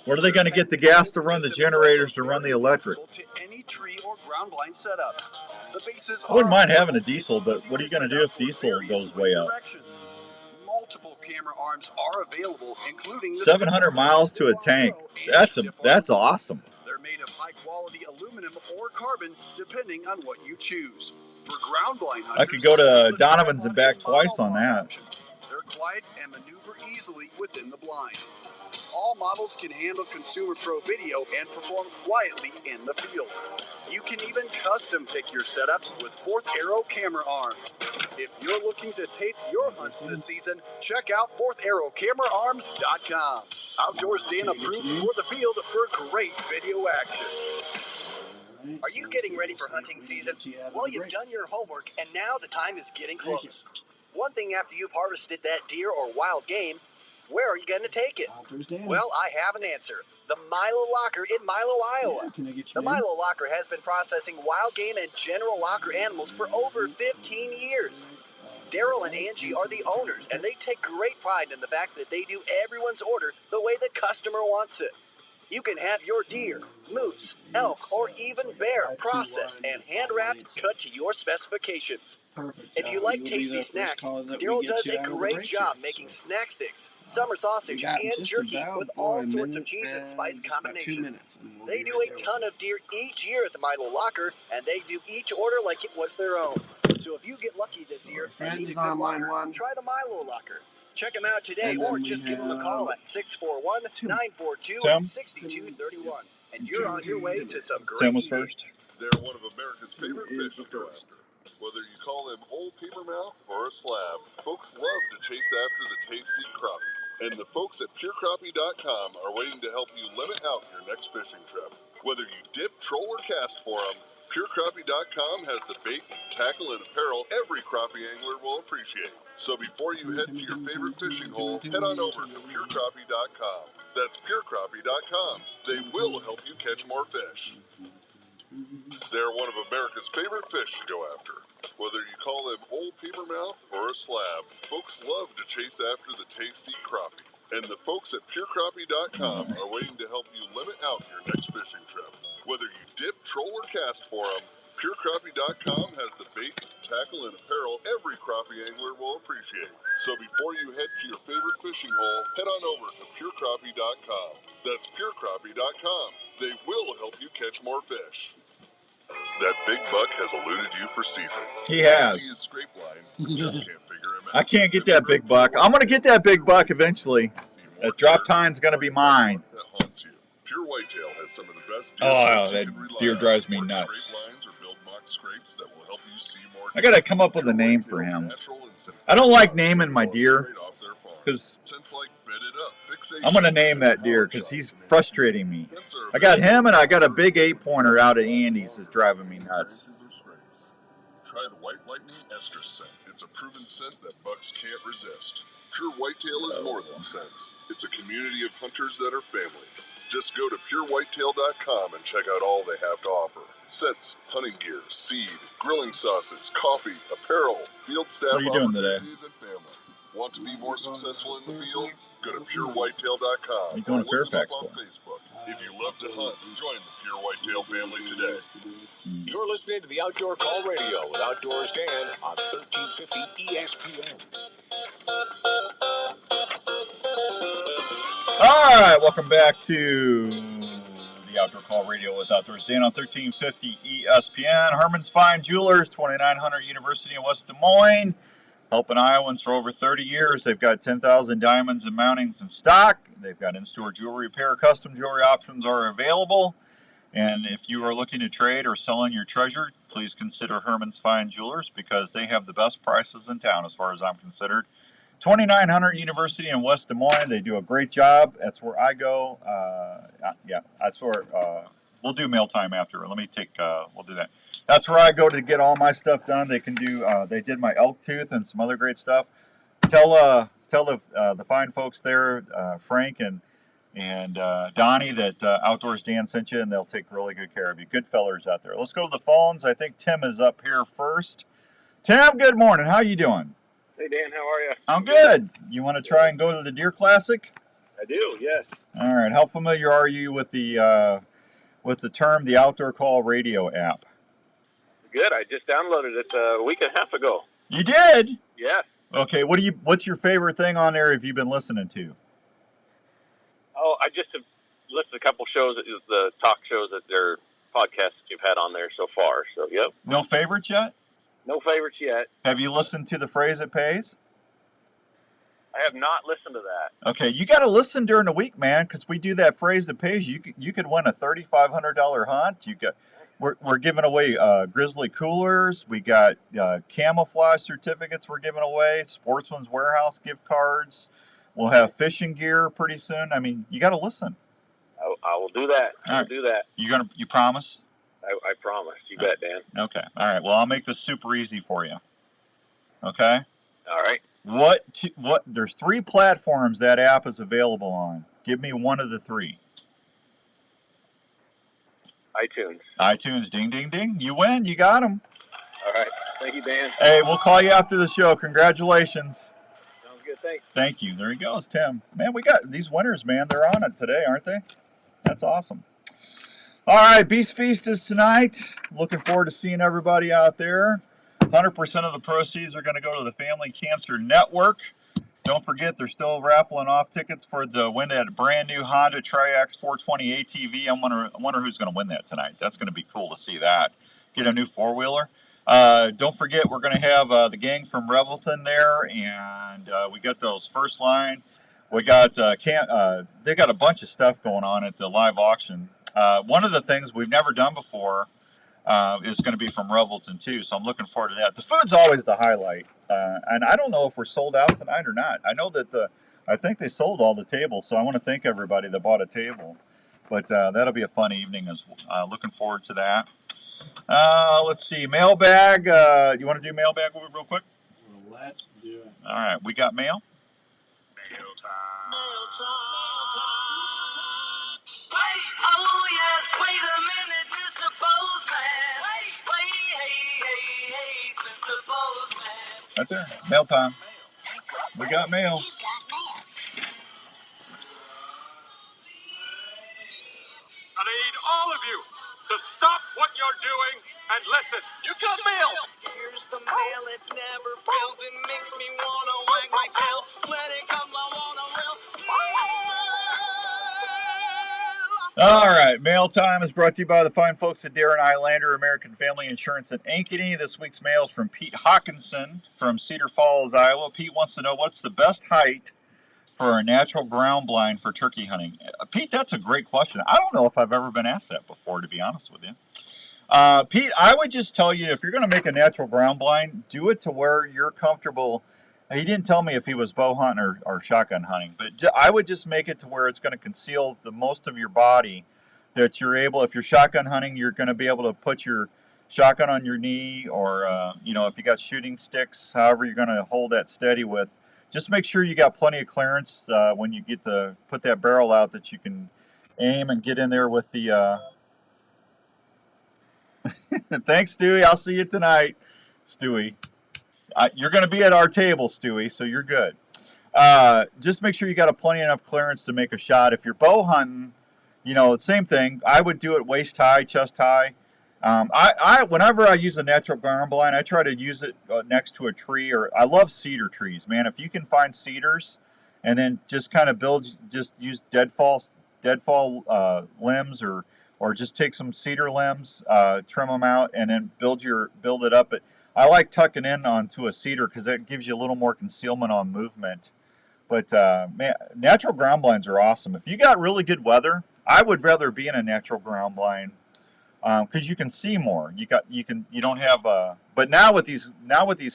Where are they going to get the gas to run the generators to run the electric? I wouldn't mind having a diesel, but what are you going to do if diesel goes way up? Multiple camera arms are available, including 700 miles to a tank. That's awesome. They're made of high-quality aluminum or carbon, depending on what you choose. For ground blind hunters, I could go to Donovan's and back twice on that. They're quiet and maneuver easily within the blind. All models can handle Consumer Pro video and perform quietly in the field. You can even custom pick your setups with Fourth Arrow camera arms. If you're looking to tape your hunts this season, check out FourthArrowCameraArms.com. Outdoors Dan approved for the field for great video action. Are you getting ready for hunting season? Well, you've done your homework, and now the time is getting close. One thing after you've harvested that deer or wild game, where are you going to take it? Well, I have an answer. The Milo Locker in Milo, Iowa. The Milo Locker has been processing wild game and general locker animals for over 15 years. Daryl and Angie are the owners, and they take great pride in the fact that they do everyone's order the way the customer wants it. You can have your deer, moose, elk, or even bear processed and hand-wrapped, cut to your specifications. If you like tasty snacks, Daryl does a great job making snack sticks, summer sausage, and jerky with all sorts of cheese and spice combinations. They do a ton of deer each year at the Milo Locker, and they do each order like it was their own. So if you get lucky this year and need a good locker, try the Milo Locker. Check them out today or just give them a call at 641-942-6231. And you're on your way to some great Tim was eating. first. They're one of America's favorite fish to go after. Whether you call them whole paper mouth or a slab, folks love to chase after the tasty crappie. And the folks at purecrappie.com are waiting to help you limit out your next fishing trip. Whether you dip, troll, or cast for them, purecrappie.com has the baits, tackle, and apparel every crappie angler will appreciate. So before you head to your favorite fishing hole, head on over to purecrappie.com. That's purecrappie.com. They will help you catch more fish. They're one of America's favorite fish to go after. Whether you call them whole paper mouth or a slab, folks love to chase after the tasty crappie. And the folks at purecrappie.com are waiting to help you limit out your next fishing trip. Whether you dip, troll, or cast for them, purecrappie.com has the bait, tackle, and apparel every crappie angler will appreciate. So before you head to your favorite fishing hole, head on over to purecrappie.com. That's purecrappie.com. They will help you catch more fish. That big buck has eluded you for seasons. He has. You see his scrape line, just can't figure him out. I can't get that big buck. I'm going to get that big buck eventually. That drop time's going to be mine. That haunts you. Pure Whitetail has some of the best deer Oh, scrapes you can rely that deer on. drives me Work nuts. Scrape lines or build mock scrapes that will help you see more. I got to come up with a name for him. I don't like naming my deer because I'm going to name that deer because he's frustrating me. I got him and I got a big 8-pointer out of Andy's that's driving me nuts. Try the White Lightning Estrus scent. It's a proven scent that bucks can't resist. Pure Whitetail is more than scents. It's a community of hunters that are family. Just go to purewhitetail.com and check out all they have to offer. Scents, hunting gear, seed, grilling sauces, coffee, apparel, field staff What are you doing today? opportunities, and family. Want to be more successful in the field? Go to purewhitetail.com. You going to or look them Fairfax up on for? Facebook. If you love to hunt, join the Pure Whitetail family today. You're listening to the Outdoor Call Radio with Outdoors Dan on 1350 ESPN. All right, welcome back to the Outdoor Call Radio with Outdoors Dan on 1350 ESPN. Herman's Fine Jewelers, 2900 University in West Des Moines, helping Iowans for over 30 years. They've got 10,000 diamonds and mountings in stock. They've got in-store jewelry repair, custom jewelry options are available. And if you are looking to trade or sell in your treasure, please consider Herman's Fine Jewelers because they have the best prices in town as far as I'm considered. 2900 University in West Des Moines. They do a great job. That's where I go. Yeah, that's where we'll do mail time after. Let me take. We'll do that. That's where I go to get all my stuff done. They can do. They did my elk tooth and some other great stuff. Tell the fine folks there, Frank and Donnie, that Outdoors Dan sent you, and they'll take really good care of you. Good fellers out there. Let's go to the phones. I think Tim is up here first. Tim, good morning. How you doing? Hey, Dan, how are you? I'm good. You want to try and go to the Deer Classic? I do, yes. All right. How familiar are you with the term the Outdoor Call Radio app? Good. I just downloaded it a week and a half ago. You did? Yes. Okay. What's your favorite thing on there have you been listening to? Oh, I just have listened to a couple shows, the talk shows that they're podcasts that you've had on there so far. So, yep. No favorites yet? No favorites yet. Have you listened to The Phrase It Pays? I have not listened to that. Okay, you got to listen during the week, man, because we do that Phrase That Pays. You could win a $3,500 hunt. We're giving away Grizzly coolers. We got camouflage certificates we're giving away. Sportsman's Warehouse gift cards. We'll have fishing gear pretty soon. I mean, you got to listen. I will do that. All right. Do that. You promise? I promise. You bet, Dan. Okay. All right. Well, I'll make this super easy for you. Okay? All right. There's 3 platforms that app is available on. Give me one of the 3. iTunes. iTunes, ding, ding, ding. You win. You got them. All right. Thank you, Dan. Hey, we'll call you after the show. Congratulations. Sounds good. Thanks. Thank you. There he goes, Tim. Man, we got these winners, man. They're on it today, aren't they? That's awesome. All right, Beast Feast is tonight. Looking forward to seeing everybody out there. 100% of the proceeds are going to go to the Family Cancer Network. Don't forget, they're still raffling off tickets for the win that brand new Honda Triax 420 ATV. I wonder who's going to win that tonight. That's going to be cool to see that. Get a new four-wheeler. Don't forget, we're going to have the gang from Rebelton there, and we got those first line. We got they got a bunch of stuff going on at the live auction. One of the things we've never done before is going to be from Rebelton too, so I'm looking forward to that. The food's always the highlight, and I don't know if we're sold out tonight or not. I know that I think they sold all the tables, so I want to thank everybody that bought a table. But that'll be a fun evening. Looking forward to that. Let's see, mailbag. You want to do mailbag real quick? Well, let's do it. All right, we got mail. Mail time. Mail time. Wait, oh yes, wait a minute, Mr. Postman. Wait, hey, Mr. Postman. Right there, mail time. We got mail. I need all of you to stop what you're doing and listen. You got mail. Here's the mail, it never fails. It makes me wanna wag my tail. When it comes, I wanna All right, mail time is brought to you by the fine folks at Darren Islander American Family Insurance in Ankeny. This week's mail is from Pete Hawkinson from Cedar Falls, Iowa. Pete wants to know what's the best height for a natural ground blind for turkey hunting. Pete, that's a great question. I don't know if I've ever been asked that before, to be honest with you. Pete, I would just tell you, if you're going to make a natural ground blind, do it to where you're comfortable. He didn't tell me if he was bow hunting or shotgun hunting, but I would just make it to where it's going to conceal the most of your body, that you're able, if you're shotgun hunting, you're going to be able to put your shotgun on your knee, or, if you got shooting sticks, however you're going to hold that steady with. Just make sure you got plenty of clearance when you get to put that barrel out, that you can aim and get in there with the... Thanks, Stewie. I'll see you tonight, Stewie. You're going to be at our table, Stewie, so you're good. Just make sure you got plenty enough clearance to make a shot. If you're bow hunting, same thing. I would do it waist high, chest high. Whenever I use a natural ground blind, I try to use it next to a tree, or I love cedar trees, man. If you can find cedars, and then just kind of use deadfall limbs, or just take some cedar limbs, trim them out, and then build it up. But I like tucking in onto a cedar because that gives you a little more concealment on movement. But man, natural ground blinds are awesome. If you got really good weather, I would rather be in a natural ground blind. Because you can see more. You don't have. But now with these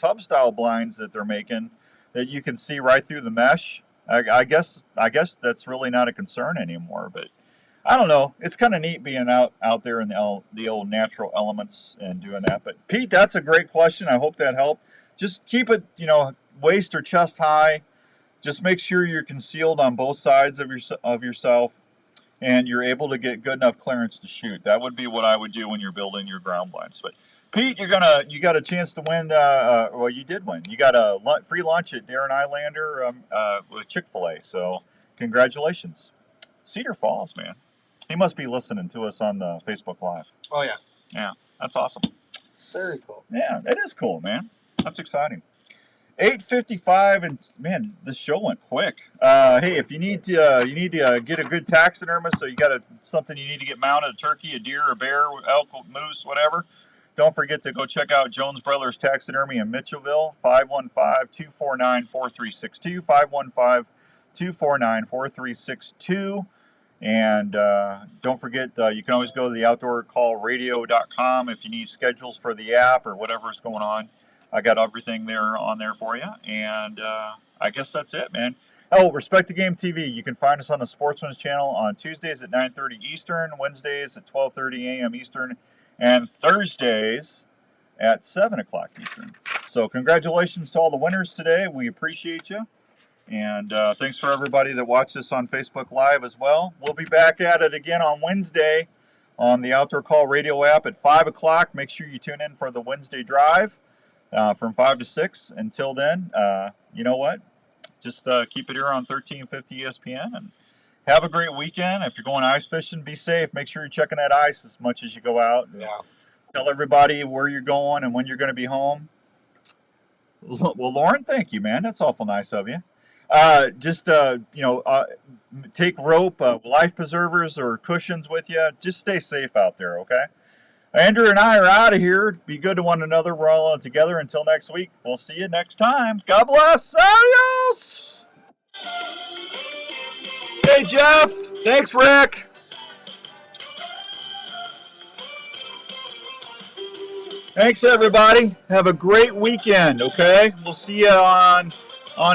hub style blinds that they're making, that you can see right through the mesh. I guess that's really not a concern anymore. But I don't know. It's kind of neat being out there in the old natural elements and doing that. But Pete, that's a great question. I hope that helped. Just keep it, waist or chest high. Just make sure you're concealed on both sides of yourself. And you're able to get good enough clearance to shoot. That would be what I would do when you're building your ground blinds. But Pete, you got a chance to win. Well, you did win. You got a free lunch at Darren Islander with Chick-fil-A. So congratulations, Cedar Falls, man. He must be listening to us on the Facebook Live. Oh yeah, yeah, that's awesome. Very cool. Yeah, it is cool, man. That's exciting. 8:55, and man, this show went quick. Hey, if you need to get a good taxidermist, so you got something you need to get mounted, a turkey, a deer, a bear, elk, moose, whatever, don't forget to go check out Jones Brothers Taxidermy in Mitchellville, 515-249-4362, 515-249-4362. And don't forget, you can always go to the outdoorcallradio.com if you need schedules for the app or whatever's going on. I got everything on there for you, and I guess that's it, man. Oh, Respect the Game TV. You can find us on the Sportsman's Channel on Tuesdays at 9:30 Eastern, Wednesdays at 12:30 a.m. Eastern, and Thursdays at 7 o'clock Eastern. So congratulations to all the winners today. We appreciate you, and thanks for everybody that watched us on Facebook Live as well. We'll be back at it again on Wednesday on the Outdoor Call Radio app at 5 o'clock. Make sure you tune in for the Wednesday drive. From 5 to 6. Until then, you know what? Just keep it here on 1350 ESPN, and have a great weekend. If you're going ice fishing, be safe. Make sure you're checking that ice as much as you go out. Yeah. Tell everybody where you're going and when you're going to be home. Well, Lauren, thank you, man. That's awful nice of you. Take rope, life preservers, or cushions with you. Just stay safe out there, okay? Andrew and I are out of here. Be good to one another. We're all together. Until next week, we'll see you next time. God bless. Adios. Hey, Jeff. Thanks, Rick. Thanks, everybody. Have a great weekend, okay? We'll see you on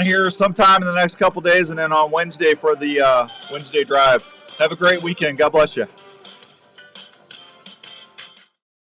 here sometime in the next couple days and then on Wednesday for the Wednesday drive. Have a great weekend. God bless you.